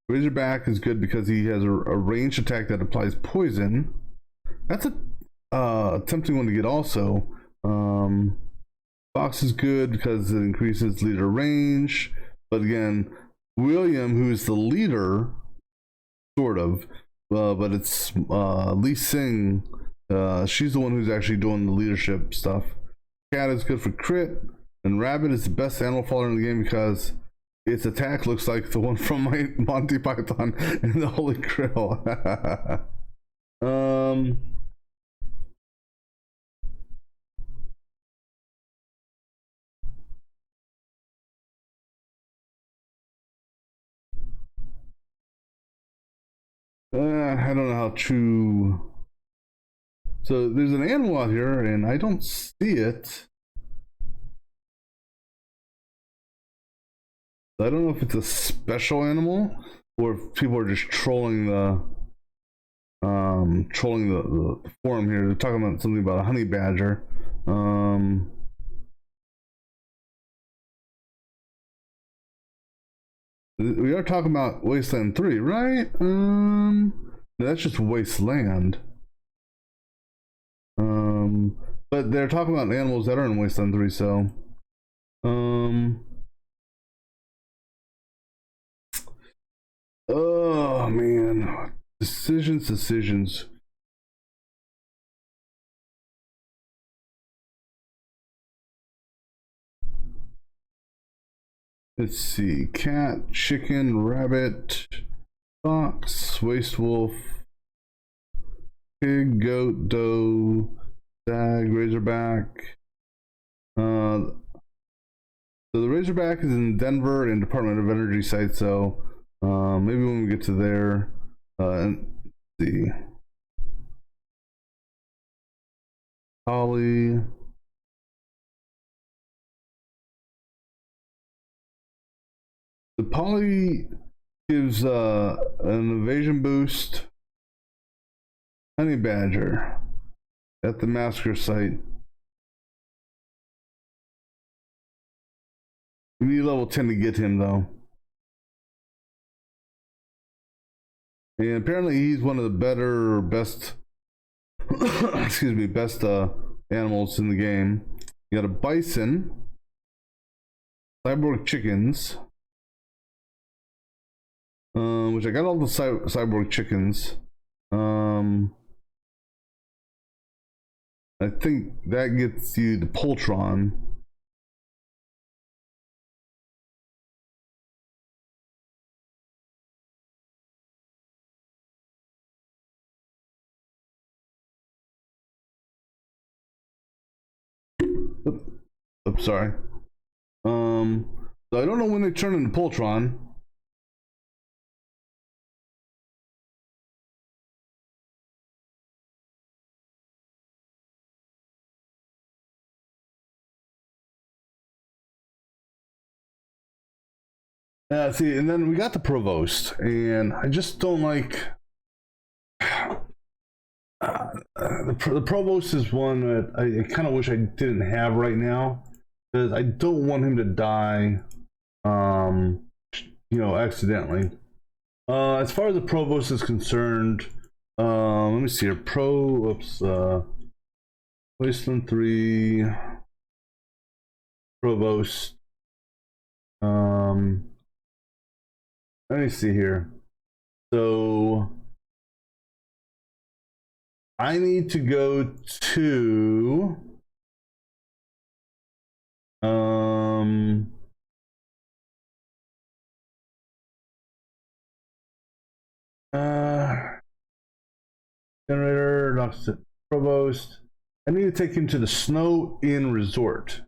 Razorback is good because he has a ranged attack that applies poison. That's a tempting one to get also. Fox is good because it increases leader range. But again, William, who is the leader, sort of, but it's Lee Sing. She's the one who's actually doing the leadership stuff. Cat is good for crit, and Rabbit is the best animal follower in the game because its attack looks like the one from my Monty Python and the Holy Grail. I don't know how true. So there's an animal out here, and I don't see it. I don't know if it's a special animal or if people are just trolling the forum here. They're talking about something about a honey badger. We are talking about Wasteland 3, right? That's just Wasteland. But they're talking about animals that are in Wasteland 3, so oh man. Decisions. Let's see. Cat, chicken, rabbit, fox, waste wolf, pig, goat, doe, stag, razorback. So the razorback is in Denver and Department of Energy site, so maybe when we get to there, and let's see. Holly. The Polly gives an evasion boost. Honey badger at the massacre site. We need level 10 to get him though. And apparently he's one of the best excuse me, best animals in the game. You got a bison, cyborg chickens, which I got all the cyborg chickens. I think that gets you the Poltron. Oops, sorry. So I don't know when they turn into Poltron. See, and then we got the provost, and I just don't like the provost is one that I kind of wish I didn't have right now, because I don't want him to die, you know, accidentally. As far as the provost is concerned, let me see here. Wasteland 3 provost. Let me see here. So I need to go to generator, knocks it, provost. I need to take him to the Snow Inn Resort.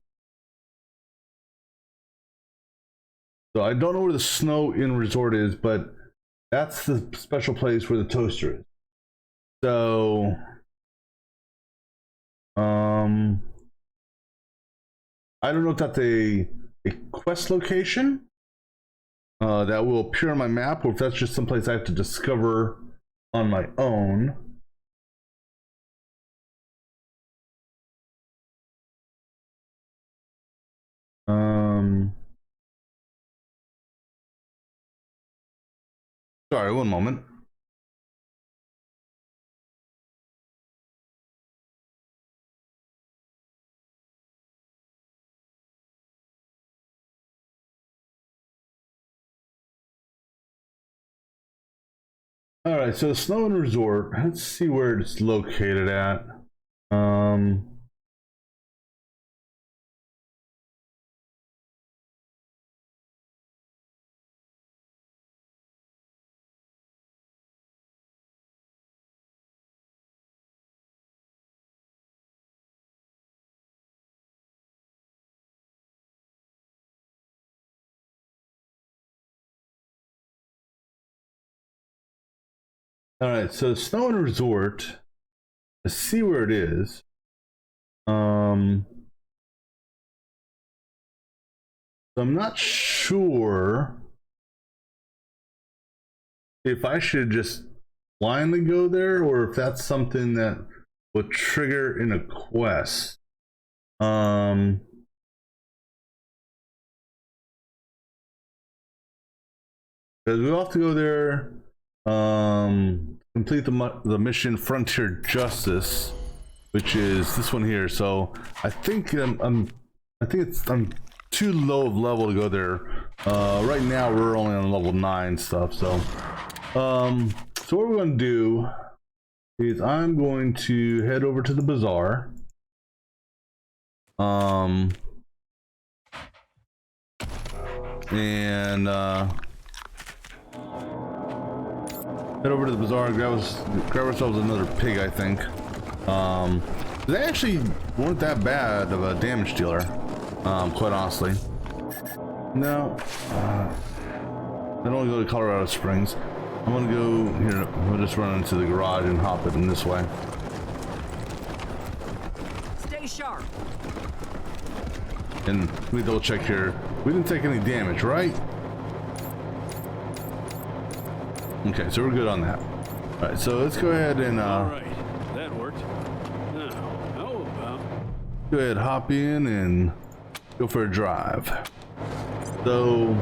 So I don't know where the Snow Inn Resort is, but that's the special place where the toaster is. So I don't know if that's a quest location that will appear on my map, or if that's just someplace I have to discover on my own. Sorry, one moment. All right, so Snow Inn Resort. Let's see where it's located at. All right, so Snow Inn Resort. Let's see where it is. So I'm not sure if I should just blindly go there, or if that's something that would trigger in a quest. Because we'll have to go there. Complete the mission Frontier Justice, which is this one here. So I think I'm too low of level to go there. Right now we're only on level 9 stuff. So so what we're going to do is I'm going to head over to the bazaar. And head over to the bazaar and grab ourselves another pig, I think. They actually weren't that bad of a damage dealer, quite honestly. No, I don't want to go to Colorado Springs. I'm gonna go here. We'll just run into the garage and hop it in this way. Stay sharp. And let me double check here. We didn't take any damage, right? Okay, so we're good on that. All right, so let's go ahead and all right, that worked. Now, how about go ahead, hop in and go for a drive. So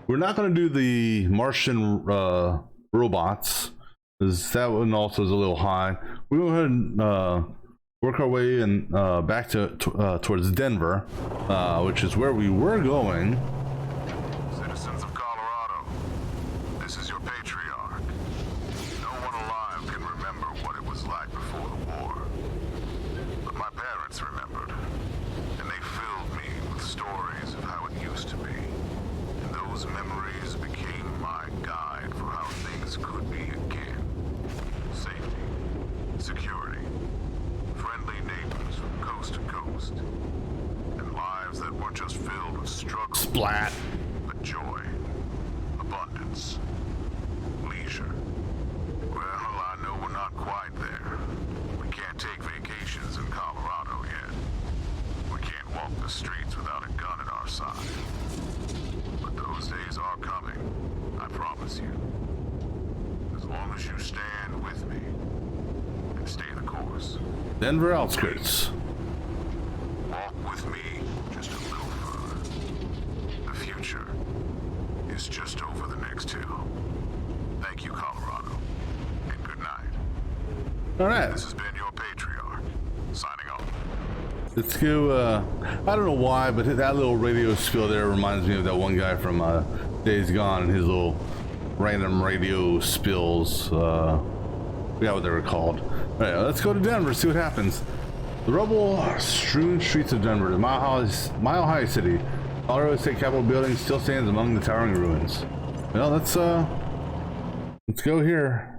we're not going to do the Martian robots, because that one also is a little high. We're going to go ahead and work our way and back towards Denver, which is where we were going. Citizens of Colorado, this is your patriarch. No one alive can remember what it was like before the war. But my parents remembered, and they filled me with stories of how it used to be. And those memories became my guide for how things could be again. Safety, security, friendly neighbors from coast to coast, and lives that weren't just filled with struggle, splat, but joy, abundance, leisure. Well, I know we're not quite there. We can't take vacations in Colorado yet. We can't walk the streets without a gun at our side. But those days outskirts. Denver outskirts. Walk with me just a little further. The future is just over the next hill. Thank you, Colorado. And good night. All right. This has been your Patriarch. Signing off. Let's go, I don't know why, but that little radio spiel there reminds me of that one guy from Days Gone and his little random radio spills. Forgot what they were called. All right, let's go to Denver, see what happens. The rubble-strewn streets of Denver, the mile-high city. Colorado State Capitol building still stands among the towering ruins. Well, let's go here.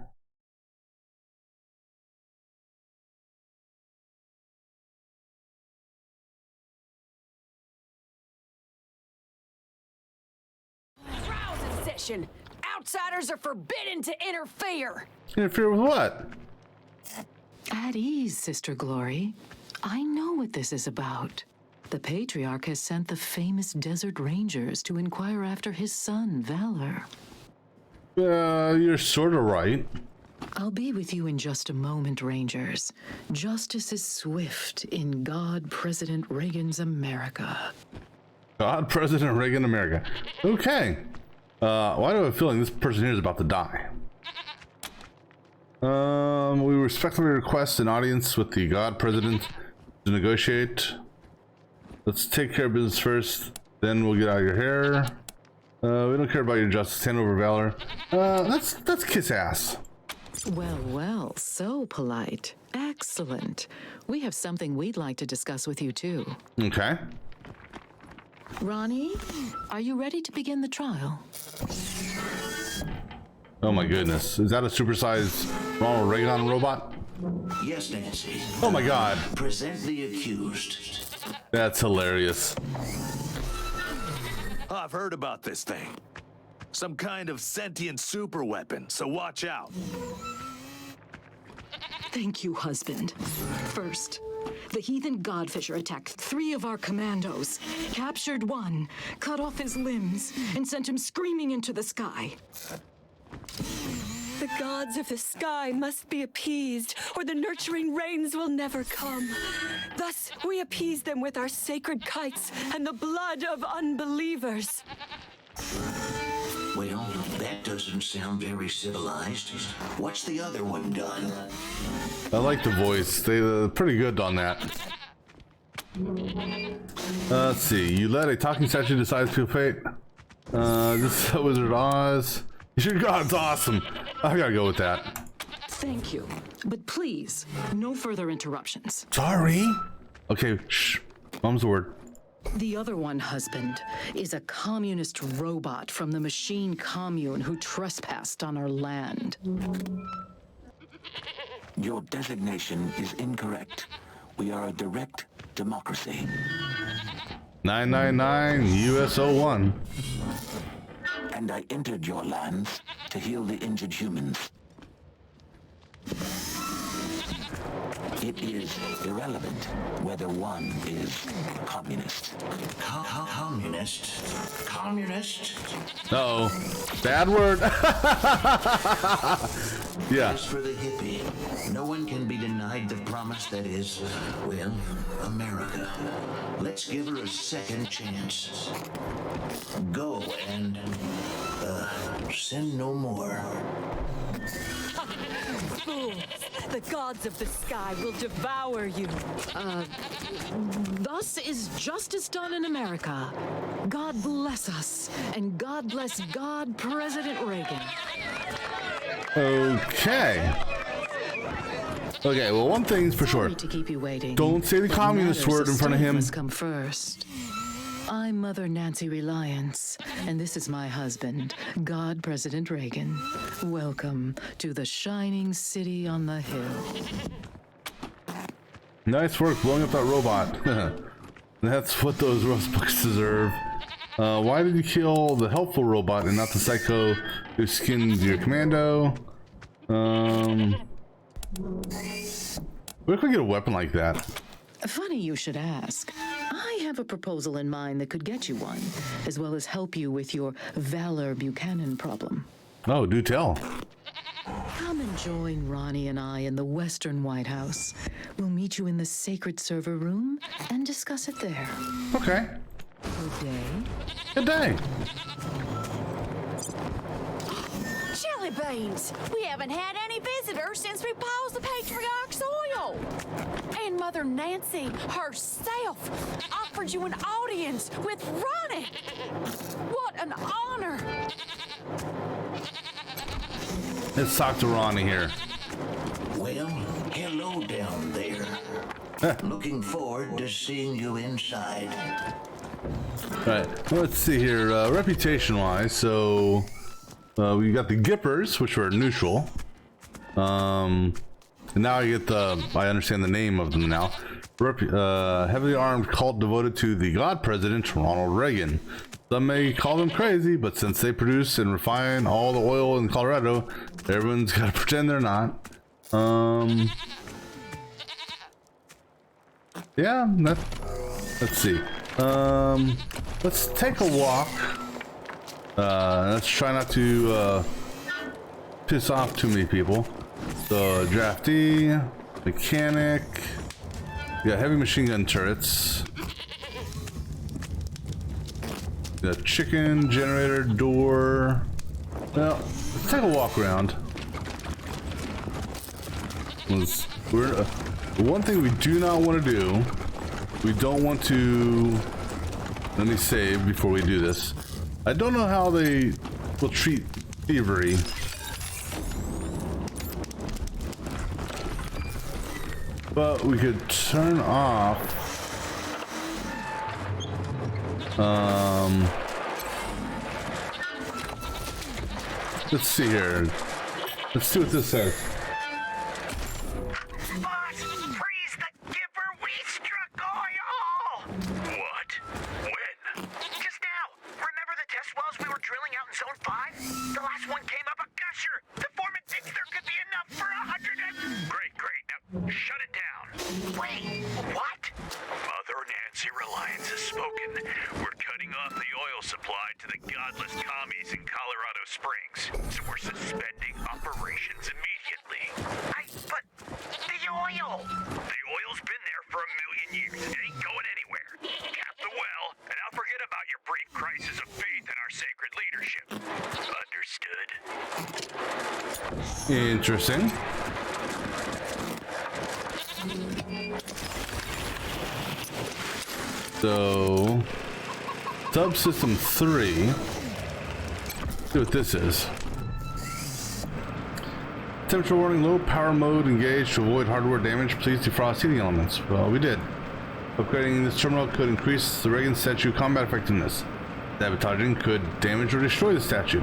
Outsiders are forbidden to interfere. Interfere with what? At ease, Sister Glory. I know what this is about. The Patriarch has sent the famous Desert Rangers to inquire after his son, Valor. You're sort of right. I'll be with you in just a moment, Rangers. Justice is swift in God President Reagan's America. God President Reagan America. Okay. Why do I have a feeling this person here is about to die? We respectfully request an audience with the God President to negotiate. Let's take care of business first, then we'll get out of your hair. We don't care about your justice. Hand over Valor. Let's kiss ass. Well, well, so polite. Excellent. We have something we'd like to discuss with you, too. Okay. Ronnie, are you ready to begin the trial? Oh my goodness. Is that a supersized Ronald Reagan robot? Yes, Nancy. Oh my god. Present the accused. That's hilarious. I've heard about this thing. Some kind of sentient super weapon, so watch out. Thank you, husband. First, the heathen Godfisher attacked 3 of our commandos, captured 1, cut off his limbs, and sent him screaming into the sky. The gods of the sky must be appeased, or the nurturing rains will never come. Thus, we appease them with our sacred kites and the blood of unbelievers. Well, that doesn't sound very civilized. What's the other one done? I like the voice. They're pretty good on that. Let's see. You let a talking statue decide to fate. This is Wizard of Oz. Your God's awesome. I gotta go with that. Thank you. But please, no further interruptions. Sorry. Okay, shh. Mom's word. The other one, husband, is a communist robot from the machine commune who trespassed on our land. Your designation is incorrect. We are a direct democracy. 999 US 01. And I entered your lands to heal the injured humans. It is irrelevant whether one is communist. Communist? Communist? Uh-oh. Bad word. Yeah. As for the hippie, no one can be denied the promise that is, well, America. Let's give her a second chance. Go and, sin no more. Fools! The gods of the sky will devour you. Thus is justice done in America. God bless us, and God bless God President Reagan. Okay. Okay, well, one thing's for sure. Sorry to keep you waiting. Don't say the communist word in front of him. Must come first. I'm Mother Nancy Reliance, and this is my husband, God President Reagan. Welcome to the shining city on the hill. Nice work blowing up that robot. That's what those roast books deserve. Why did you kill the helpful robot and not the psycho who skinned your commando? Where can we get a weapon like that? Funny you should ask. I have a proposal in mind that could get you one, as well as help you with your Valor Buchanan problem. Oh, do tell. Come and Join Ronnie and I in the Western White House. We'll meet you in the sacred server room and discuss it there. Okay. Good day. Good day. Jelly beans! We haven't had any visitors since we paused the patriarch's oil. And Mother Nancy herself offered you an audience with Ronnie. What an honor! Let's talk to Ronnie here. Well, hello down there. Looking forward to seeing you inside. Right, let's see here. Reputation-wise, so we got the Gippers, which were neutral. And now I get I understand the name of them now. Heavily armed cult devoted to the God President Ronald Reagan. Some may call them crazy, but since they produce and refine all the oil in Colorado, everyone's got to pretend they're not. Yeah, let's see. Let's take a walk. Let's try not to piss off too many people. So, draftee, mechanic, we got heavy machine gun turrets. The chicken, generator, door. Well, let's take a walk around. One thing we do not want to do, we don't want to, let me save before we do this. I don't know how they will treat thievery. But we could turn off let's see here. Let's see what this says. Boss, freeze the Gipper. We struck oil. What? When? Just now. Remember the test wells we were drilling out in Zone 5? The last one came up a gusher. The foreman thinks there could be enough for 100 and... Great. Now, shut it down. Wait, what? Mother Nancy Reliance has spoken. We're cutting off the oil supply to the godless commies in Colorado Springs. So we're suspending operations immediately. But the oil! The oil's been there for 1,000,000 years. It ain't going anywhere. Cap the well, and I'll forget about your brief crisis of faith in our sacred leadership. Understood? Interesting. So, subsystem 3. Let's see what this is. Temperature warning, low power mode engaged to avoid hardware damage. Please defrost heating elements. Well, we did. Upgrading this terminal could increase the Reagan statue combat effectiveness. Sabotaging could damage or destroy the statue.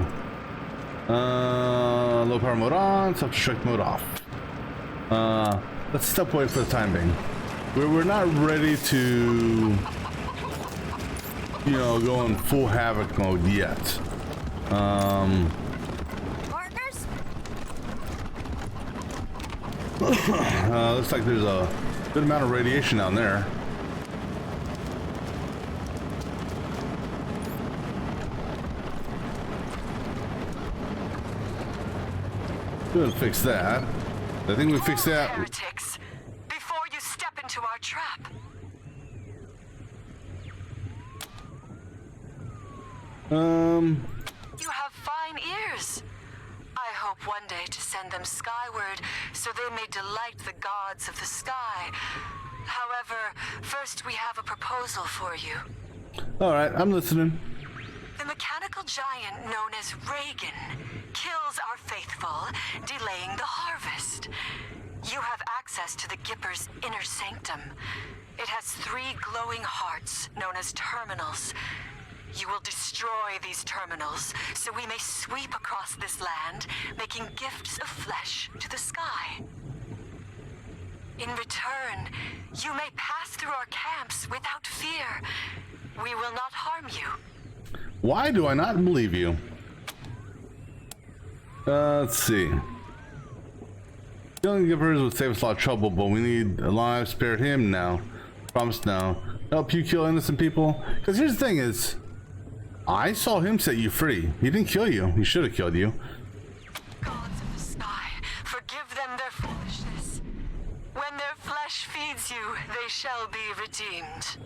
Low power mode on, self-destruct mode off. Let's step away for the time being. We're not ready to, you know, go in full havoc mode yet. Partners? Looks like there's a good amount of radiation down there. Go ahead and fix that. I think we fixed that. Heretics, before you step into our trap. You have fine ears. I hope one day to send them skyward so they may delight the gods of the sky. However, first we have a proposal for you. All right, I'm listening. The mechanical giant known as Reagan kills our faithful, delaying the harvest. You have access to the Gipper's inner sanctum. It has 3 glowing hearts known as terminals. You will destroy these terminals so we may sweep across this land, making gifts of flesh to the sky. In return, you may pass through our camps without fear. We will not harm you. Why do I not believe you? Let's see. Killing Gippers would save us a lot of trouble, but we need alive, spare him now. Promise now. Help you kill innocent people. Because here's the thing is, I saw him set you free. He didn't kill you. He should have killed you. Gods of the sky, forgive needs you, they shall be redeemed.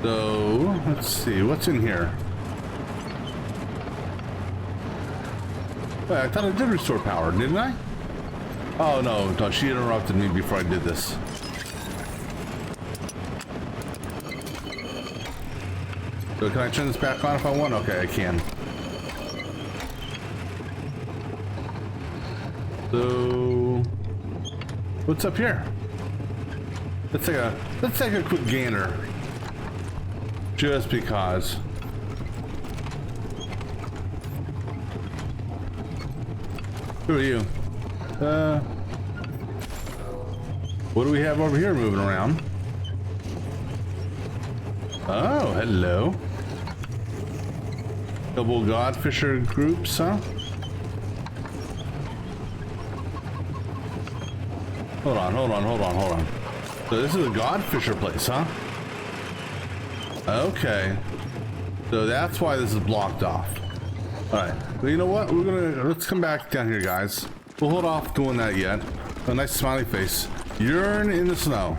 So, let's see, what's in here? Wait, I thought I did restore power, didn't I? Oh no, she interrupted me before I did this. So can I turn this back on if I want? Okay, I can. So, what's up here? Let's take a quick gander. Just because. Who are you? What do we have over here moving around? Oh, hello. Double Godfisher groups, huh? Hold on. So this is a Godfisher place, huh? Okay. So that's why this is blocked off. Alright. Well, you know what? Let's come back down here, guys. We'll hold off doing that yet. A nice smiley face. Yearn in the snow.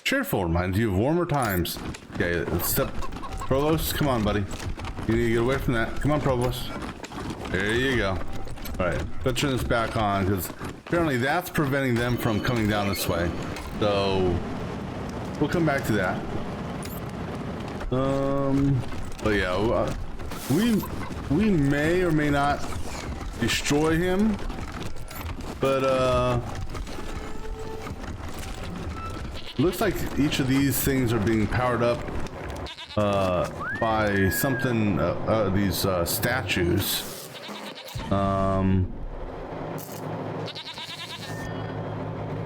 Cheerful reminds you of warmer times. Okay, let's step. Provost, come on, buddy. You need to get away from that. Come on, Provost. There you go. Alright, let's turn this back on because apparently that's preventing them from coming down this way. So we'll come back to that. But yeah, we may or may not destroy him, but looks like each of these things are being powered up by something, these statues. Go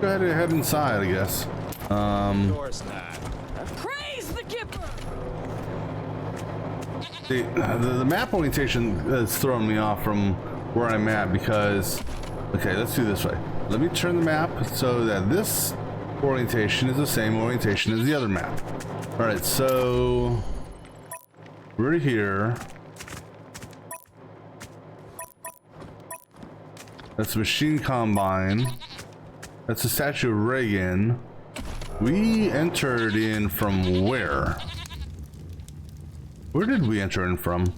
ahead and head inside, I guess. Praise the Gipper! The map orientation is throwing me off from where I'm at because, okay, let's do this way. Let me turn the map so that this orientation is the same orientation as the other map. All right, so we're here. That's Machine Combine. That's the statue of Reagan. We entered in from where? Where did we enter in from?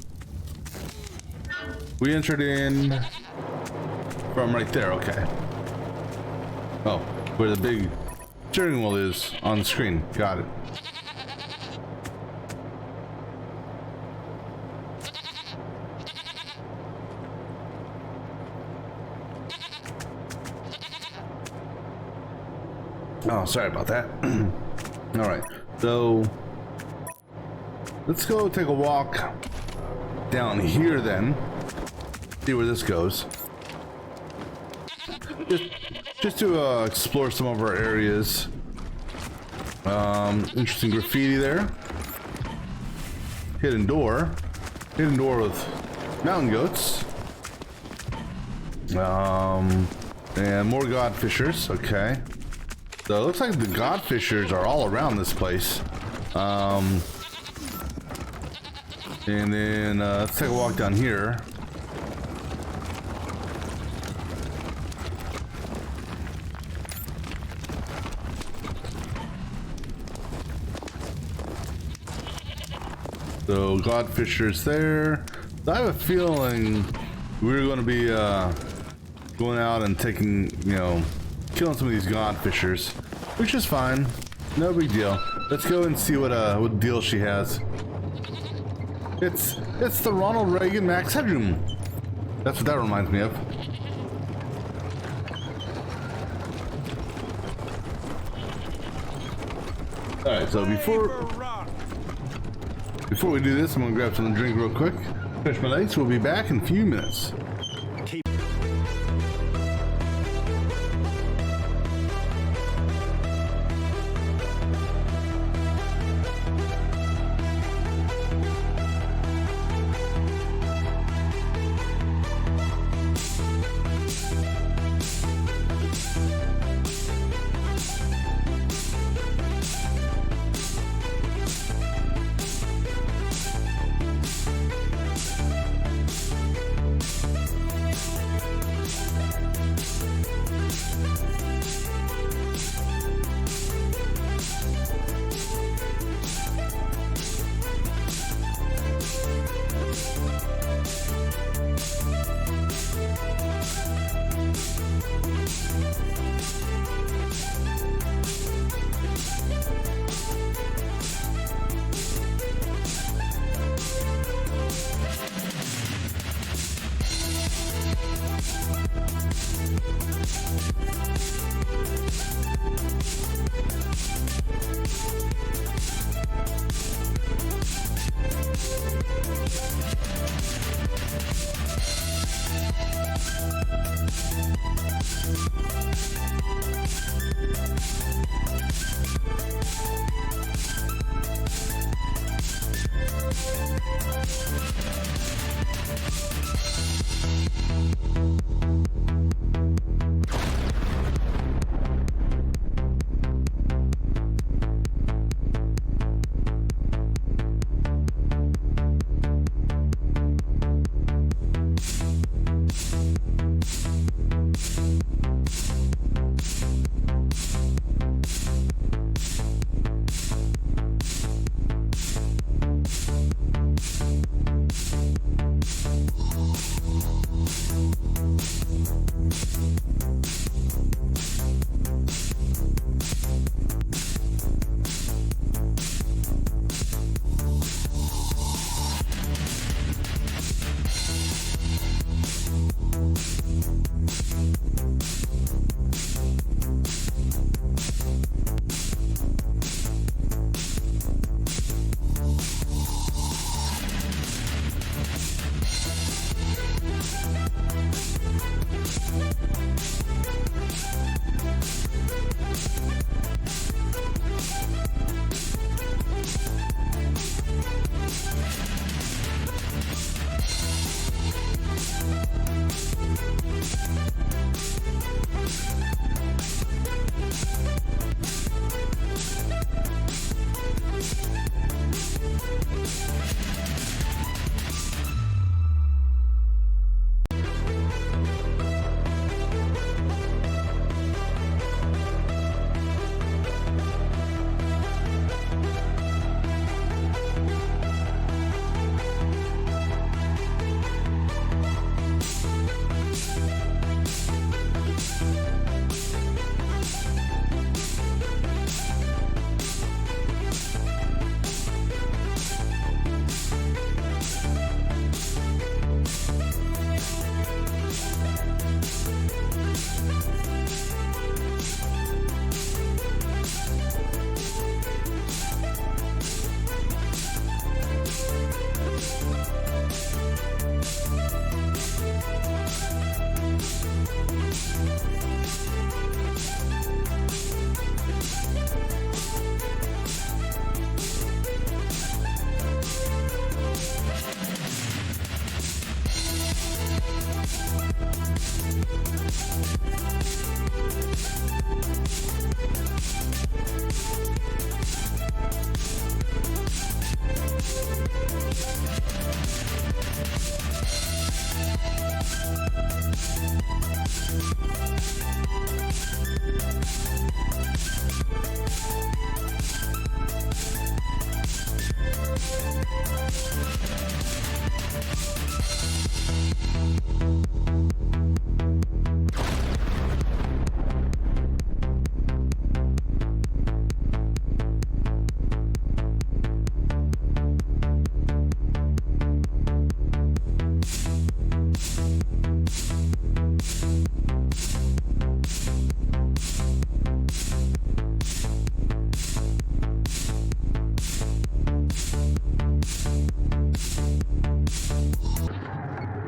We entered in from right there, okay. Oh, where the big steering wheel is on the screen. Got it. Oh, sorry about that. All right, so let's go take a walk down here then. See where this goes. Just to explore some of our areas. Interesting graffiti there. Hidden door with mountain goats. And more godfishers. Okay. So it looks like the godfishers are all around this place. And then let's take a walk down here. So godfishers there. So I have a feeling we're going to be going out and taking, killing some of these godfishers, which is fine. No big deal. Let's go and see what deal she has. It's the Ronald Reagan Max Headroom. That's what that reminds me of. All right, so before we do this, I'm gonna grab something to drink real quick. Stretch my legs. We'll be back in a few minutes.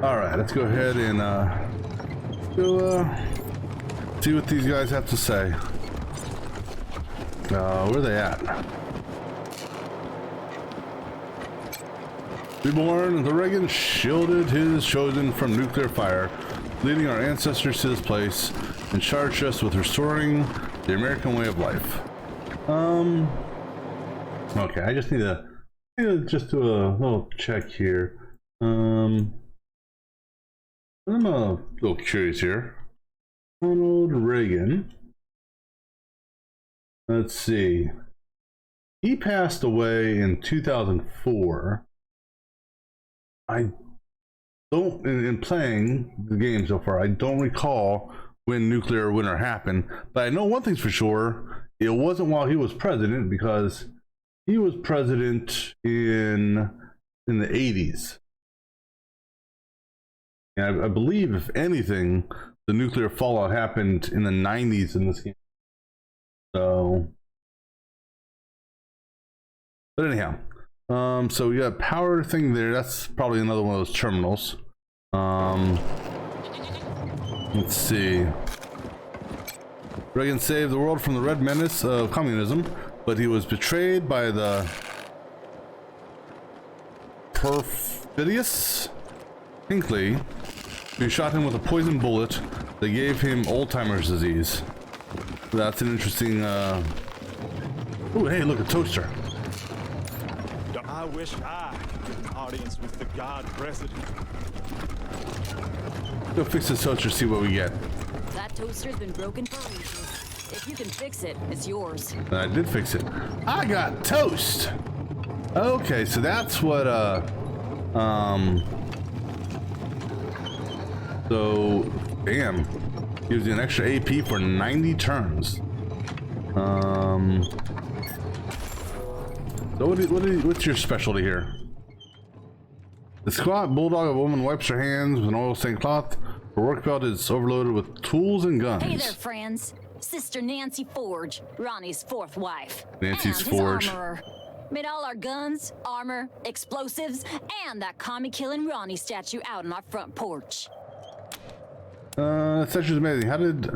All right, let's go ahead and see what these guys have to say. Where are they at? Reborn, the Reagan shielded his chosen from nuclear fire, leading our ancestors to this place and charged us with restoring the American way of life. Okay, I just need to just do a little check here. I'm a little curious here. Ronald Reagan. Let's see. He passed away in 2004. I don't, in playing the game so far, I don't recall when nuclear winter happened, but I know one thing's for sure. It wasn't while he was president, because he was president in the 80s. And I believe, if anything, the nuclear fallout happened in the 90s in this game. So, but anyhow, so we got a power thing there. That's probably another one of those terminals. Let's see. Reagan saved the world from the red menace of communism, but he was betrayed by the perfidious Hinckley, who shot him with a poison bullet that gave him Alzheimer's disease. That's an interesting, Oh, hey, look, a toaster. I wish I could get an audience with the God President. Go fix this toaster, see what we get. That toaster's been broken for reasons. If you can fix it, it's yours. I did fix it. I got toast. Okay, so that's what, so, damn. Gives you an extra AP for 90 turns. So what's your specialty here? The squat bulldog of a woman wipes her hands with an oil stained cloth. Her work belt is overloaded with tools and guns. Hey there, friends. Sister Nancy Forge, Ronnie's fourth wife. Nancy's and Forge. His armorer. Made all our guns, armor, explosives, and that commie-killing Ronnie statue out on our front porch. Statue's amazing. How did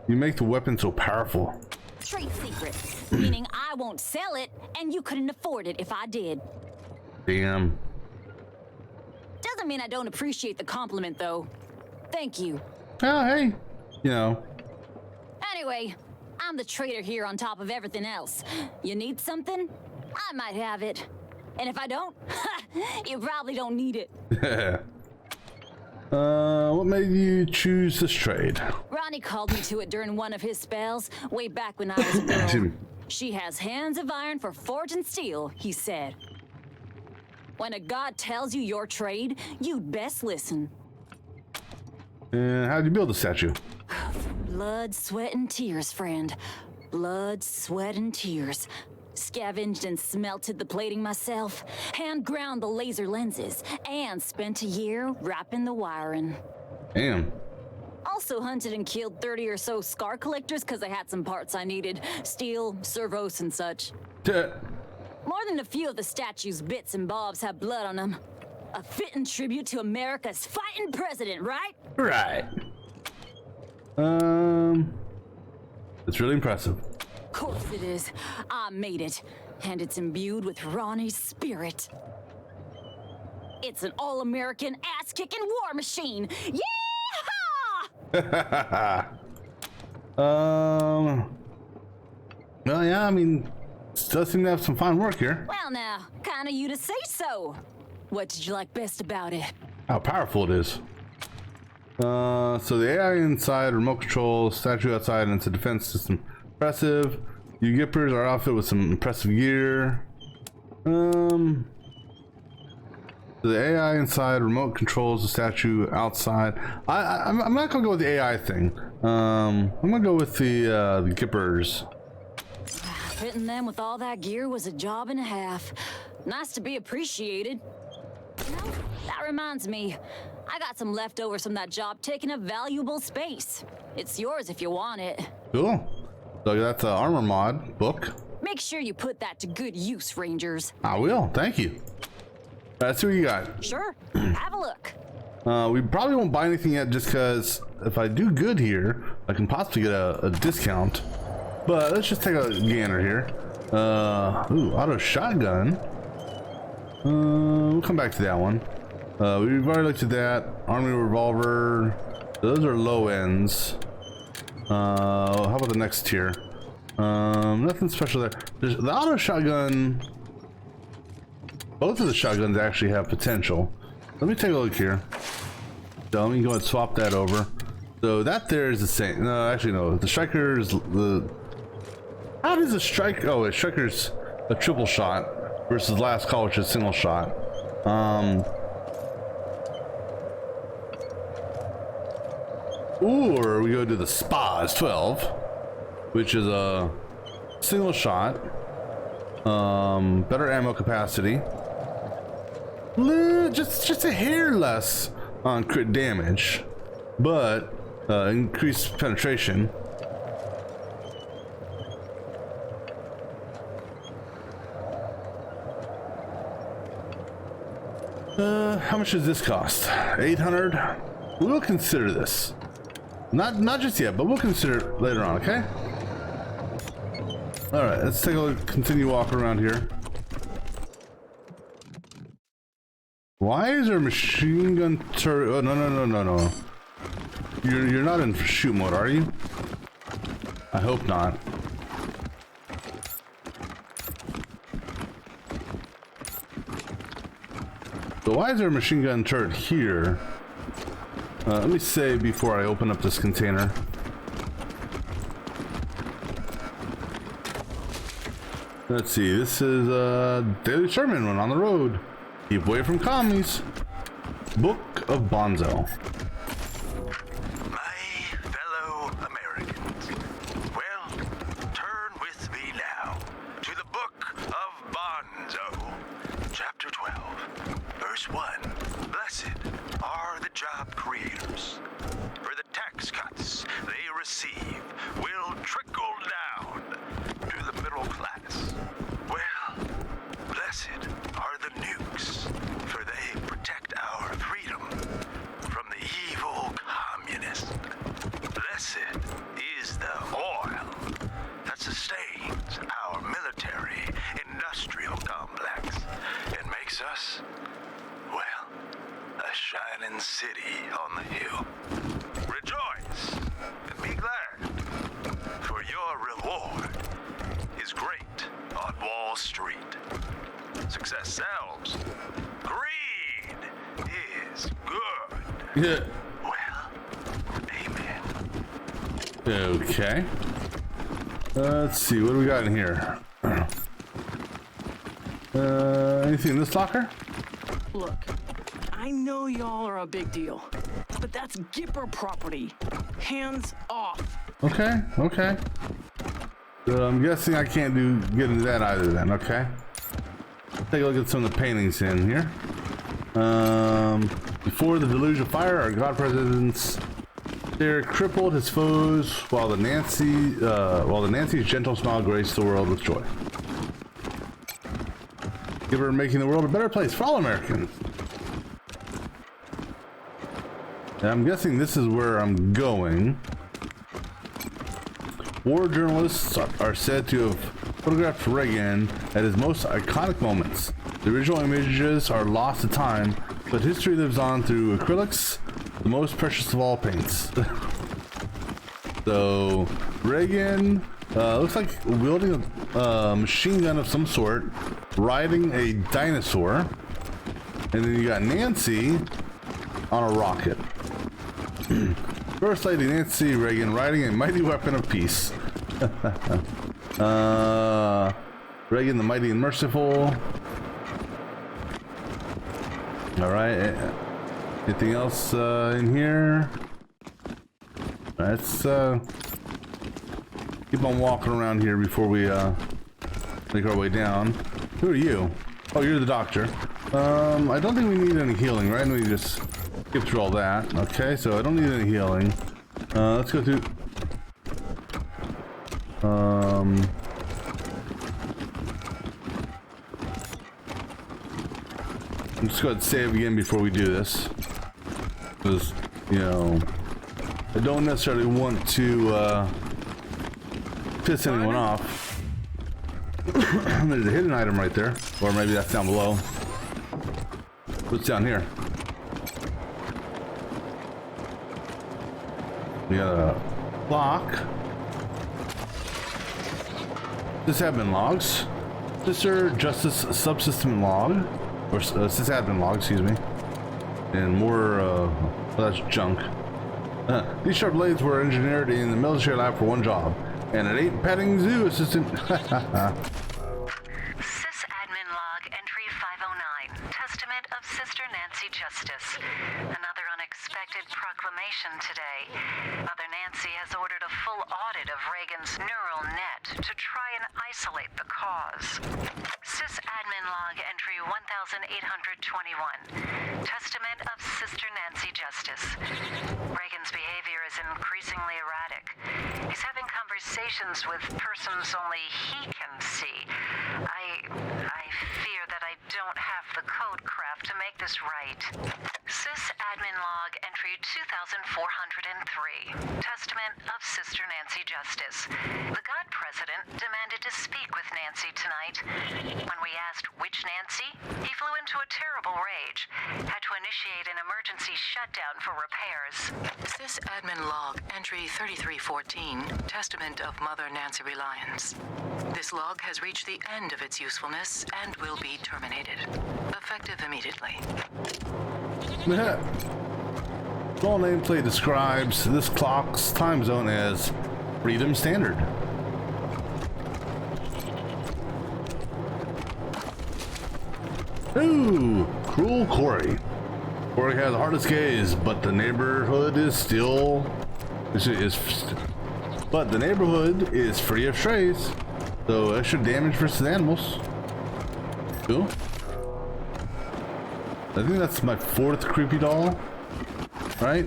you make the weapon so powerful? Trade secret, meaning I won't sell it, and you couldn't afford it if I did. Damn. Doesn't mean I don't appreciate the compliment, though. Thank you. Oh, hey. You know. Anyway, I'm the trader here on top of everything else. You need something? I might have it. And if I don't, you probably don't need it. What made you choose this trade? Ronnie called me to it during one of his spells, way back when I was a girl. She has hands of iron for forge and steel, he said. When a god tells you your trade, you'd best listen. And how did you build the statue? Blood, sweat, and tears, friend. Blood, sweat, and tears. Scavenged and smelted the plating myself, hand ground the laser lenses, and spent a year wrapping the wiring. Damn. Also hunted and killed 30 or so scar collectors because I had some parts I needed. Steel, servos, and such. More than a few of the statue's bits and bobs have blood on them. A fitting tribute to America's fighting president, right? Right. It's really impressive. Of course it is. I made it, and it's imbued with Ronnie's spirit. It's an all-American ass-kicking war machine. Yeehaw! Well, yeah, I mean, it does seem to have some fine work here. Well now, kinda you to say so. What did you like best about it? How powerful it is. So the AI inside, remote control, statue outside, and it's a defense system. Impressive. You Gippers are outfitted with some impressive gear. So the AI inside, remote controls the statue outside. I'm not gonna go with the AI thing. I'm gonna go with the Gippers. Fitting them with all that gear was a job and a half. Nice to be appreciated. You know, that reminds me. I got some leftovers from that job taking up valuable space. It's yours if you want it. Cool. So that's an armor mod book. Make sure you put that to good use, Rangers. I will. Thank you. Let's see what you got. Sure. Have a look. We probably won't buy anything yet just because if I do good here, I can possibly get a discount. But let's just take a gander here. Ooh, auto shotgun. We'll come back to that one. We've already looked at that. Army revolver. Those are low ends. How about the next tier? Nothing special there. There's the auto shotgun. Both of the shotguns actually have potential. Let me take a look here. So let me go ahead and swap that over. So that there is the same. No, actually no. The striker is the. How does a strike? Oh, a striker's a triple shot versus last call, which is single shot. Or we go to the Spas 12, which is a single shot, better ammo capacity, just a hair less on crit damage, but increased penetration. How much does this cost? 800. We'll consider this. Not just yet, but we'll consider it later on. Okay. All right. Let's take a look. Continue walking around here. Why is there a machine gun turret? Oh no. You're not in shoot mode, are you? I hope not. So why is there a machine gun turret here? Let me say before I open up this container. Let's see, this is Daily Sherman when on the road. Keep away from commies. Book of Bonzo. My fellow Americans, well, turn with me now to the Book of Bonzo, Chapter 12, Verse 1. Blessed are the job creators, for the tax cuts they receive will trickle down to the middle class. Well, blessed are the nukes, for they protect our freedom from the evil communists. Blessed is the oil that sustains our military industrial complex and makes us, well, a shining city on the hill. Rejoice and be glad, for your reward is great on Wall Street. Success sells. Greed is good. Yeah. Well, amen. Okay. Let's see, what do we got in here? Anything in this locker? Look, I know y'all are a big deal, but that's Gipper property. Hands off. Okay. I'm guessing I can't get into that either then, okay? Take a look at some of the paintings in here. Before the deluge of fire, our god presidents there crippled his foes while the Nancy's gentle smile graced the world with joy. Give her making the world a better place for all Americans. And I'm guessing this is where I'm going. War journalists are said to have photographed Reagan at his most iconic moments. The original images are lost to time, but history lives on through acrylics, the most precious of all paints. So, Reagan looks like wielding a machine gun of some sort, riding a dinosaur, and then you got Nancy on a rocket. First Lady Nancy Reagan riding a mighty weapon of peace. Reagan the Mighty and Merciful. Alright. Anything else in here? Let's keep on walking around here before we make our way down. Who are you? Oh, you're the doctor. I don't think we need any healing, right? We just skip through all that. Okay, so I don't need any healing. Let's go through. Let's go ahead and save again before we do this, because you know I don't necessarily want to piss anyone off. There's a hidden item right there, or maybe that's down below. What's down here? We got a clock. Sysadmin logs. Sister Justice Subsystem log. Or sysadmin log, excuse me. And more, well, that's junk. These sharp blades were engineered in the military lab for one job. And an 8 petting zoo assistant. Sysadmin log entry 509. Testament of Sister Nancy Justice. Another unexpected proclamation information today. Mother Nancy has ordered a full audit of Reagan's neural net to try and isolate the cause. Sysadmin log entry 1821. Testament of Sister Nancy Justice. Reagan's behavior is increasingly erratic. He's having conversations with persons only he can see. I fear that I don't have the code craft to make this right. Sysadmin log entry 2403. Testament of Sister Nancy Justice. The God President demanded to speak with Nancy tonight. When we asked which Nancy, he flew into a terrible rage. Had to initiate an emergency shutdown for repairs. Sysadmin log entry 3314. Testament of Mother Nancy Reliance. This log has reached the end of its usefulness and will be terminated. Effective immediately. Small nameplate describes this clock's time zone as Freedom Standard. Ooh, Cruel Corey. Corey has the hardest gaze, but the neighborhood is but the neighborhood is free of strays, so extra damage versus animals. Cool. I think that's my 4th creepy doll, right?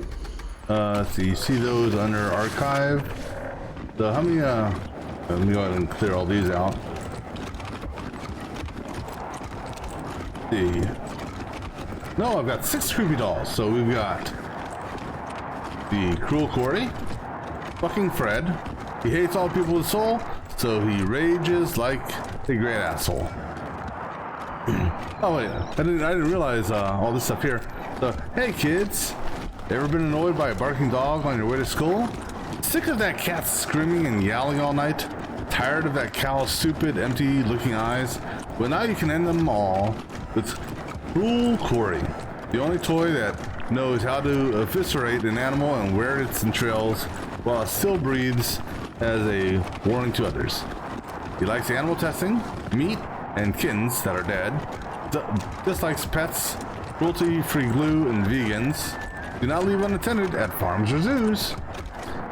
Let's see, you see those under archive. So how many, let me go ahead and clear all these out. Let's see. No, I've got 6 creepy dolls. So we've got the Cruel Corey, fucking Fred. He hates all people with soul, so he rages like a great asshole. Oh wait, I didn't realize all this stuff here. So, hey kids, ever been annoyed by a barking dog on your way to school? Sick of that cat screaming and yowling all night? Tired of that cow's stupid, empty-looking eyes? Well, now you can end them all with Cruel Corey, the only toy that knows how to eviscerate an animal and wear its entrails while it still breathes as a warning to others. He likes animal testing, meat, and kittens that are dead. Dislikes pets, cruelty-free glue, and vegans. Do not leave unattended at farms or zoos.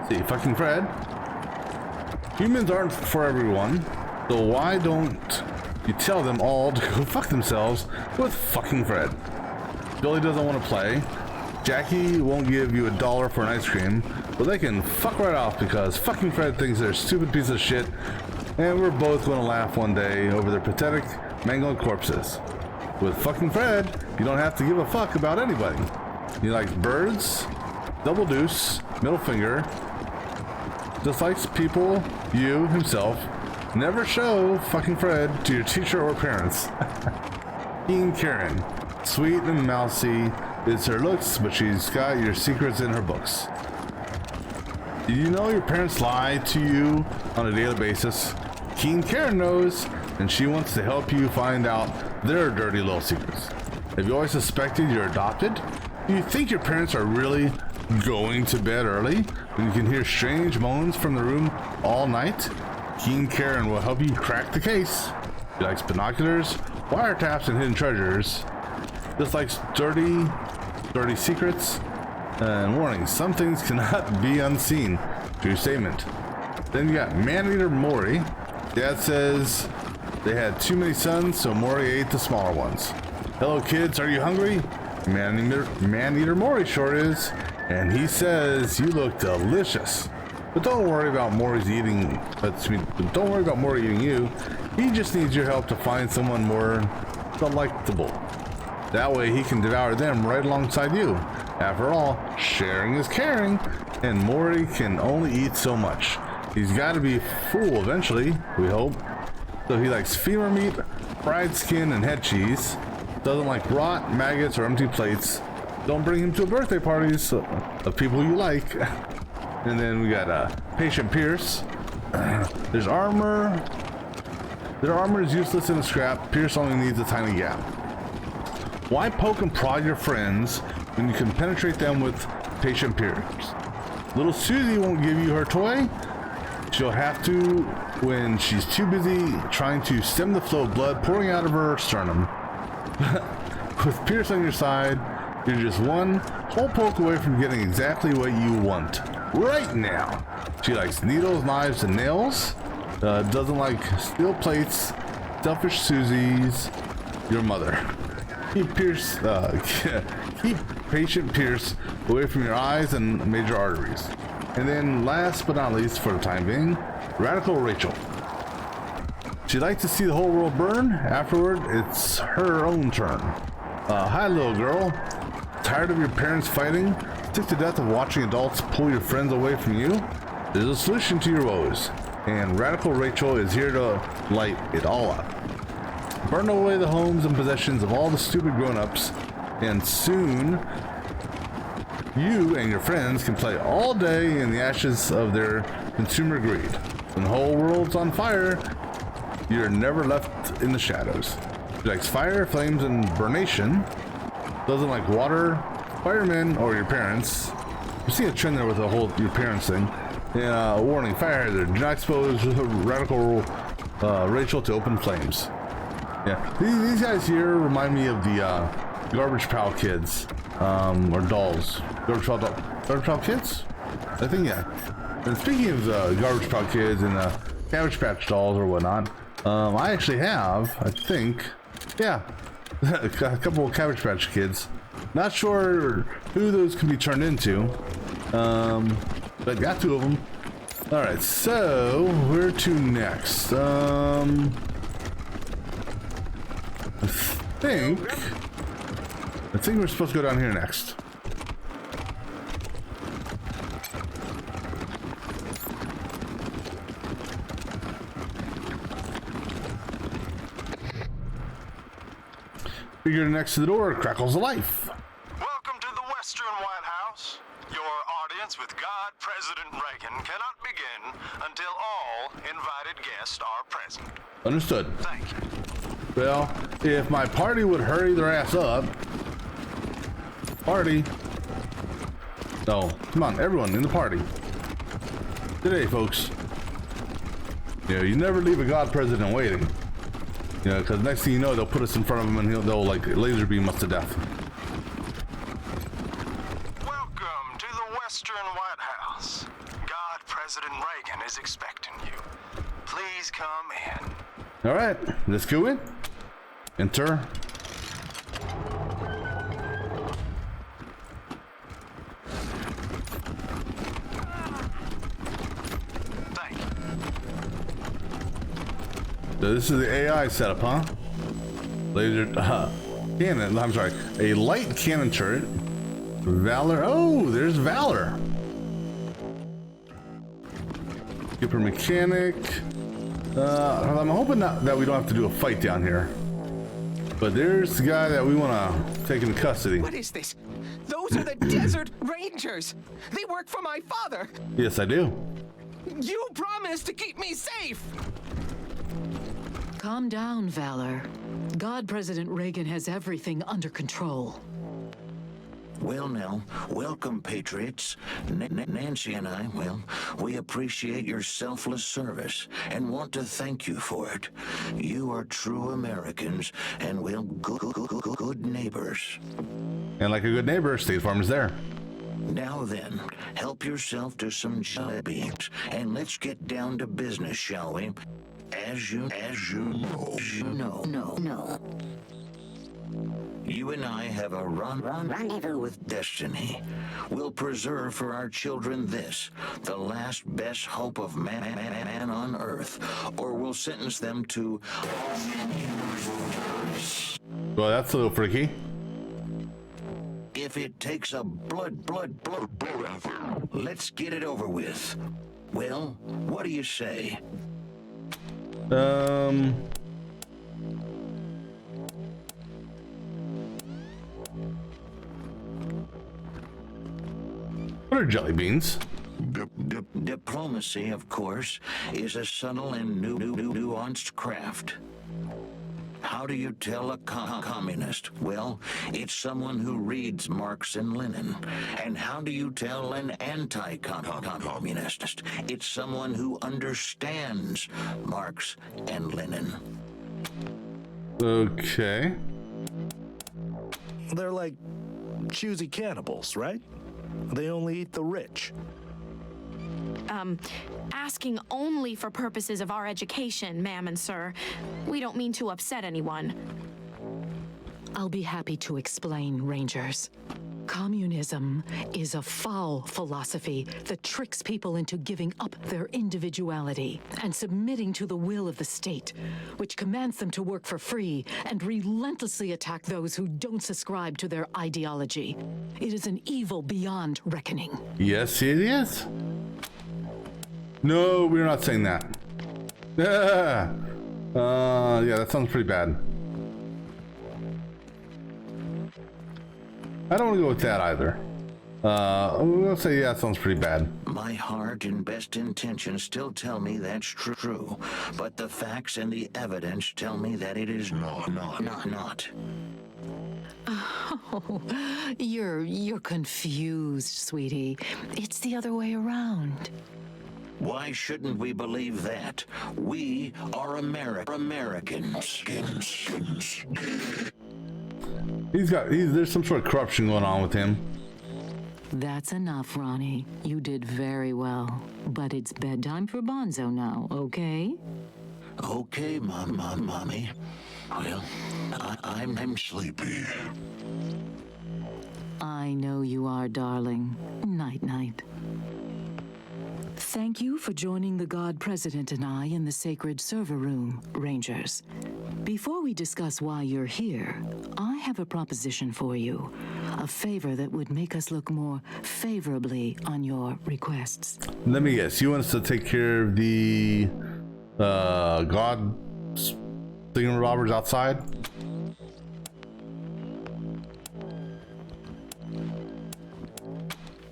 See, fucking Fred. Humans aren't for everyone, so why don't you tell them all to go fuck themselves with fucking Fred? Billy doesn't want to play. Jackie won't give you $1 for an ice cream, but they can fuck right off because fucking Fred thinks they're a stupid piece of shit, and we're both going to laugh one day over their pathetic, mangled corpses. With fucking Fred, you don't have to give a fuck about anybody. He likes birds, double deuce, middle finger, dislikes people, you, himself. Never show fucking Fred to your teacher or parents. Teen Karen, sweet and mousy is her looks, but she's got your secrets in her books. Do you know your parents lie to you on a daily basis? Keen Karen knows, and she wants to help you find out their dirty little secrets. Have you always suspected you're adopted? Do you think your parents are really going to bed early when you can hear strange moans from the room all night? Keen Karen will help you crack the case. She likes binoculars, wiretaps, and hidden treasures. Just likes dirty secrets and warnings. Some things cannot be unseen. True statement. Then you got Maneater Maury. Dad says they had too many sons, so Maury ate the smaller ones. Hello kids, are you hungry? Maneater Maury sure is. And he says you look delicious. But don't worry about Maury eating you. He just needs your help to find someone more delectable. That way he can devour them right alongside you. After all, sharing is caring, and Maury can only eat so much. He's got to be full eventually, we hope. So he likes femur meat, fried skin, and head cheese. Doesn't like rot, maggots, or empty plates. Don't bring him to birthday parties of people you like. And then we got Patient Pierce. There's armor. Their armor is useless in a scrap. Pierce only needs a tiny gap. Why poke and prod your friends when you can penetrate them with Patient Pierce? Little Susie won't give you her toy. She'll have to when she's too busy trying to stem the flow of blood pouring out of her sternum. With Pierce on your side, You're just one whole poke away from getting exactly what you want right now. She likes needles, knives, and nails. Doesn't like steel plates, selfish Susies, your mother. Keep patient Pierce away from your eyes and major arteries. And then last but not least for the time being, Radical Rachel. She'd like to see the whole world burn. Afterward, it's her own turn. Hi little girl. Tired of your parents fighting? Sick to death of watching adults pull your friends away from you? There's a solution to your woes. And Radical Rachel is here to light it all up. Burn away the homes and possessions of all the stupid grown-ups, and soon you and your friends can play all day in the ashes of their consumer greed. When the whole world's on fire, you're never left in the shadows. She likes fire, flames, and burnation. Doesn't like water, firemen, or your parents. You see a trend there with the whole your parents thing. And warning, fire hazard. Do not expose Radical Rachel to open flames. Yeah, these guys here remind me of the Garbage Pail Kids, or dolls. Garbage Pail Kids? I think, yeah. And speaking of Garbage Pail Kids and Cabbage Patch dolls or whatnot, I actually have, I think, yeah, a couple of Cabbage Patch Kids. Not sure who those can be turned into, but I got 2 of them. All right, so where to next? I think we're supposed to go down here next. Figure next to the door crackles of life. Welcome to the Western White House. Your audience with God President Reagan cannot begin until all invited guests are present. Understood. Thank you. Well, if my party would hurry their ass up. Party. No, come on, everyone in the party. Today, folks. You know, you never leave a God president waiting. You know, because next thing you know, they'll put us in front of him and they'll like laser beam us to death. Welcome to the Western White House. God President Reagan is expecting you. Please come in. All right, let's go in. Enter. Thank you. So this is the AI setup, huh? Laser cannon. I'm sorry, a light cannon turret. Valor. Oh, there's Valor. Skipper mechanic. I'm hoping that we don't have to do a fight down here. But there's the guy that we want to take into custody. What is this? Those are the Desert Rangers. They work for my father. Yes, I do. You promised to keep me safe. Calm down, Valor. God President Reagan has everything under control. Well, now, welcome, Patriots. Nancy and I, well, we appreciate your selfless service and want to thank you for it. You are true Americans and, well, good neighbors. And like a good neighbor, State Farm is there. Now then, help yourself to some jelly beans, and let's get down to business, shall we? As you know. You and I have a rendezvous with destiny. We'll preserve for our children this, the last best hope of man on earth, or we'll sentence them to... Well, that's a little freaky. If it takes a blood, let's get it over with. Well, what do you say? What are jelly beans? Diplomacy, of course, is a subtle and nuanced craft. How do you tell a communist? Well, it's someone who reads Marx and Lenin. And how do you tell an anti-communist? It's someone who understands Marx and Lenin. Okay. They're like Choosy cannibals, right? They only eat the rich. Asking only for purposes of our education, ma'am and sir. We don't mean to upset anyone. I'll be happy to explain, Rangers. Communism is a foul philosophy that tricks people into giving up their individuality and submitting to the will of the state, which commands them to work for free and relentlessly attack those who don't subscribe to their ideology. It is an evil beyond reckoning. Yes, it is. No, we're not saying that. Yeah, that sounds pretty bad. I don't want to go with that either. I'm gonna say yeah, that sounds pretty bad. My heart and best intentions still tell me that's true, but the facts and the evidence tell me that it is not. Oh, you're confused, sweetie. It's the other way around. Why shouldn't we believe that? We are Americans. There's some sort of corruption going on with him. That's enough, Ronnie. You did very well. But it's bedtime for Bonzo now, okay? Okay, Mommy. Well, I'm sleepy. I know you are, darling. Night-night. Thank you for joining the God President and I in the sacred server room, Rangers. Before we discuss why you're here, I have a proposition for you. A favor that would make us look more favorably on your requests. Let me guess, you want us to take care of the God thingamabobbers outside?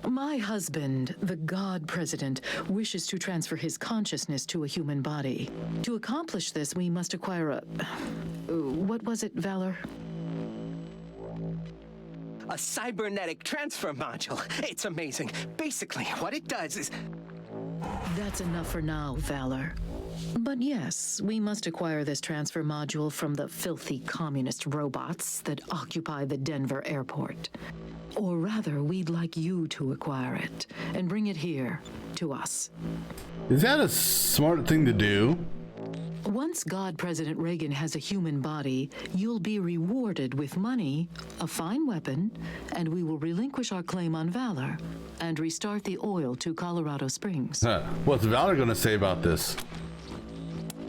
My husband, the God President, wishes to transfer his consciousness to a human body. To accomplish this, we must acquire a... what was it, Valor? A cybernetic transfer module. It's amazing. Basically, what it does is... That's enough for now, Valor. But yes, we must acquire this transfer module from the filthy communist robots that occupy the Denver airport. Or rather, we'd like you to acquire it and bring it here to us. Is that a smart thing to do? Once God President Reagan has a human body, you'll be rewarded with money, a fine weapon, and we will relinquish our claim on Valor and restart the oil to Colorado Springs. What's Valor gonna say about this?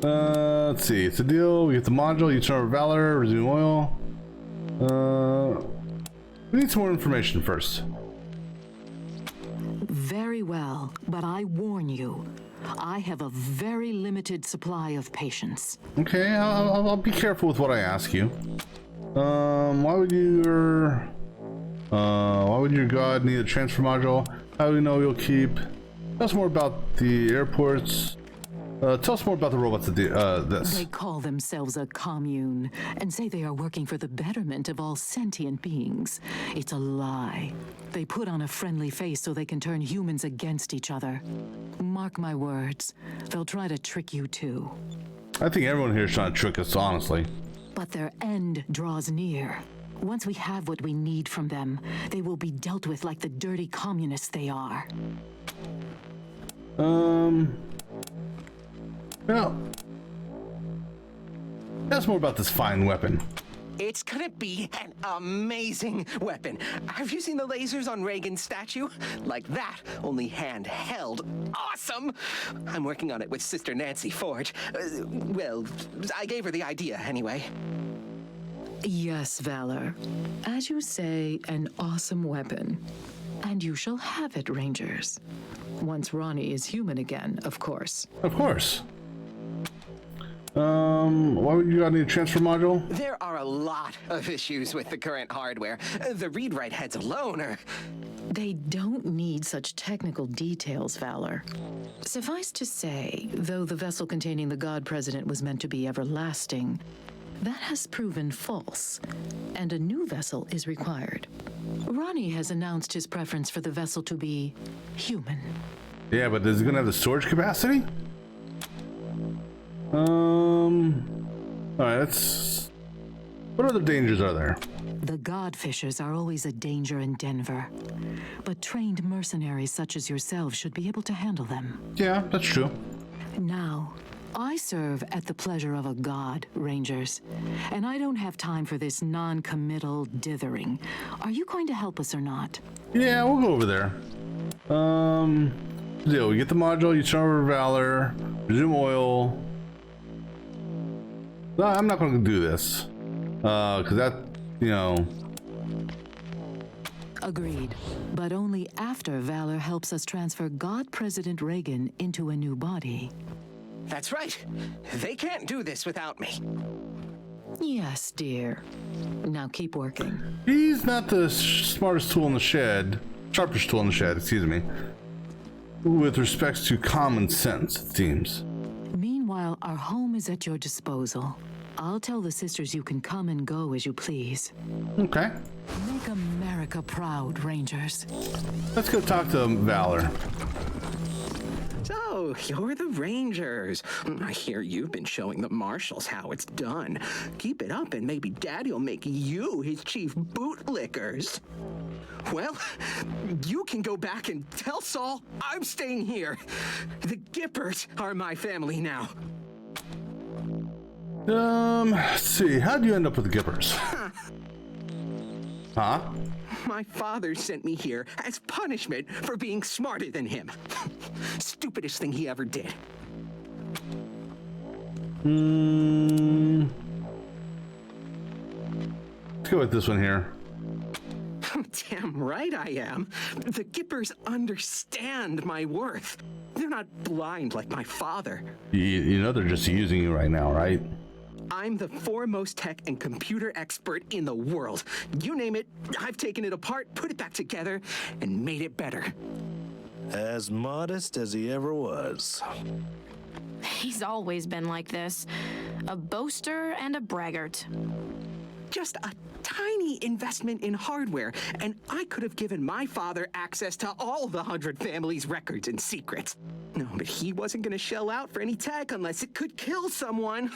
Let's see. It's a deal. We get the module. You turn over Valor. Resume oil. We need some more information first. Very well, but I warn you, I have a very limited supply of patience. Okay, I'll be careful with what I ask you. Why would your god need a transfer module? How do we know you'll keep? Tell us more about the airports. Tell us more about the robots that this. They call themselves a commune and say they are working for the betterment of all sentient beings. It's a lie. They put on a friendly face so they can turn humans against each other. Mark my words, they'll try to trick you too. I think everyone here is trying to trick us, honestly. But their end draws near. Once we have what we need from them, they will be dealt with like the dirty communists they are. Well, tell us more about this fine weapon. It's gonna be an amazing weapon. Have you seen the lasers on Reagan's statue? Like that, only handheld. Awesome! I'm working on it with Sister Nancy Forge. Well, I gave her the idea anyway. Yes, Valor. As you say, an awesome weapon. And you shall have it, Rangers. Once Ronnie is human again, of course. Of course. Why would you need a transfer module? There are a lot of issues with the current hardware. The read-write heads alone are... They don't need such technical details, Valor. Suffice to say, though the vessel containing the God President was meant to be everlasting, that has proven false, and a new vessel is required. Ronnie has announced his preference for the vessel to be human. Yeah, but is it gonna have the storage capacity? Alright, What other dangers are there? The godfishers are always a danger in Denver, but trained mercenaries such as yourselves should be able to handle them. Yeah, that's true. Now, I serve at the pleasure of a god, Rangers, and I don't have time for this non-committal dithering. Are you going to help us or not? Yeah, we'll go over there. Deal. We get the module, you turn over Valor, resume oil. No, I'm not going to do this. Because that, you know... Agreed. But only after Valor helps us transfer God President Reagan into a new body. That's right. They can't do this without me. Yes, dear. Now keep working. He's not the smartest tool in the shed. Sharpest tool in the shed, excuse me. With respects to common sense, it seems. Meanwhile, our home is at your disposal. I'll tell the sisters you can come and go as you please. Okay. Make America proud, Rangers. Let's go talk to Valor. So, you're the Rangers. I hear you've been showing the marshals how it's done. Keep it up and maybe Daddy'll make you his chief bootlickers. Well, you can go back and tell Saul I'm staying here. The Gippers are my family now. Let's see. How'd you end up with the Gippers? Huh? My father sent me here as punishment for being smarter than him. Stupidest thing he ever did. Let's go with this one here. Damn right I am. The Gippers understand my worth. They're not blind like my father. You know they're just using you right now, right? I'm the foremost tech and computer expert in the world. You name it, I've taken it apart, put it back together, and made it better. As modest as he ever was. He's always been like this. A boaster and a braggart. Just a tiny investment in hardware, and I could have given my father access to all the 100 families' records and secrets. No, but he wasn't going to shell out for any tech unless it could kill someone.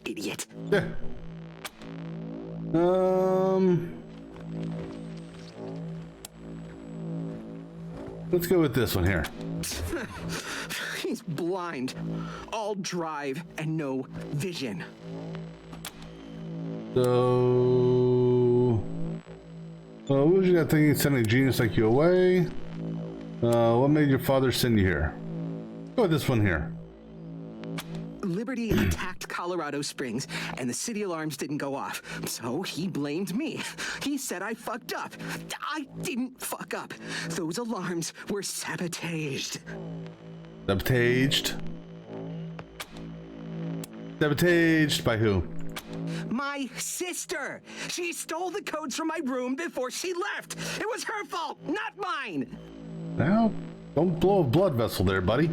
Idiot. Yeah. Let's go with this one here. He's blind. All drive and no vision. So, what was you got thinking sending a genius like you away? What made your father send you here? Go with this one here. Liberty attacked Colorado Springs, and the city alarms didn't go off. So he blamed me. He said I fucked up. I didn't fuck up. Those alarms were sabotaged. Sabotaged? Sabotaged by who? My sister! She stole the codes from my room before she left! It was her fault, not mine! Now, don't blow a blood vessel there, buddy.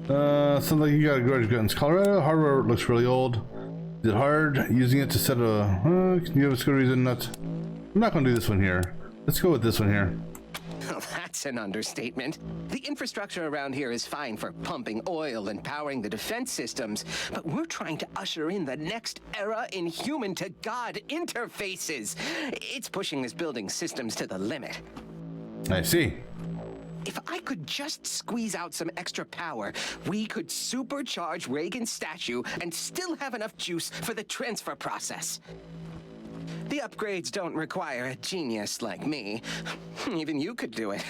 Sounds like you got a grudge against Colorado. Hardware looks really old. Is it hard using it to set a... can you give us a good reason not... I'm not going to do this one here. Let's go with this one here. Well, that's an understatement. The infrastructure around here is fine for pumping oil and powering the defense systems, but we're trying to usher in the next era in human-to-God interfaces. It's pushing this building's systems to the limit. I see. If I could just squeeze out some extra power, we could supercharge Reagan's statue and still have enough juice for the transfer process. The upgrades don't require a genius like me. Even you could do it.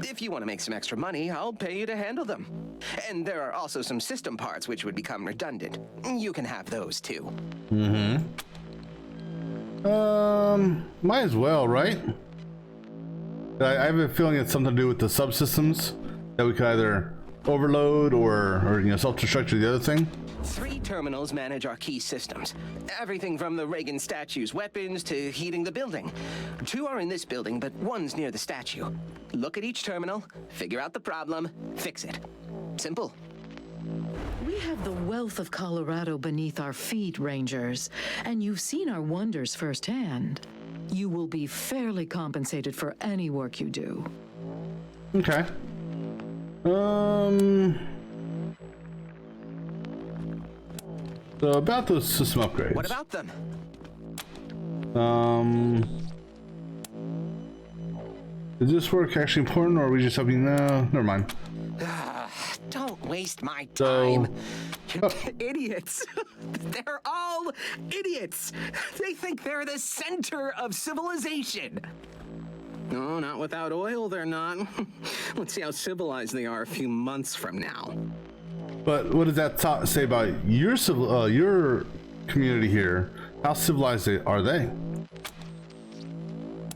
If you want to make some extra money, I'll pay you to handle them. And there are also some system parts which would become redundant. You can have those too. Might as well, right? I have a feeling it's something to do with the subsystems that we could either overload or you know, self-destruct the other thing. 3 terminals manage our key systems. Everything from the Reagan statue's weapons to heating the building. 2 are in this building, but 1's near the statue. Look at each terminal, figure out the problem, fix it. Simple. We have the wealth of Colorado beneath our feet, Rangers, and you've seen our wonders firsthand. You will be fairly compensated for any work you do. Okay. So about those system upgrades. What about them? Is this work actually important, or are we just hoping? No, never mind. Don't waste my time. Idiots. They're all idiots. They think they're the center of civilization. No, not without oil, they're not. Let's see how civilized they are a few months from now. But what does that say about your community here? How civilized are they?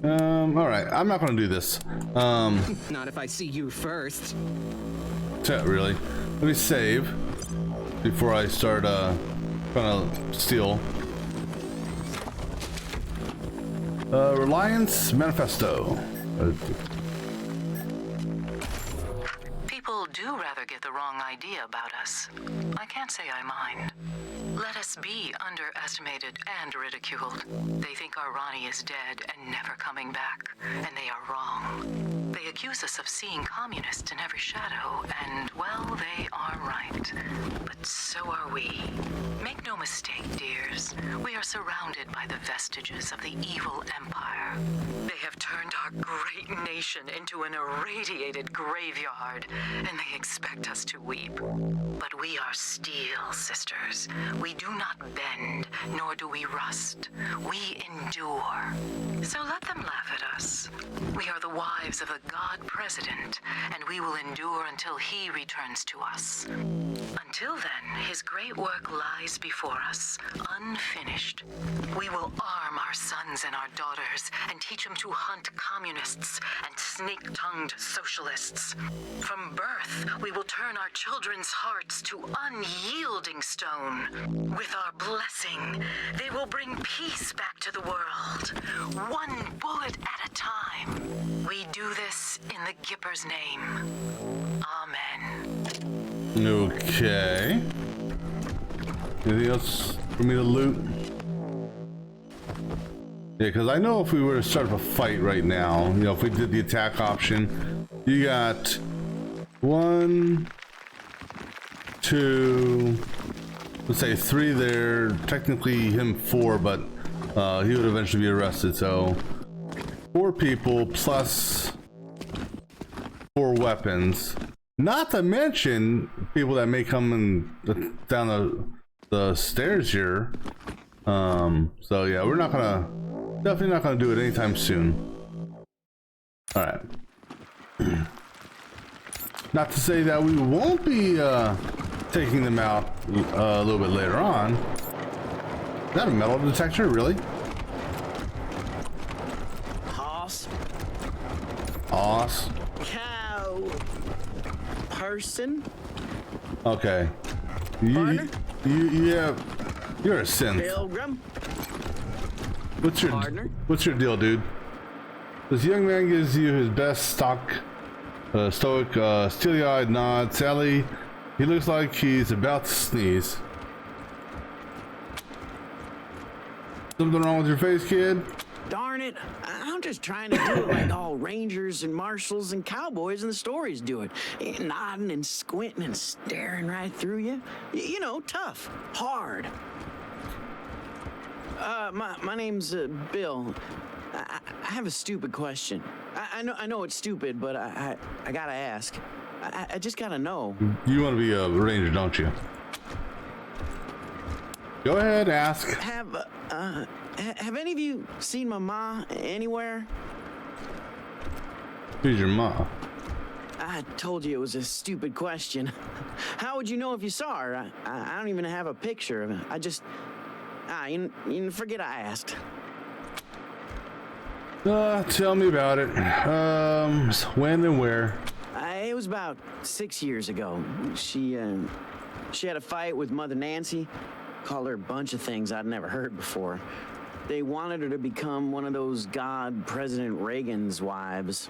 All right, I'm not gonna do this. Not if I see you first. Really? Let me save before I start trying to steal. Reliance Manifesto. People do rather get the wrong idea about us. I can't say I mind. Let us be underestimated and ridiculed. They think our Ronnie is dead and never coming back, and they are wrong. They accuse us of seeing communists in every shadow, and, well, they are right. But so are we. Make no mistake, dears. We are surrounded by the vestiges of the evil empire. They have turned our great nation into an irradiated graveyard, and they expect us to weep. But we are steel, sisters. We do not bend, nor do we rust. We endure. So let them laugh at us. We are the wives of a god president, and we will endure until he returns to us. Until then, his great work lies before us, unfinished. We will arm our sons and our daughters and teach them to hunt communists and snake-tongued socialists. From birth, we will turn our children's hearts to unyielding stone. With our blessing, they will bring peace back to the world, one bullet at a time. We do this in the Gipper's name. Amen. Okay. Anything else for me to loot? Yeah, because I know if we were to start up a fight right now, you know, if we did the attack option, you got 1, 2, let's say 3 there. Technically him 4, but he would eventually be arrested. So 4 people plus 4 weapons. Not to mention people that may come in down the stairs here. So yeah, we're not gonna, definitely not gonna do it anytime soon. All right. Not to say that we won't be taking them out a little bit later on. Is that a metal detector, really? Horse. Horse. Cow. Person. Okay. Partner? You're a synth. Pilgrim. What's your deal, dude? This young man gives you his best stoic, steely-eyed nod. Sally, he looks like he's about to sneeze. Something wrong with your face, kid? Darn it, I'm just trying to do it like all rangers and marshals and cowboys in the stories do it. Nodding and squinting and staring right through you. You know, tough, hard. My name's Bill. I have a stupid question. I know it's stupid, but I gotta ask. I just gotta know. You want to be a ranger, don't you? Go ahead, ask. Have any of you seen my ma anywhere? Who's your ma? I told you it was a stupid question. How would you know if you saw her? I don't even have a picture of her. I just... you forget I asked. Tell me about it. When and where? It was about 6 years ago. She had a fight with Mother Nancy. Called her a bunch of things I'd never heard before. They wanted her to become one of those God President Reagan's wives.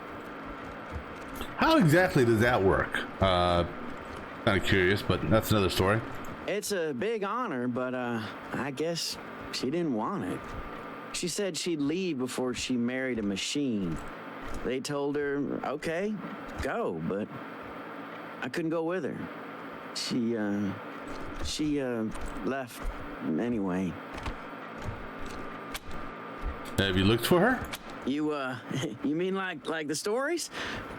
How exactly does that work? Kind of curious, but that's another story. It's a big honor, but I guess she didn't want it. She said she'd leave before she married a machine. They told her, okay, go, but I couldn't go with her. She left anyway. Have you looked for her? You, you mean like the stories?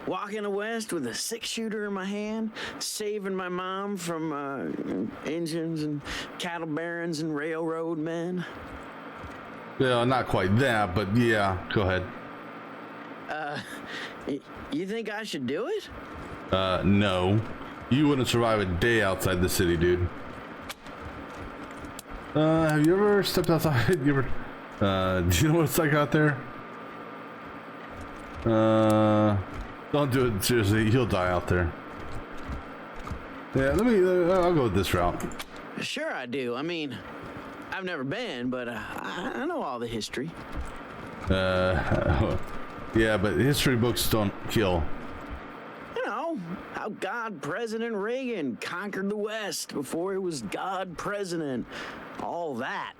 Walking the West with a 6-shooter in my hand, saving my mom from engines and cattle barons and railroad men? Well, not quite that, but yeah, go ahead. You think I should do it? No. You wouldn't survive a day outside the city, dude. Have you ever stepped outside? You ever, do you know what it's like out there? Don't do it, seriously, you'll die out there. Yeah, I'll go with this route. Sure I do. I mean, I've never been, but I know all the history. Yeah, but history books don't kill. You know, how God President Reagan conquered the West before he was God President. All that.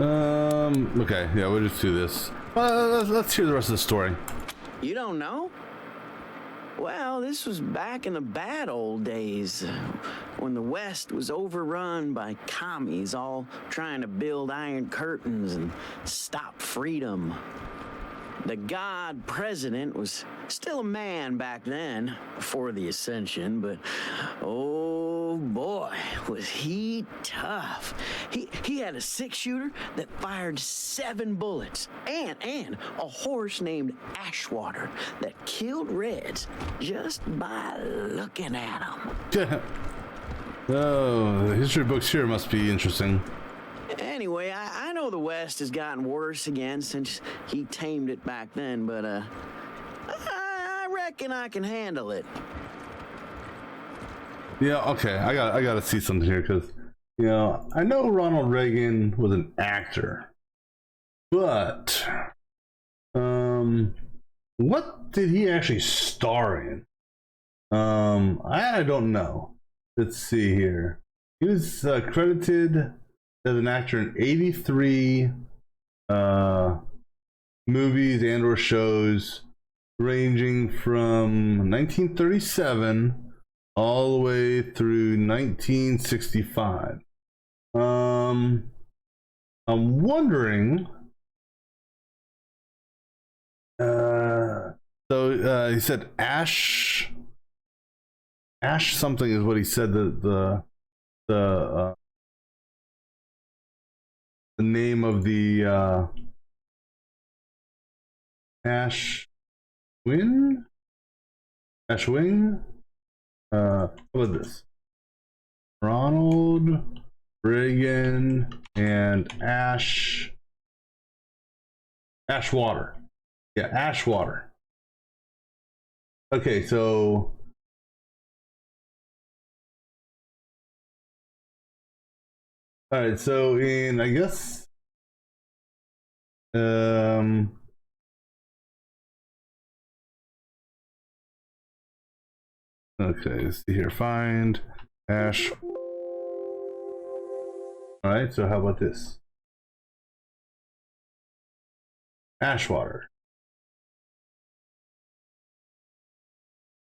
Okay, yeah, we'll just do this. Let's hear the rest of the story. You don't know? Well, this was back in the bad old days, when the West was overrun by commies all trying to build iron curtains and stop freedom. The God President was still a man back then, before the ascension, but oh boy, was he tough. He had a 6-shooter that fired 7 bullets and a horse named Ashwater that killed Reds just by looking at him. Oh, the history books here must be interesting. Anyway, I know the West has gotten worse again since he tamed it back then, but I reckon I can handle it. Yeah, okay, I gotta see something here, because, you know, I know Ronald Reagan was an actor, but what did he actually star in? I don't know. Let's see here. He was credited as an actor in 83 movies and or shows, ranging from 1937 all the way through 1965. I'm wondering. So he said Ash something is what he said. The name of the Ashwing. What was this? Ronald Reagan and Ashwater. Yeah, Ashwater. Okay, so all right, so in, I guess, okay, let's see here, find Ash. All right, so how about this? Ashwater.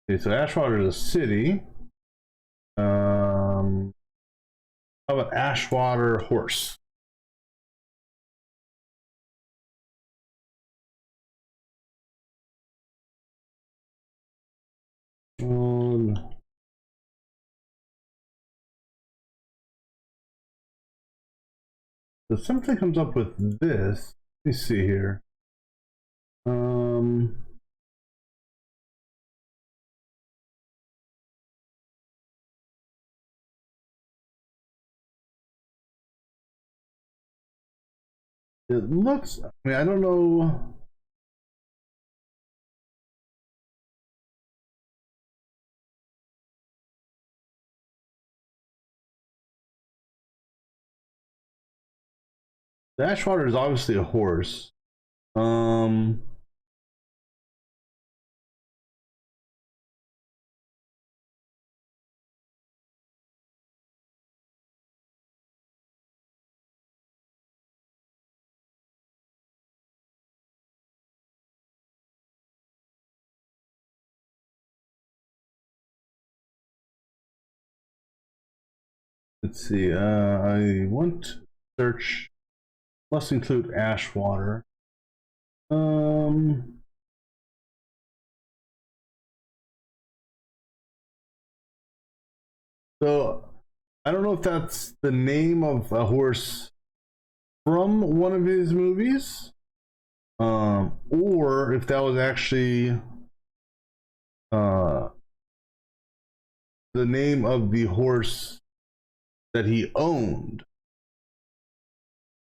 Okay, so Ashwater is a city. How about Ashwater Horse? So something comes up with this. Let me see here. It looks, I mean, I don't know. The Ashwater is obviously a horse. Let's see. I want to search Must include ash water. So I don't know if that's the name of a horse from one of his movies, or if that was actually the name of the horse that he owned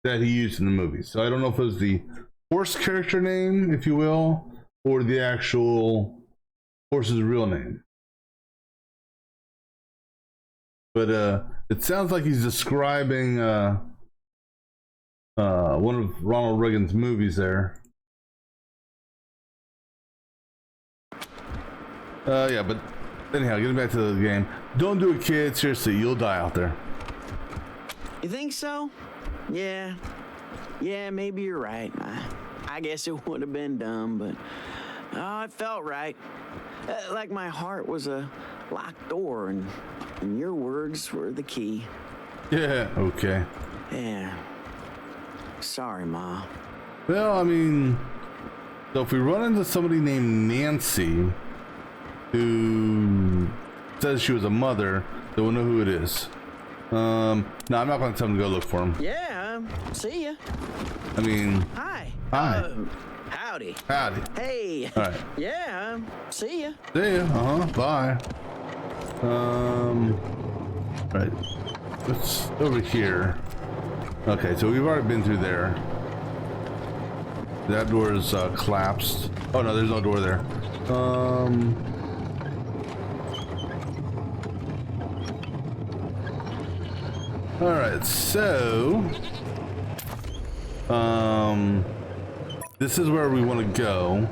that he used in the movie. So I don't know if it was the horse character name, if you will, or the actual horse's real name. But it sounds like he's describing one of Ronald Reagan's movies there. Yeah, but anyhow, getting back to the game. Don't do it, kid. Seriously, you'll die out there. You think so? Yeah. Yeah, maybe you're right. I guess it would have been dumb, but it felt right. Like my heart was a locked door, and your words were the key. Yeah, okay. Yeah. Sorry, Ma. Well, I mean, so if we run into somebody named Nancy who says she was a mother, then we'll know who it is. No, I'm not going to tell him to go look for him. Yeah, see ya. I mean... Hi. Hi. Howdy. Howdy. Hey. All right. Yeah, see ya. See ya. Bye. Right. Let's over here. Okay, so we've already been through there. That door is collapsed. Oh no, there's no door there. All right, so this is where we want to go.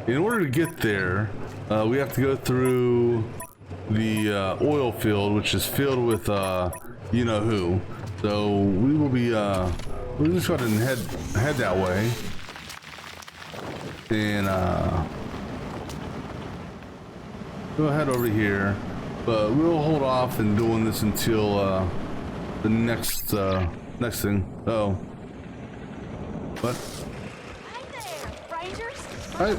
In order to get there, we have to go through the oil field, which is filled with you know who. So we will be we'll just go ahead and head that way, and we'll head over here, but we'll hold off in doing this until the next thing. Oh, what? Hey there, Rangers. Hi.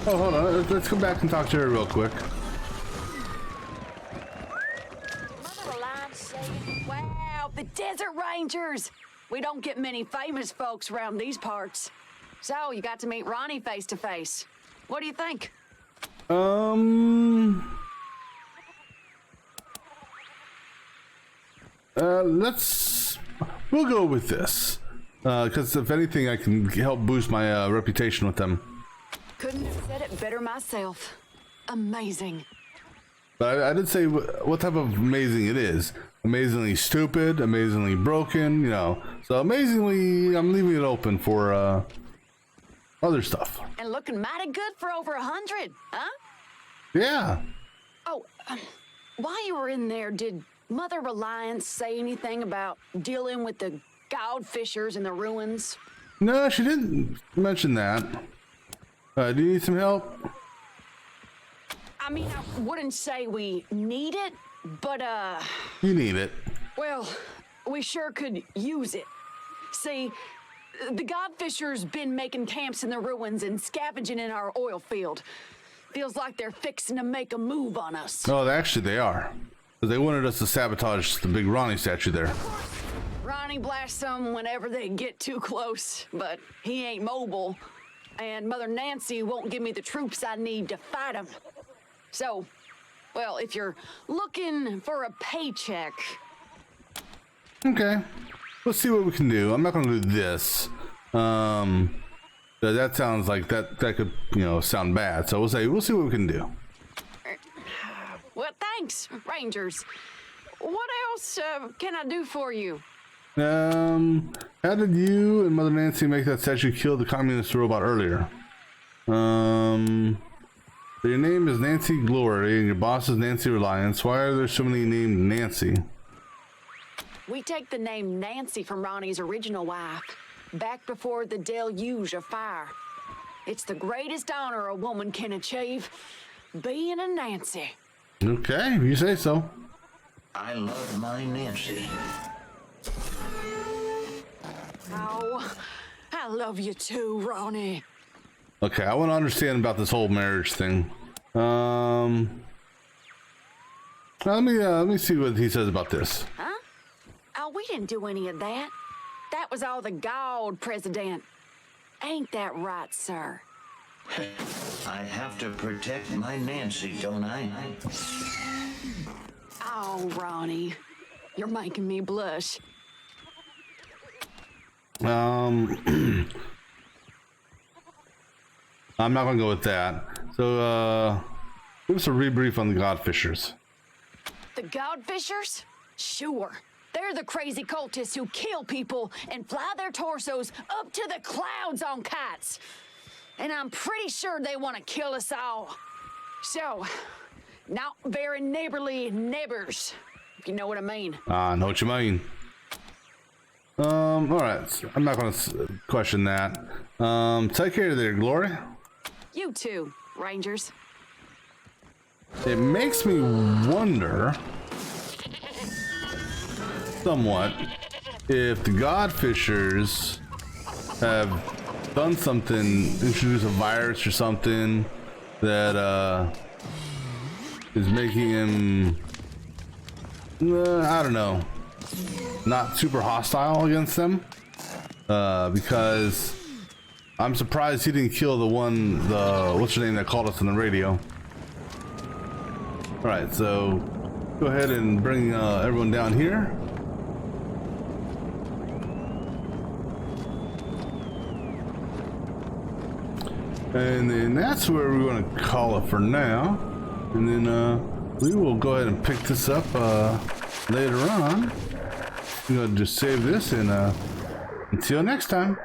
Oh, hold on. Let's come back and talk to her real quick. Wow, the Desert Rangers. We don't get many famous folks around these parts. So, you got to meet Ronnie face to face. What do you think? We'll go with this. Because if anything, I can help boost my reputation with them. Couldn't have said it better myself. Amazing. But I did say what type of amazing it is. Amazingly stupid, amazingly broken, you know. So amazingly, I'm leaving it open for other stuff. And looking mighty good for over 100, huh? Yeah. Oh, while you were in there, did Mother Reliance say anything about dealing with the god fishers in the ruins? No, she didn't mention that. Do you need some help? I mean, I wouldn't say we need it, but, You need it. well, we sure could use it. See, the godfishers been making camps in the ruins and scavenging in our oil field. Feels like they're fixing to make a move on us. Oh, actually they are. Because they wanted us to sabotage the big Ronnie statue there. Ronnie blasts them whenever they get too close, but he ain't mobile. And Mother Nancy won't give me the troops I need to fight him. So, well, if you're looking for a paycheck... Okay. Let's see what we can do. I'm not going to do this. That sounds like that could, you know, sound bad. So we'll see what we can do. Well, thanks, Rangers. What else can I do for you? How did you and Mother Nancy make that statue kill the communist robot earlier? Your name is Nancy Glory and your boss is Nancy Reliance. Why are there so many named Nancy? We take the name Nancy from Ronnie's original wife, back before the deluge of fire. It's the greatest honor a woman can achieve, being a Nancy. Okay, if you say so. I love my Nancy. Oh, I love you too, Ronnie. Okay, I want to understand about this whole marriage thing. Let me see what he says about this. Huh? Oh, we didn't do any of that. That was all the God, President. Ain't that right, sir? I have to protect my Nancy, don't I? Oh, Ronnie, you're making me blush. I'm not gonna go with that. So, give us a rebrief on the Godfishers. The Godfishers? Sure. They're the crazy cultists who kill people and fly their torsos up to the clouds on kites. And I'm pretty sure they want to kill us all. So, not very neighborly neighbors, if you know what I mean. I know what you mean. All right. I'm not gonna question that. Take care there, Glory. You too, Rangers. It makes me wonder somewhat if the Godfishers have done something, introduced a virus or something that is making him, I don't know, not super hostile against them, because I'm surprised he didn't kill the what's your name that called us on the radio. All right, so go ahead and bring everyone down here. And then that's where we're going to call it for now. And then we will go ahead and pick this up later on. I'm going to just save this and until next time.